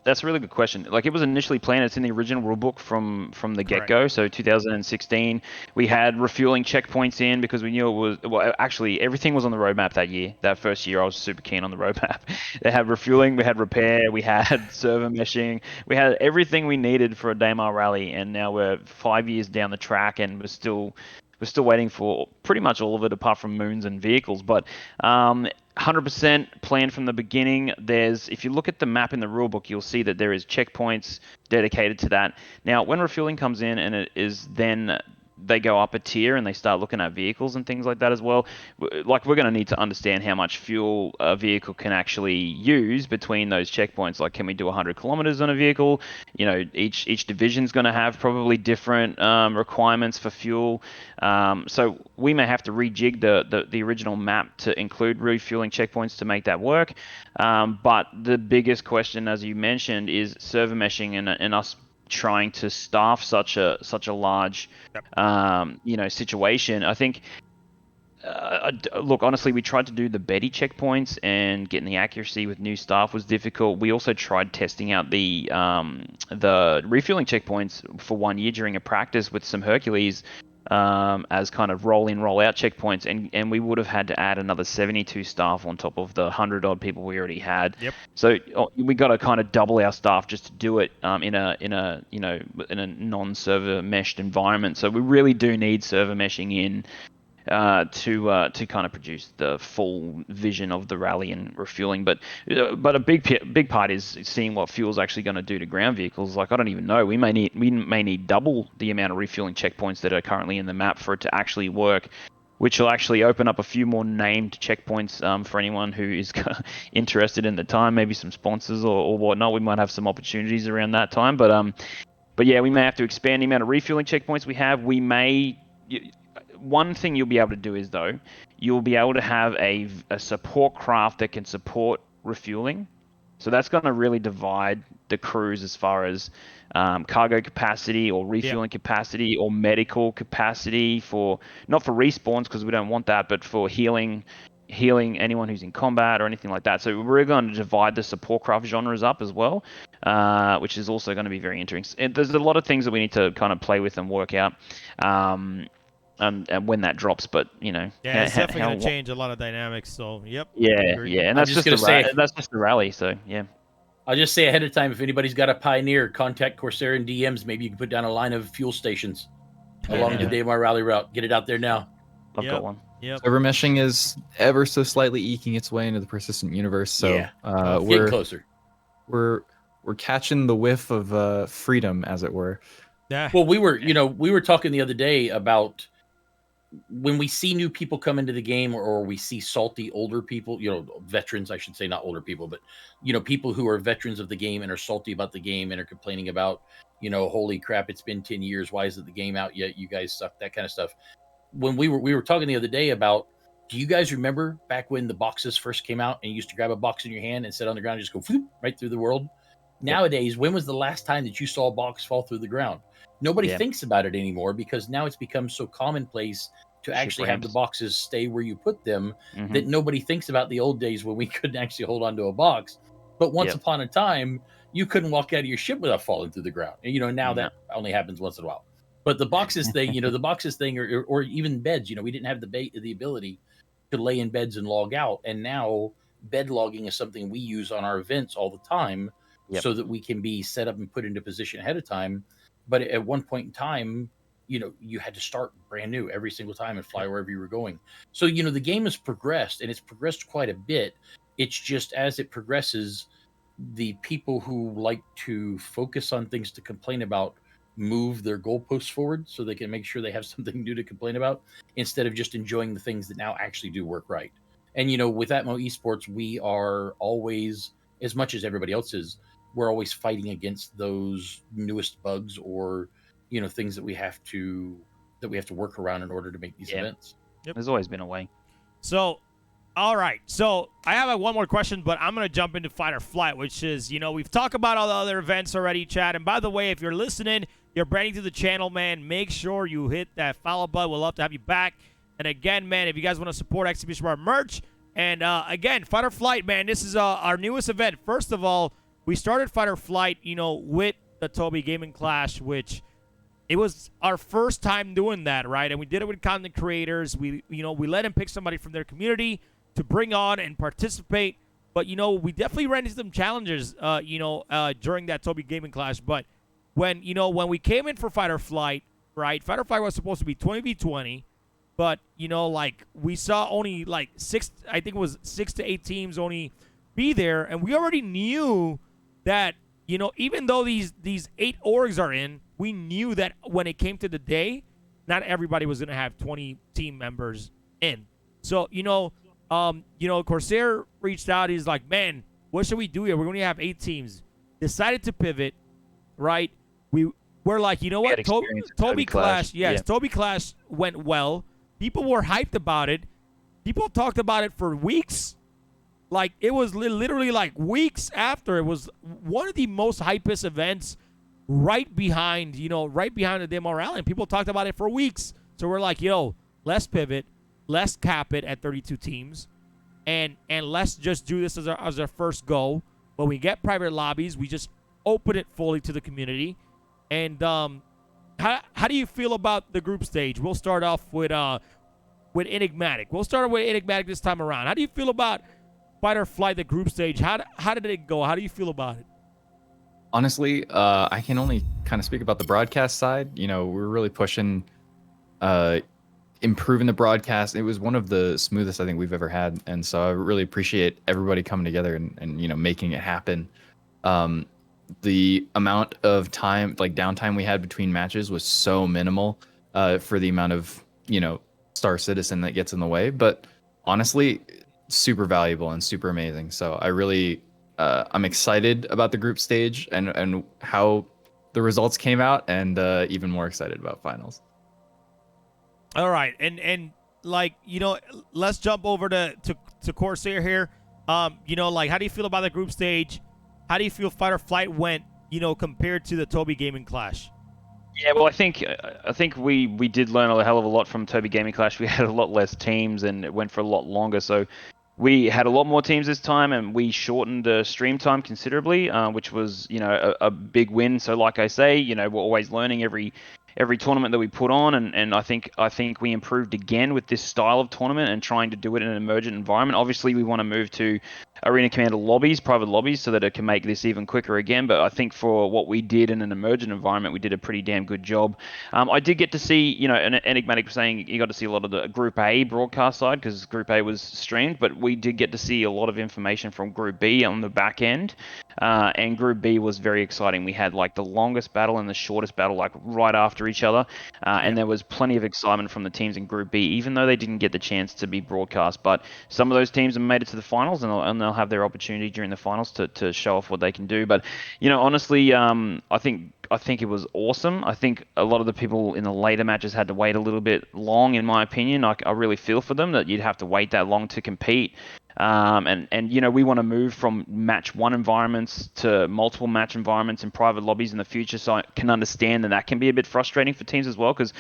That's a really good question. It was initially planned. It's in the original rulebook from the get-go. So 2016, we had refueling checkpoints in because we knew it was. Well, actually, everything was on the roadmap that year. That first year, I was super keen on the roadmap. They had refueling, we had repair, we had server meshing, we had everything we needed for a Daymar rally. And now we're 5 years down the track, and we're still waiting for pretty much all of it apart from moons and vehicles. But 100% planned from the beginning. If you look at the map in the rulebook, you'll see that there is checkpoints dedicated to that. Now, when refueling comes in and it is then they go up a tier and they start looking at vehicles and things like that as well. We're going to need to understand how much fuel a vehicle can actually use between those checkpoints. Can we do 100 kilometers on a vehicle? Each division's going to have probably different requirements for fuel. So we may have to rejig the original map to include refueling checkpoints to make that work. But the biggest question, as you mentioned, is server meshing and us trying to staff such a large situation. I think look, honestly, we tried to do the Betty checkpoints, and getting the accuracy with new staff was difficult. We also tried testing out the refueling checkpoints for 1 year during a practice with some Hercules as kind of roll in, roll out checkpoints, and we would have had to add another 72 staff on top of the 100 odd people we already had. Yep. So we got to kind of double our staff just to do it in a non-server meshed environment. So we really do need server meshing in to kind of produce the full vision of the rally and refueling. But a big part is seeing what fuel's actually going to do to ground vehicles. I don't even know. We may need double the amount of refueling checkpoints that are currently in the map for it to actually work, which will actually open up a few more named checkpoints for anyone who is interested in the time, maybe some sponsors or whatnot. We might have some opportunities around that time. But yeah, we may have to expand the amount of refueling checkpoints we have. We may. One thing you'll be able to do is, you'll be able to have a support craft that can support refueling. So that's going to really divide the crews as far as cargo capacity or refueling capacity or medical capacity for, not for respawns because we don't want that, but for healing anyone who's in combat or anything like that. So we're going to divide the support craft genres up as well, which is also going to be very interesting. There's a lot of things that we need to kind of play with and work out. And when that drops, but it's definitely going to change a lot of dynamics. So, and that's just the rally. So, yeah. I'll just say ahead of time, if anybody's got a Pioneer, contact Corsair and DMs. Maybe you can put down a line of fuel stations along the Daymar rally route. Get it out there now. I've got one. Yep. Server meshing is ever so slightly eking its way into the persistent universe. So we're getting closer. We're catching the whiff of freedom, as it were. Yeah. Well, we were talking the other day about when we see new people come into the game, or we see salty older people, veterans, I should say, not older people, but people who are veterans of the game and are salty about the game and are complaining about, holy crap, it's been 10 years. Why isn't the game out yet? You guys suck, that kind of stuff. When we were talking the other day about, do you guys remember back when the boxes first came out and you used to grab a box in your hand and sit on the ground and just go whoop, right through the world? Nowadays, when was the last time that you saw a box fall through the ground? Nobody thinks about it anymore because now it's become so commonplace to actually have the boxes stay where you put them that nobody thinks about the old days when we couldn't actually hold on to a box. But once upon a time, you couldn't walk out of your ship without falling through the ground. And, now that only happens once in a while. But the boxes thing, or even beds, we didn't have the ability to lay in beds and log out. And now bed logging is something we use on our events all the time so that we can be set up and put into position ahead of time. But at one point in time, you had to start brand new every single time and fly wherever you were going. So, the game has progressed, and it's progressed quite a bit. It's just as it progresses, the people who like to focus on things to complain about move their goalposts forward so they can make sure they have something new to complain about instead of just enjoying the things that now actually do work right. And, with ATMO Esports, we are always, as much as everybody else is, we're always fighting against those newest bugs or things that we have to work around in order to make these events. There's always been a way. So, all right. So I have one more question, but I'm going to jump into Fight or Flight, which is, we've talked about all the other events already, Chad. And by the way, if you're listening, you're brand new to the channel, man, make sure you hit that follow button. We'd love to have you back. And again, man, if you guys want to support Exhibition Bar merch, and again, Fight or Flight, man, this is our newest event. First of all, we started Fight or Flight, with the Toby Gaming Clash, which it was our first time doing that, right? And we did it with content creators. We let them pick somebody from their community to bring on and participate. But, we definitely ran into some challenges, during that Toby Gaming Clash. But when we came in for Fight or Flight, right, Fight or Flight was supposed to be 20v20. But, we saw only, 6 to 8 teams only be there. And we already knew that, even though these 8 orgs are in, we knew that when it came to the day, not everybody was going to have 20 team members in. So, Corsair reached out. He's like, man, what should we do here? We're going to have 8 teams. Decided to pivot, right? We're like, you know what? Toby Clash, Toby Clash went well. People were hyped about it. People talked about it for weeks. It was literally weeks after. It was one of the most hypest events right behind the Daymar Rally. And people talked about it for weeks. So we're like, let's pivot. Let's cap it at 32 teams. And let's just do this as our first go. When we get private lobbies, we just open it fully to the community. And how do you feel about the group stage? We'll start off with Enigmatic. We'll start with Enigmatic this time around. How do you feel about Fight or Flight, the group stage? How did it go? How do you feel about it? Honestly, I can only kind of speak about the broadcast side. We're really pushing, improving the broadcast. It was one of the smoothest I think we've ever had, and so I really appreciate everybody coming together and making it happen. The amount of time, downtime we had between matches was so minimal for the amount of Star Citizen that gets in the way. But honestly, super valuable and super amazing. So I really I'm excited about the group stage and how the results came out, and even more excited about finals. All right, and let's jump over to Corsair here. How do you feel about the group stage? how do you feel Fight or Flight went, compared to the Toby Gaming Clash? Yeah, well, I think we did learn a hell of a lot from Toby Gaming Clash. We had a lot less teams, and it went for a lot longer. So we had a lot more teams this time, and we shortened the stream time considerably, which was a big win. So like I say, we're always learning every tournament that we put on, and I think we improved again with this style of tournament and trying to do it in an emergent environment. Obviously, we want to move to Arena Commander lobbies, private lobbies, so that it can make this even quicker again. But I think for what we did in an emergent environment, we did a pretty damn good job. I did get to see, Enigmatic was saying you got to see a lot of the Group A broadcast side because Group A was streamed, but we did get to see a lot of information from Group B on the back end. And Group B was very exciting. We had like the longest battle and the shortest battle like right after each other. And there was plenty of excitement from the teams in Group B, even though they didn't get the chance to be broadcast. But some of those teams have made it to the finals, and they'll have their opportunity during the finals to show off what they can do. But, honestly, I think it was awesome. I think a lot of the people in the later matches had to wait a little bit long, in my opinion. I really feel for them that you'd have to wait that long to compete. And we want to move from match one environments to multiple match environments in private lobbies in the future. So I can understand that can be a bit frustrating for teams as well, because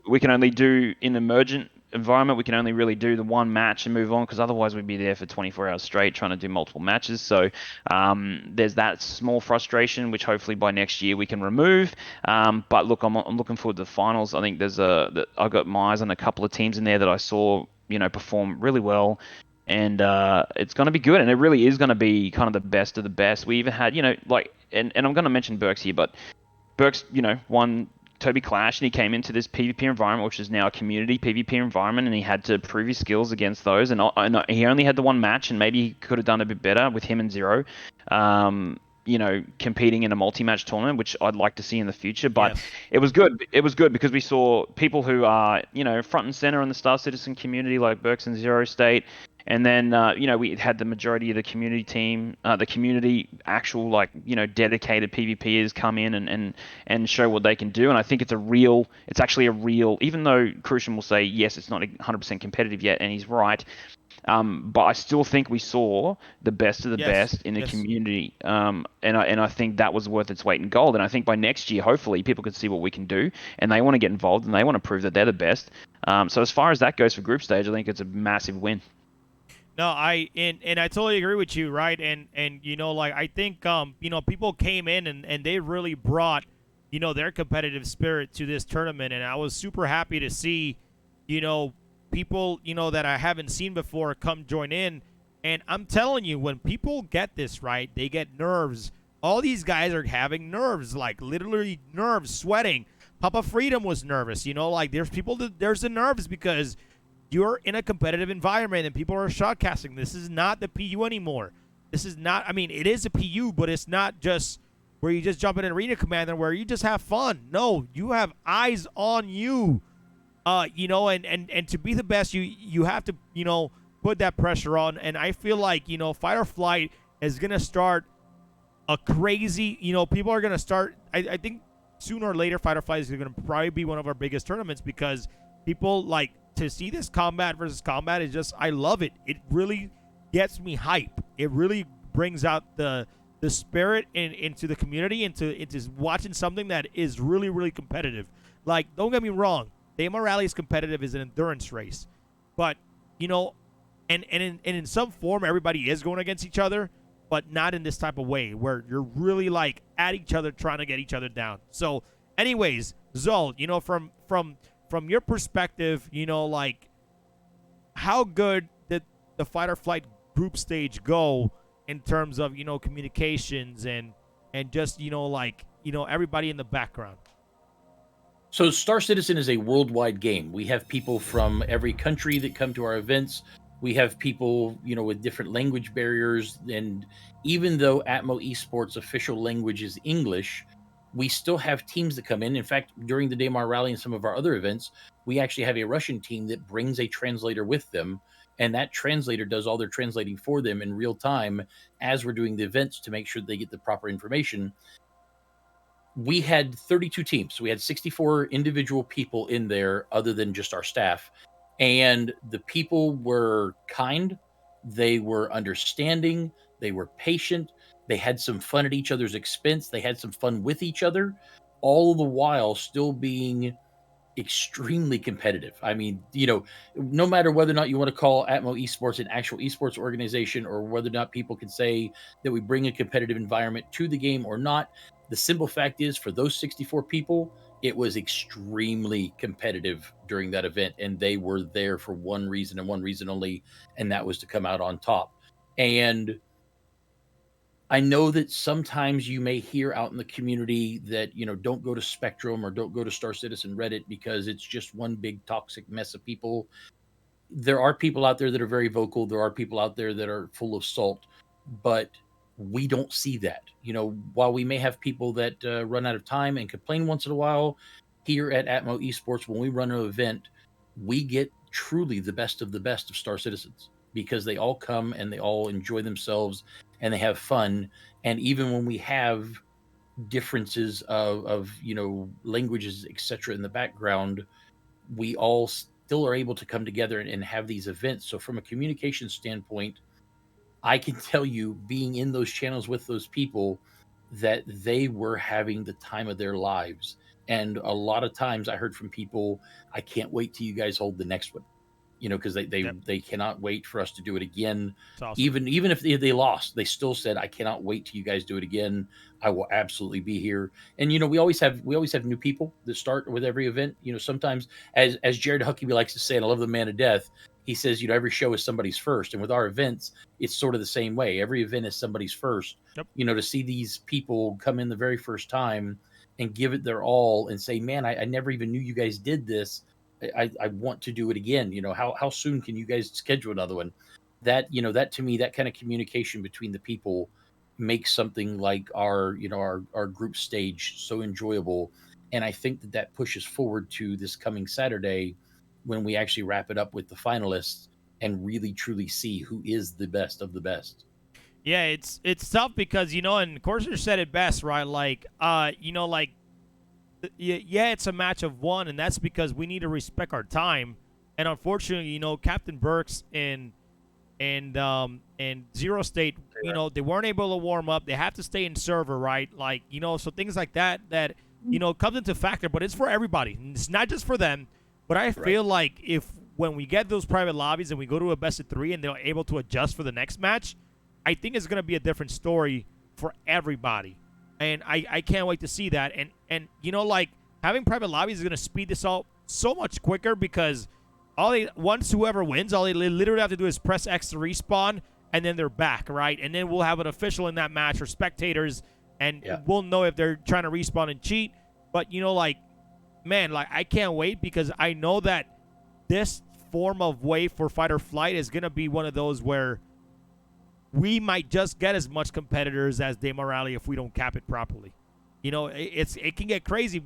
we can only do in emergent environment, we can only really do the one match and move on, because otherwise we'd be there for 24 hours straight trying to do multiple matches. So there's that small frustration, which hopefully by next year we can remove. But look, I'm looking forward to the finals. I think I've got my eyes on a couple of teams in there that I saw perform really well. And it's going to be good, and it really is going to be kind of the best of the best. We even had, and I'm going to mention Burks here, but Burks, won Toby Clash, and he came into this PvP environment, which is now a community PvP environment, and he had to prove his skills against those. And he only had the one match, and maybe he could have done a bit better with him and Zero, competing in a multi-match tournament, which I'd like to see in the future. But it was good. It was good because we saw people who are, front and center in the Star Citizen community, like Burks and Zero State. And then, we had the majority of the community team, the community actual, dedicated PvPers come in and show what they can do. And I think it's actually a real, even though Crucian will say, yes, it's not 100% competitive yet, and he's right. But I still think we saw the best of the best in the community. And I think that was worth its weight in gold. And I think by next year, hopefully, people can see what we can do, and they want to get involved, and they want to prove that they're the best. So as far as that goes for group stage, I think it's a massive win. No, I totally agree with you, right? And I think people came in and they really brought their competitive spirit to this tournament, and I was super happy to see people that I haven't seen before come join in. And I'm telling you, when people get this right, they get nerves. All these guys are having nerves, like literally nerves, sweating. Papa Freedom was nervous, there's the nerves because you're in a competitive environment and people are shotcasting. This is not the PU anymore. This is not, it is a PU, but it's not just where you just jump in an arena commander where you just have fun. No, you have eyes on you. And to be the best, you have to, put that pressure on. And I feel like, Fight or Flight is going to start a crazy, people are going to start, I think sooner or later, Fight or Flight is going to probably be one of our biggest tournaments because people like, to see this combat versus combat is just, I love it. It really gets me hype. It really brings out the spirit into the community, into watching something that is really, really competitive. Like, don't get me wrong, the MR Rally is competitive, is an endurance race. But, and in some form, everybody is going against each other, but not in this type of way where you're really like at each other trying to get each other down. So anyways, Zol, from your perspective, how good did the Fight or Flight group stage go in terms of, communications and just, everybody in the background? So Star Citizen is a worldwide game. We have people from every country that come to our events. We have people, with different language barriers. And even though ATMO Esports official language is English, we still have teams that come in. In fact, during the Daymar Rally and some of our other events, we actually have a Russian team that brings a translator with them. And that translator does all their translating for them in real time as we're doing the events to make sure they get the proper information. We had 32 teams. So we had 64 individual people in there other than just our staff. And the people were kind. They were understanding. They were patient. They had some fun at each other's expense. They had some fun with each other, all the while still being extremely competitive. I mean, no matter whether or not you want to call Atmo Esports an actual esports organization, or whether or not people can say that we bring a competitive environment to the game or not, the simple fact is, for those 64 people, it was extremely competitive during that event, and they were there for one reason and one reason only, and that was to come out on top. And I know that sometimes you may hear out in the community that, don't go to Spectrum or don't go to Star Citizen Reddit because it's just one big toxic mess of people. There are people out there that are very vocal. There are people out there that are full of salt, but we don't see that. While we may have people that run out of time and complain once in a while, here at Atmo Esports, when we run an event, we get truly the best of Star Citizens, because they all come and they all enjoy themselves and they have fun. And even when we have differences of languages, etc., in the background, we all still are able to come together and have these events. So from a communication standpoint, I can tell you, being in those channels with those people, that they were having the time of their lives. And a lot of times I heard from people, I can't wait till you guys hold the next one, because they cannot wait for us to do it again. Awesome. Even if they lost, they still said, I cannot wait till you guys do it again. I will absolutely be here. And we always have new people that start with every event. Sometimes, as Jared Huckabee likes to say, and I love the man to death, he says, every show is somebody's first. And with our events, it's sort of the same way. Every event is somebody's first. Yep. To see these people come in the very first time and give it their all and say, man, I never even knew you guys did this. I want to do it again. How soon can you guys schedule another one? That to me, that kind of communication between the people makes something like our group stage so enjoyable. And I think that pushes forward to this coming Saturday, when we actually wrap it up with the finalists and really truly see who is the best of the best. Yeah, it's tough because, and Corsair said it best, right? Like, it's a match of one, and that's because we need to respect our time. And unfortunately, Captain Burks and Zero State, they weren't able to warm up. They have to stay in server, right? Like, so things like that comes into factor, but it's for everybody. It's not just for them. But I feel like when we get those private lobbies and we go to a best of 3 and they're able to adjust for the next match, I think it's going to be a different story for everybody. And I can't wait to see that. And having private lobbies is going to speed this all so much quicker, because once whoever wins, all they literally have to do is press X to respawn, and then they're back, right? And then we'll have an official in that match or spectators, and we'll know if they're trying to respawn and cheat. But, man, I can't wait, because I know that this form of way for fight or flight is going to be one of those where we might just get as much competitors as Demo Rally if we don't cap it properly. It can get crazy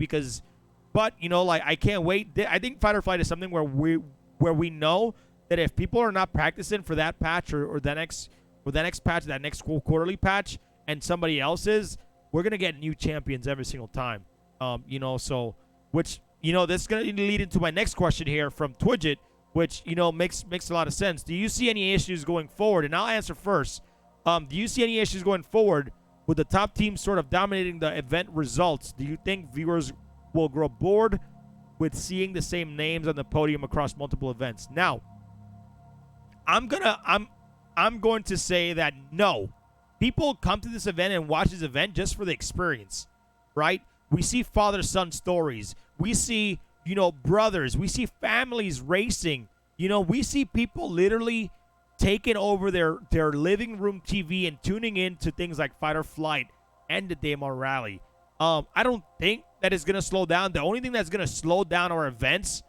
but I can't wait. I think fight or flight is something where we know that if people are not practicing for that patch or the next patch, that next quarterly patch, and somebody else is, we're going to get new champions every single time. Which this is going to lead into my next question here from Twidget, which makes a lot of sense. Do you see any issues going forward? And I'll answer first. Do you see any issues going forward with the top team sort of dominating the event results? Do you think viewers will grow bored with seeing the same names on the podium across multiple events? Now, I'm going to say that no. People come to this event and watch this event just for the experience, right? We see father-son stories. We see, brothers. We see families racing. We see people literally taking over their living room TV and tuning in to things like Fight or Flight and the Demo Rally. I don't think that is going to slow down. The only thing that's going to slow down our events,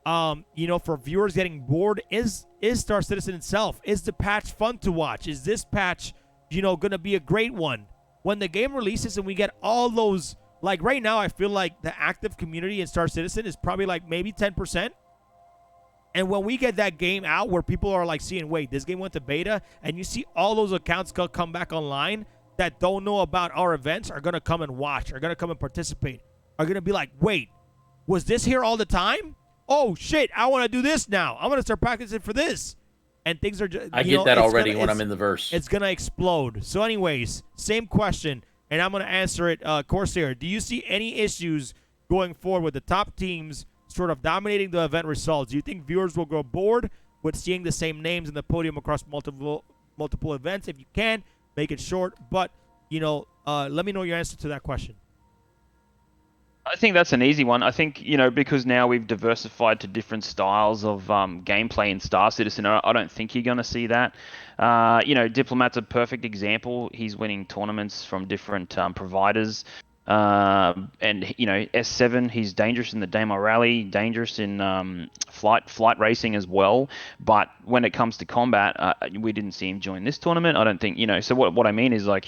for viewers getting bored is Star Citizen itself. Is the patch fun to watch? Is this patch, going to be a great one? When the game releases and we get all those, like right now, I feel like the active community in Star Citizen is probably like maybe 10%. And when we get that game out where people are like seeing, wait, this game went to beta, and you see all those accounts come back online that don't know about our events are going to come and watch, are going to come and participate, are going to be like, wait, was this here all the time? Oh, shit, I want to do this now. I'm going to start practicing for this. and things are just. I get that already when I'm in the verse. It's gonna explode. So, anyways, same question, and I'm gonna answer it. Corsair, do you see any issues going forward with the top teams sort of dominating the event results? Do you think viewers will grow bored with seeing the same names in the podium across multiple events? If you can, make it short. But let me know your answer to that question. I think that's an easy one. I think, because now we've diversified to different styles of gameplay in Star Citizen, I don't think you're going to see that. Diplomat's a perfect example. He's winning tournaments from different providers. And, S7, he's dangerous in the Daymar Rally, dangerous in flight racing as well. But when it comes to combat, we didn't see him join this tournament. I don't think, so what I mean is we're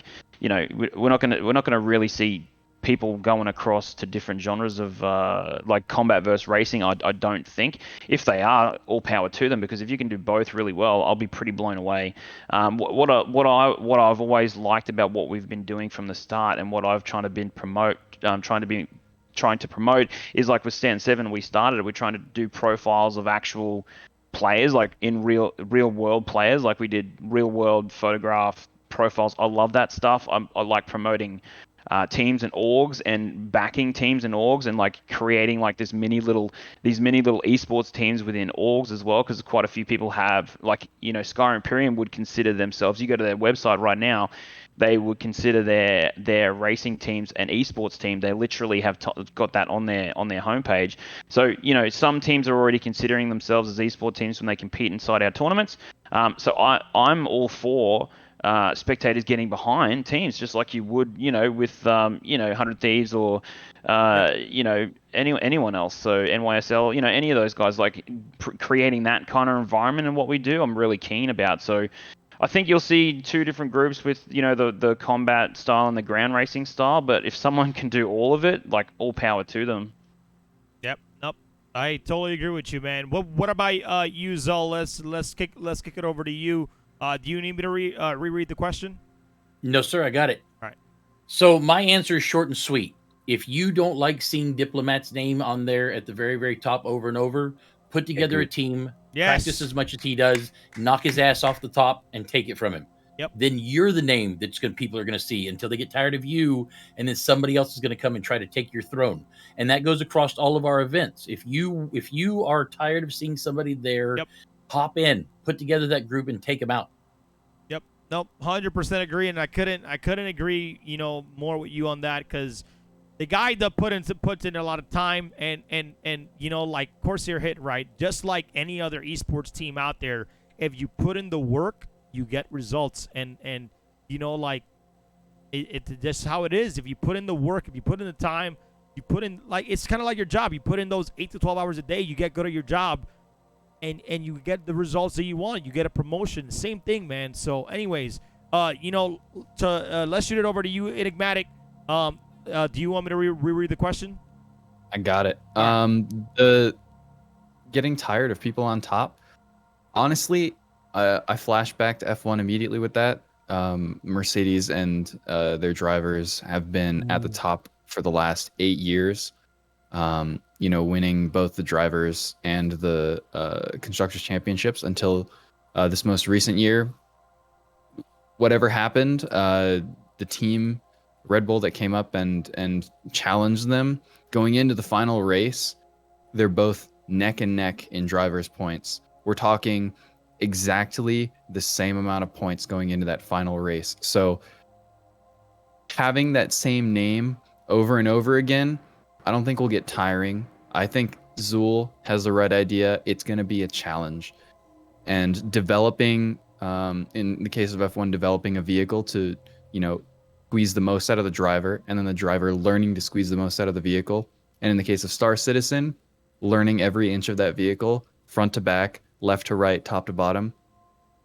not gonna really see people going across to different genres of combat versus racing. I don't think. If they are, all power to them, because if you can do both really well, I'll be pretty blown away. What I've always liked about what we've been doing from the start, and what I've trying to promote is, like with Stand 7, we're trying to do profiles of actual players, like in real world players, like we did real world photograph profiles. I love that stuff. I like promoting teams and orgs, and backing teams and orgs, and like creating like these mini little esports teams within orgs as well, because quite a few people have, Sky Imperium would consider themselves, you go to their website right now, they would consider their racing teams an esports team. They literally have got that on their homepage. So some teams are already considering themselves as esports teams when they compete inside our tournaments. So I'm all for spectators getting behind teams, just like you would, with 100 Thieves or anyone else. So NYSL, any of those guys, like creating that kind of environment. And what we do, I'm really keen about. So I think you'll see two different groups with the combat style and the ground racing style. But if someone can do all of it, like, all power to them. Yep. Nope. I totally agree with you, man. What about you, Zol? Let's kick it over to you. Do you need me to reread the question? No, sir, I got it. All right. So my answer is short and sweet. If you don't like seeing Diplomat's name on there at the very, very top over and over, put together a team, practice as much as he does, knock his ass off the top, and take it from him. Yep. Then you're the name that people are going to see until they get tired of you, and then somebody else is going to come and try to take your throne. And that goes across all of our events. If you are tired of seeing somebody there, hop in, put together that group, and take them out. Yep. Nope. 100% agree, and I couldn't agree, more with you on that, because the guy that puts in a lot of time, and like Corsair hit right, just like any other esports team out there, if you put in the work, you get results, and it's just how it is. If you put in the work, if you put in the time, you put in, like, it's kind of like your job. You put in those 8 to 12 hours a day, you get good at your job, and you get the results that you want. You get a promotion. Same thing, man. So, anyways, let's shoot it over to you, Enigmatic. Do you want me to reread the question? I got it. The getting tired of people on top. Honestly, I flash back to F1 immediately with that. Mercedes and their drivers have been at the top for the last 8 years. Winning both the drivers and the constructors championships until this most recent year. Whatever happened, the team Red Bull that came up and challenged them going into the final race, they're both neck and neck in drivers' points. We're talking exactly the same amount of points going into that final race. So having that same name over and over again, I don't think will get tiring. I think Zool has the right idea. It's going to be a challenge. And developing, in the case of F1, developing a vehicle to, squeeze the most out of the driver, and then the driver learning to squeeze the most out of the vehicle. And in the case of Star Citizen, learning every inch of that vehicle, front to back, left to right, top to bottom,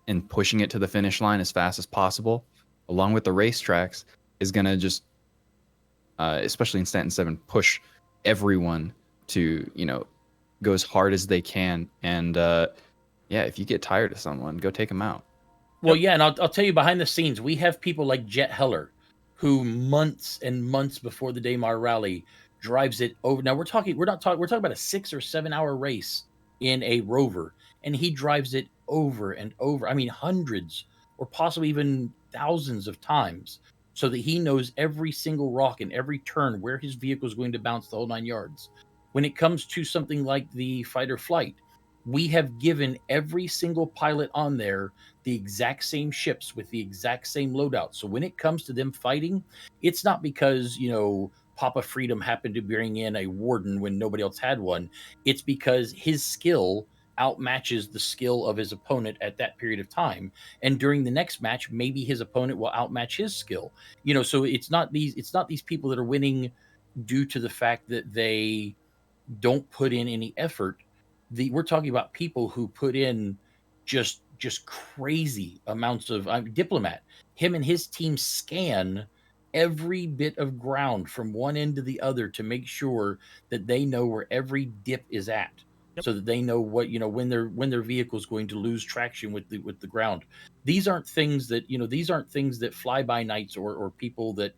and pushing it to the finish line as fast as possible, along with the racetracks, is going to just, especially in Stanton 7, push everyone to, go as hard as they can. And if you get tired of someone, go take them out. Well, yeah, and I'll tell you, behind the scenes, we have people like Jet Heller, who months and months before the Daymar Rally drives it over. Now we're talking about a 6 or 7 hour race in a Rover, and he drives it over and over. I mean, hundreds or possibly even thousands of times, so that he knows every single rock and every turn where his vehicle is going to bounce the whole 9 yards. When it comes to something like the fight or flight, we have given every single pilot on there the exact same ships with the exact same loadout. So when it comes to them fighting, it's not because, Papa Freedom happened to bring in a warden when nobody else had one. It's because his skill outmatches the skill of his opponent at that period of time. And during the next match, maybe his opponent will outmatch his skill. So it's not these people that are winning due to the fact that they don't put in any effort. We're talking about people who put in just crazy amounts of Diplomat. Him and his team scan every bit of ground from one end to the other to make sure that they know where every dip is at. Yep. So that they know what, when their vehicle is going to lose traction with the ground. These aren't things that fly by nights or people that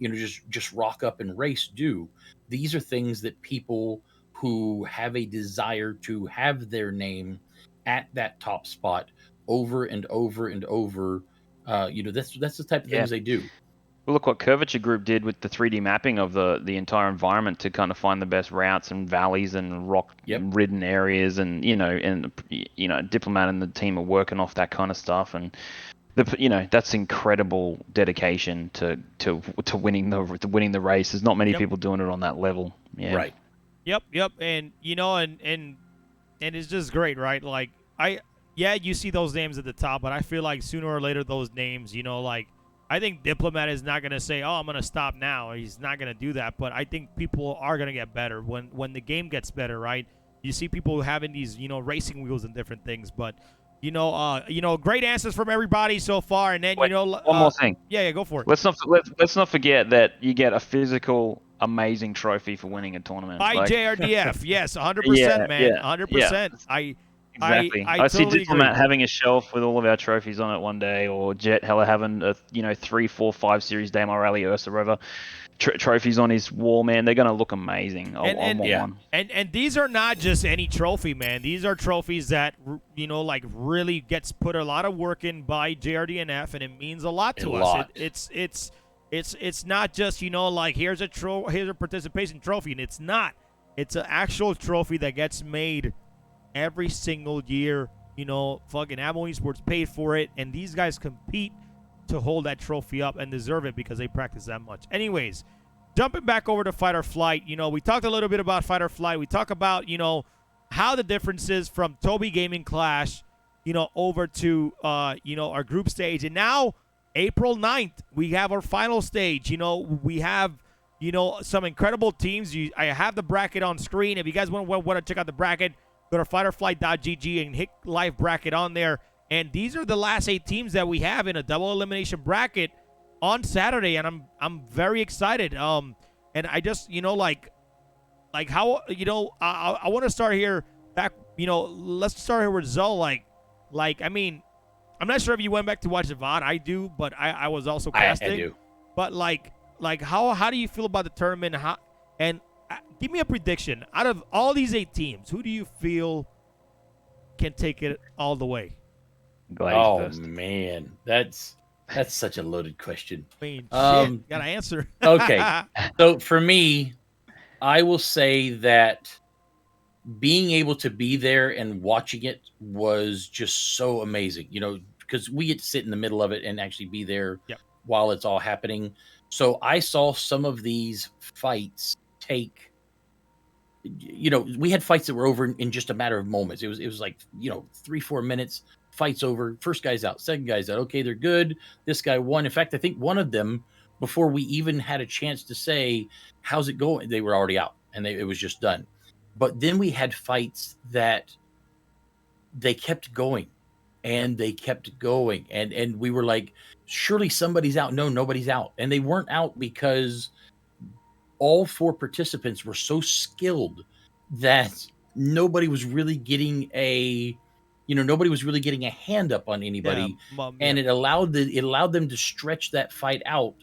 just rock up and race do. These are things that people who have a desire to have their name at that top spot over and over and over. That's the type of things they do. Well, look what Curvature Group did with the 3D mapping of the entire environment to kind of find the best routes and valleys and rock-ridden areas, and Diplomat and the team are working off that kind of stuff, and that's incredible dedication to winning the race. There's not many people doing it on that level. Yeah. Right. Yep. And and it's just great, right? Like you see those names at the top, but I feel like sooner or later those names, I think Diplomat is not going to say, "Oh, I'm going to stop now." He's not going to do that, but I think people are going to get better when the game gets better, right? You see people having these, racing wheels and different things, but great answers from everybody so far, and then Wait, one more thing. Yeah, go for it. Let's not forget that you get a physical, amazing trophy for winning a tournament. By JRDF, yes, 100%, man, 100%. Exactly. I see totally Diplomat agree. having a shelf with all of our trophies on it one day, or Jet Hella having a 3, 4, 5 Series Daymar Rally Ursa Rover trophies on his wall. Man, they're gonna look amazing. I want one. And these are not just any trophy, man. These are trophies that really gets put a lot of work in by JRDNF, and it means a lot to us. It's not just here's a participation trophy, and it's not. It's an actual trophy that gets made every single year. Fucking ATMO Esports paid for it, and these guys compete to hold that trophy up and deserve it because they practice that much. Anyways, jumping back over to Fight or Flight, we talked a little bit about Fight or Flight. We talk about, how the difference is from Toby Gaming Clash, over to, our group stage. And now, April 9th, we have our final stage. We have, some incredible teams. I have the bracket on screen. If you guys want to check out the bracket, go to fightorflight.gg and hit live bracket on there. And these are the last 8 teams that we have in a double elimination bracket on Saturday, and I'm very excited. And I just how I want to start here back. Let's start here with Zoe. I mean, I'm not sure if you went back to watch the VOD. I do, but I was also casting. I do. But how do you feel about the tournament? Give me a prediction. Out of all these 8 teams, who do you feel can take it all the way? Glaze man, that's such a loaded question. I mean, shit, gotta answer. Okay, so for me, I will say that being able to be there and watching it was just so amazing. Because we get to sit in the middle of it and actually be there while it's all happening. So I saw some of these fights take. We had fights that were over in just a matter of moments. It was like 3-4 minutes. Fight's over. First guy's out. Second guy's out. Okay, they're good. This guy won. In fact, I think one of them, before we even had a chance to say, how's it going? They were already out, and it was just done. But then we had fights that they kept going, and they kept going. And we were like, surely somebody's out. No, nobody's out. And they weren't out because all 4 participants were so skilled that nobody was really getting a hand up on anybody. And it allowed them to stretch that fight out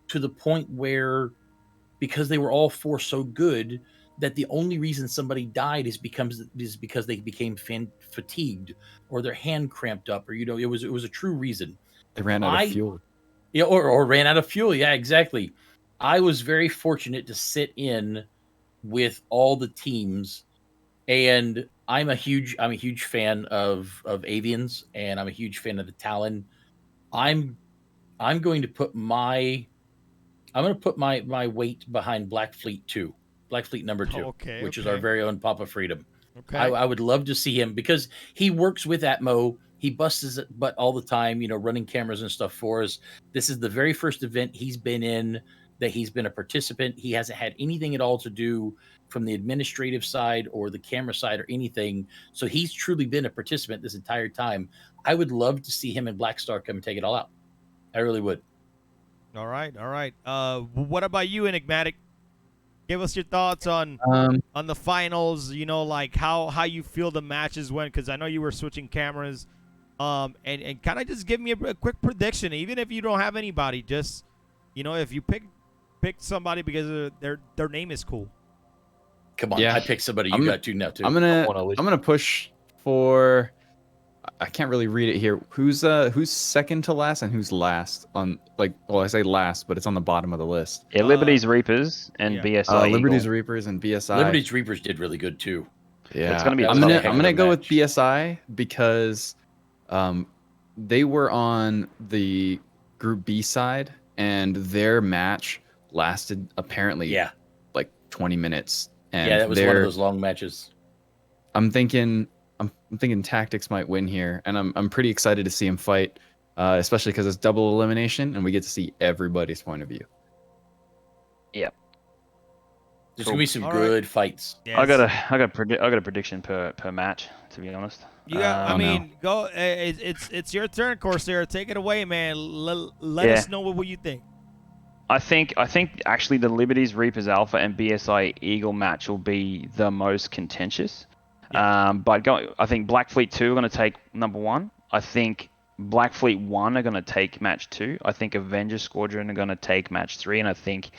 to the point where, because they were all 4 so good, that the only reason somebody died is because they became fatigued or their hand cramped up, or it was a true reason. They ran out of fuel. Yeah, or ran out of fuel. Yeah, exactly. I was very fortunate to sit in with all the teams, and I'm a huge fan of Avians, and I'm a huge fan of the Talon. I'm going to put my weight behind Black Fleet 2. Black Fleet number 2, which is our very own Papa Freedom. Okay. I would love to see him because he works with ATMO. He busts his butt all the time, running cameras and stuff for us. This is the very first event he's been in that he's been a participant. He hasn't had anything at all to do from the administrative side or the camera side or anything. So he's truly been a participant this entire time. I would love to see him and Black Star come and take it all out. I really would. All right. What about you, Enigmatic? Give us your thoughts on the finals. Like how you feel the matches went, because I know you were switching cameras. And kind of just give me a quick prediction, even if you don't have anybody. Just if you pick somebody because their name is cool. Come on, yeah. I picked somebody. You got two now too. I'm gonna push for. I can't really read it here. Who's second to last and who's last on I say last, but it's on the bottom of the list. Yeah, Liberty's Reapers and BSI. Liberty's Reapers and BSI. Liberty's Reapers did really good too. Yeah, it's gonna be. I'm gonna go with BSI because, they were on the Group B side and their match lasted apparently 20 minutes. And that was one of those long matches. I'm thinking Tactics might win here, and I'm pretty excited to see him fight, especially because it's double elimination and we get to see everybody's point of view. Yep. There's gonna be some good fights. Yes. I got a prediction per match, to be honest. You got, go. It's your turn, Corsair. Take it away, man. Let us know what you think. I think actually the Liberties Reapers Alpha and BSI Eagle match will be the most contentious. Yeah. I think Black Fleet 2 are going to take number 1. I think Black Fleet 1 are going to take match 2. I think Avenger Squadron are going to take match 3, and I think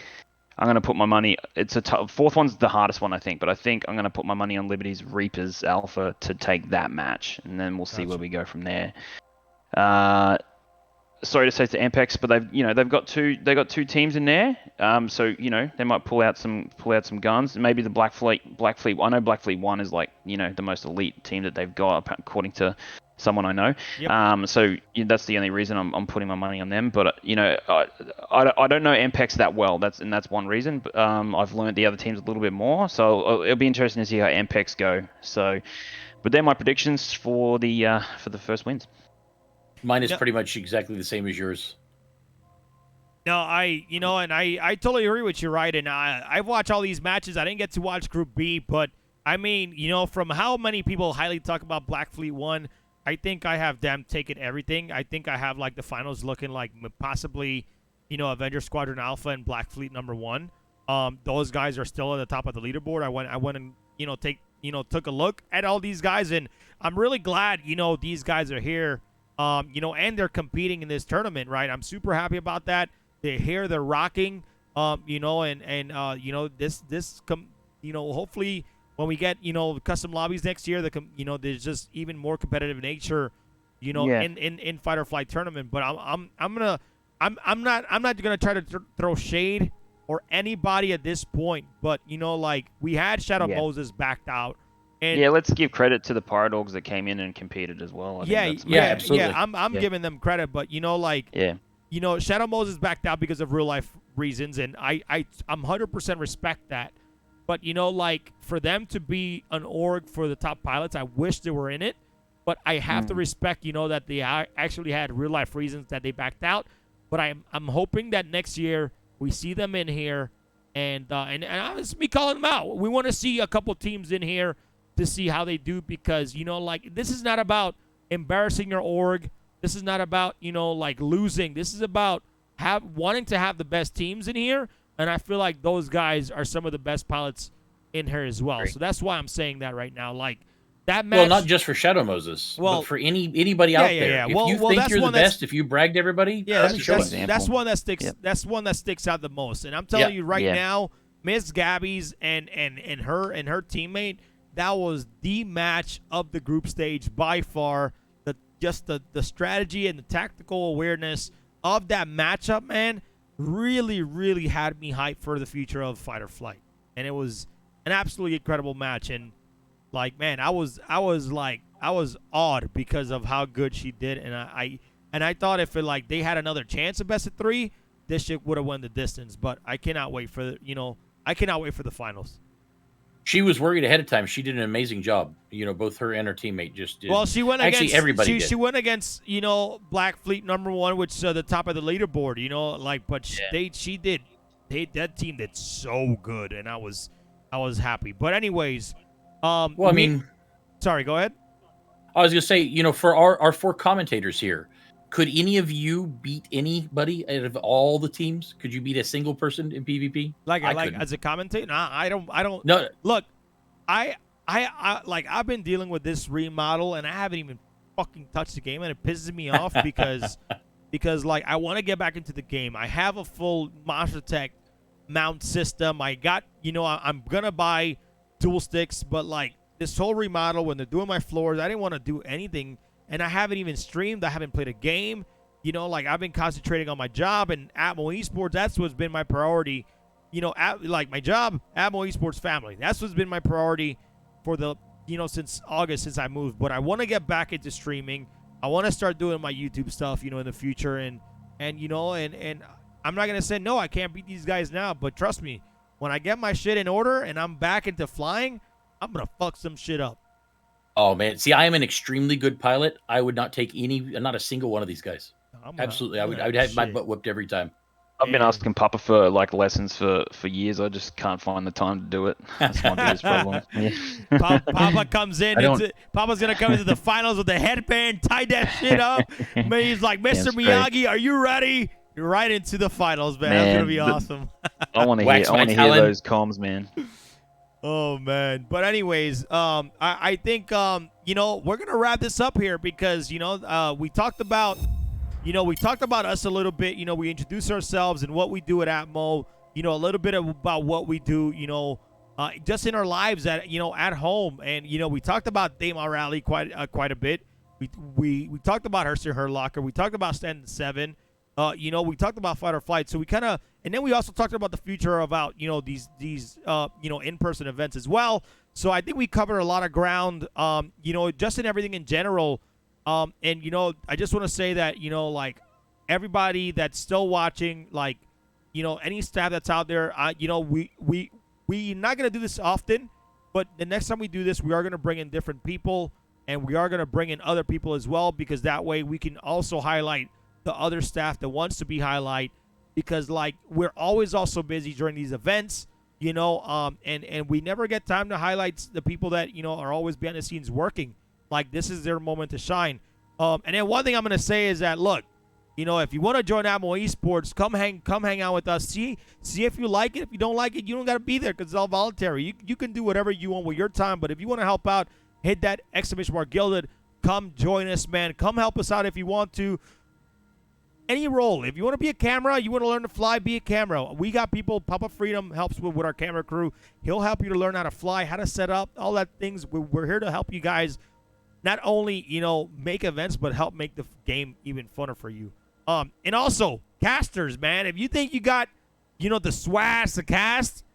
I'm going to put my money. It's fourth one's the hardest one, I think, but I think I'm going to put my money on Liberties Reapers Alpha to take that match, and then we'll see where we go from there. Sorry to say to Ampex, but they've got two teams in there. So they might pull out some guns. Maybe the Black Fleet. I know Black Fleet 1 is the most elite team that they've got, according to someone I know. Yep. So that's the only reason I'm putting my money on them. But I don't know Ampex that well. That's one reason. But I've learned the other teams a little bit more. So it'll be interesting to see how Ampex go. So, but they're my predictions for the first wins. Mine is pretty much exactly the same as yours. No, I totally agree with you, right? And I've watched all these matches. I didn't get to watch Group B, but I mean, from how many people highly talk about Black Fleet 1, I think I have them taking everything. I think I have the finals looking like possibly, Avenger Squadron Alpha and Black Fleet number 1. Those guys are still at the top of the leaderboard. I went and took a look at all these guys, and I'm really glad these guys are here. And they're competing in this tournament, right? I'm super happy about that. They're here, they're rocking, hopefully when we get, custom lobbies next year, there's just even more competitive nature, in fight or flight tournament. But I'm not gonna try to throw shade or anybody at this point. But we had Shadow Moses backed out. And let's give credit to the Paradogs that came in and competed as well. Absolutely. Yeah, I'm giving them credit, but Shadow Moses backed out because of real life reasons, and I'm 100% respect that. But for them to be an org for the top pilots, I wish they were in it. But I have to respect, that they actually had real life reasons that they backed out. But I'm hoping that next year we see them in here, and I'm just me calling them out. We want to see a couple teams in here to see how they do, because this is not about embarrassing your org. This is not about losing. This is about wanting to have the best teams in here, and I feel like those guys are some of the best pilots in here as well. Great. So that's why I'm saying that right now. That match. Well, not just for Shadow Moses, but for anybody out there. Yeah. If you think you're the best, if you bragged everybody, that's one that sticks. That's one that sticks out the most. And I'm telling you right now, Miss Gabby's and her teammate, that was the match of the group stage by far. The strategy and the tactical awareness of that matchup, man, really had me hyped for the future of Fight or Flight. And it was an absolutely incredible match. And like, man, I was awed because of how good she did. And I thought if they had another chance of best of 3, this shit would have won the distance. But I cannot wait for the finals. She was worried ahead of time. She did an amazing job. Both her and her teammate just did. Well, she went Actually, against everybody did. She went against Black Fleet #1, which the top of the leaderboard. But that team did so good, and I was happy. But anyways, sorry, go ahead. I was gonna say, for our 4 commentators here, could any of you beat anybody out of all the teams? Could you beat a single person in PvP? Like as a commentator? Nah, I don't. No. Look, I've been dealing with this remodel, and I haven't even fucking touched the game, and it pisses me off because I want to get back into the game. I have a full Monster Tech mount system. I got I'm gonna buy dual sticks, but this whole remodel, when they're doing my floors, I didn't want to do anything. And I haven't even streamed. I haven't played a game. I've been concentrating on my job and ATMO Esports. That's what's been my priority. My job, ATMO Esports family. That's what's been my priority for since August, since I moved. But I want to get back into streaming. I want to start doing my YouTube stuff, in the future. And I'm not going to say, no, I can't beat these guys now. But trust me, when I get my shit in order and I'm back into flying, I'm going to fuck some shit up. Oh man, see, I am an extremely good pilot. I would not take not a single one of these guys. Absolutely, I would have my butt whipped every time. I've been asking Papa for lessons for years. I just can't find the time to do it. That's my biggest problem. Yeah. Papa comes in. Papa's gonna come into the finals with the headband, tie that shit up. Man, he's like, Mr. Miyagi, are you ready? You're right into the finals, man. That's gonna be awesome. I want to hear those comms, man. Oh man, but anyways, I think we're gonna wrap this up here because we talked about us a little bit. We introduced ourselves and what we do at ATMO. A little bit about what we do. Just in our lives at home, and we talked about Dame Rally quite a bit. We talked about her locker. We talked about Stand 7. We talked about Fight or Flight. So we kind of, and then we also talked about the future about, these in-person events as well. So I think we covered a lot of ground, just in everything in general. And, I just want to say that, everybody that's still watching, any staff that's out there, we're not going to do this often, but the next time we do this, we are going to bring in different people, and we are going to bring in other people as well, because that way we can also highlight the other staff that wants to be highlight, because we're always also busy during these events, and we never get time to highlight the people that are always behind the scenes working. This is their moment to shine. And then one thing I'm gonna say is that, look, if you want to join ATMO Esports, come hang out with us. See if you like it. If you don't like it, you don't gotta be there because it's all voluntary. You can do whatever you want with your time. But if you want to help out, hit that ! Gilded. Come join us, man. Come help us out if you want to. Any role. If you want to be a camera, you want to learn to fly, be a camera. We got people. Papa Freedom helps with our camera crew. He'll help you to learn how to fly, how to set up, all that things. We're here to help you guys not only, make events, but help make the game even funner for you. And also, casters, man. If you think you got, the swash to cast,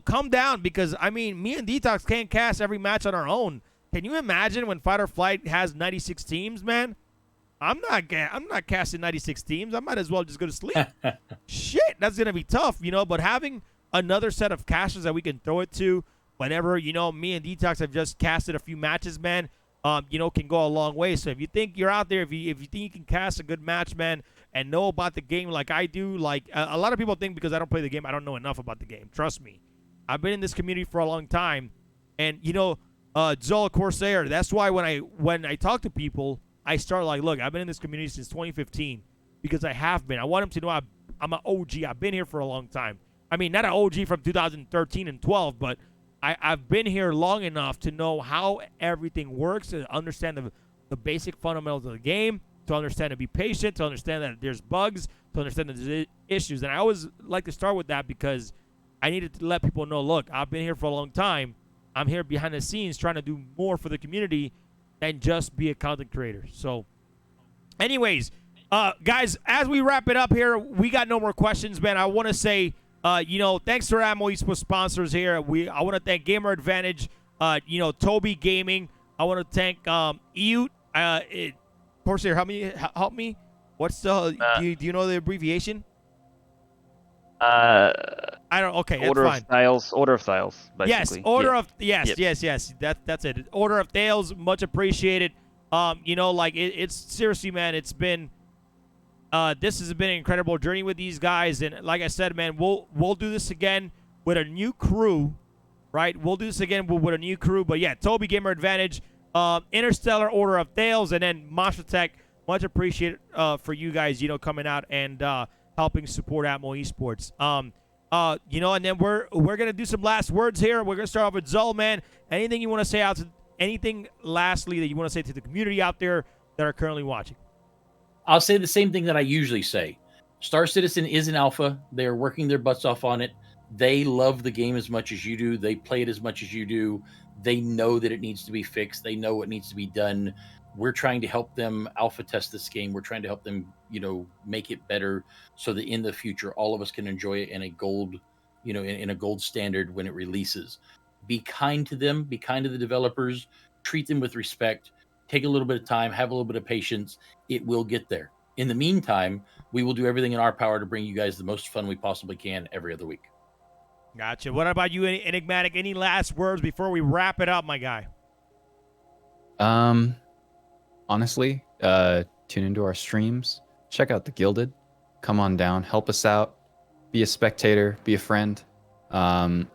come down, because, me and Detox can't cast every match on our own. Can you imagine when Fight or Flight has 96 teams, man? I'm not casting 96 teams. I might as well just go to sleep. Shit, that's going to be tough, But having another set of casters that we can throw it to whenever, me and Detox have just casted a few matches, man, can go a long way. So if you think you're out there, if you think you can cast a good match, man, and know about the game like I do, a lot of people think because I don't play the game, I don't know enough about the game. Trust me. I've been in this community for a long time. And, Zola Corsair, that's why when I talk to people, I start look, I've been in this community since 2015 because I have been. I want them to know I'm an OG. I've been here for a long time. Not an OG from 2013 and 12, but I've been here long enough to know how everything works, to understand the basic fundamentals of the game, to understand to be patient, to understand that there's bugs, to understand that there's issues. And I always like to start with that because, I needed to let people know, look, I've been here for a long time. I'm here behind the scenes trying to do more for the community than just be a content creator. So, anyways, guys, as we wrap it up here, we got no more questions, man. I want to say, thanks to our ATMO Esports sponsors here. I want to thank Gamer Advantage, Toby Gaming. I want to thank Eute. Corsair, help me. What's the? Do you know the abbreviation? I don't. Okay, Order that's fine. Order of sales, basically. Yes. That's it. Order of Thales, much appreciated. It's seriously, man. It's been this has been an incredible journey with these guys, and like I said, man, we'll do this again with a new crew, right? We'll do this again with a new crew. But yeah, Toby Gamer Advantage, Interstellar, Order of Thales, and then Monster Tech. Much appreciated for you guys, coming out and helping support ATMO Esports. And then we're gonna do some last words here. We're gonna start off with Zul, man. Anything you want to say anything lastly that you want to say to the community out there that are currently watching? I'll say the same thing that I usually say. Star Citizen is an alpha. They are working their butts off on it. They love the game as much as you do. They play it as much as you do. They know that it needs to be fixed. They know what needs to be done. We're trying to help them alpha test this game. We're trying to help them, make it better so that in the future, all of us can enjoy it in a gold, in a gold standard when it releases. Be kind to them. Be kind to the developers. Treat them with respect. Take a little bit of time. Have a little bit of patience. It will get there. In the meantime, we will do everything in our power to bring you guys the most fun we possibly can every other week. Gotcha. What about you, Enigmatic? Any last words before we wrap it up, my guy? Honestly, tune into our streams. Check out the Gilded. Come on down. Help us out. Be a spectator. Be a friend. And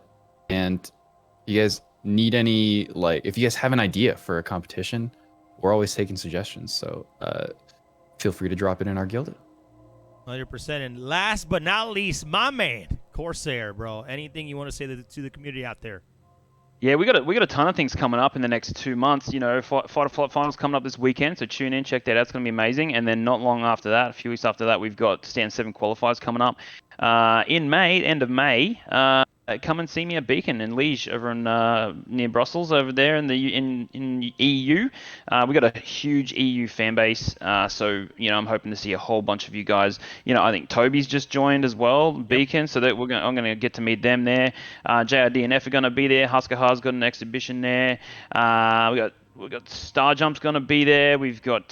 you guys need any, if you guys have an idea for a competition, we're always taking suggestions. So feel free to drop it in our Gilded. 100%. And last but not least, my man, Corsair, bro. Anything you want to say to the community out there? Yeah, we got a ton of things coming up in the next 2 months. Fighter Flight Finals coming up this weekend, so tune in, check that out. It's going to be amazing. And then not long after that, a few weeks after that, we've got Stand 7 qualifiers coming up. In May, end of May, come and see me at Beacon in Liège over in near Brussels over there in EU. We got a huge EU fan base, so I'm hoping to see a whole bunch of you guys. I think Toby's just joined as well, Beacon, so that I'm going to get to meet them there. JRDNF are going to be there. Husker Ha's got an exhibition there. We've got Star Jump's going to be there. We've got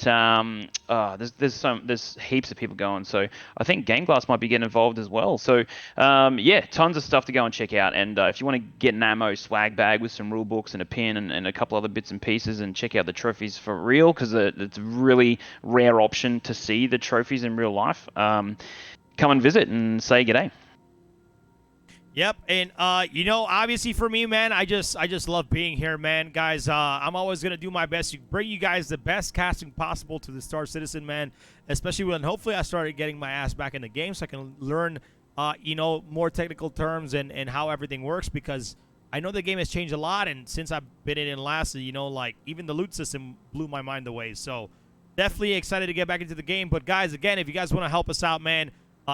there's heaps of people going. So I think Game Glass might be getting involved as well. So tons of stuff to go and check out. And if you want to get an ATMO swag bag with some rule books and a pin and a couple other bits and pieces, and check out the trophies for real, because it's a really rare option to see the trophies in real life. Come and visit and say g'day. Yep, and obviously for me, man, I just love being here, man, guys. I'm always gonna do my best to bring you guys the best casting possible to the Star Citizen, man. Especially when hopefully I started getting my ass back in the game, so I can learn, more technical terms and how everything works, because I know the game has changed a lot, and since I've been in last, even the loot system blew my mind away. So definitely excited to get back into the game. But guys, again, if you guys want to help us out, man,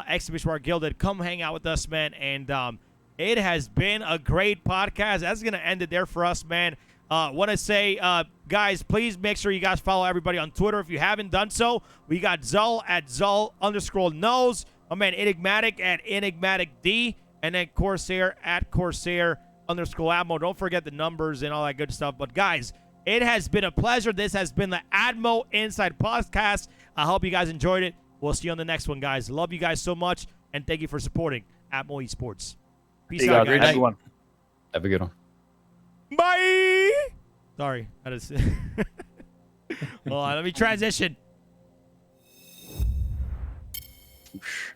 Exhibition Bar Gilded, come hang out with us, man, and it has been a great podcast. That's going to end it there for us, man. Want to say, guys, please make sure you guys follow everybody on Twitter if you haven't done so. We got Zul at Zul_knows. My man Enigmatic at EnigmaticD. And then Corsair at Corsair_ATMO. Don't forget the numbers and all that good stuff. But, guys, it has been a pleasure. This has been the ATMO Inside Podcast. I hope you guys enjoyed it. We'll see you on the next one, guys. Love you guys so much. And thank you for supporting ATMO Esports. Peace out, guys. Everyone. Have a good one. Bye. Sorry. Hold on, let me transition. Whoosh.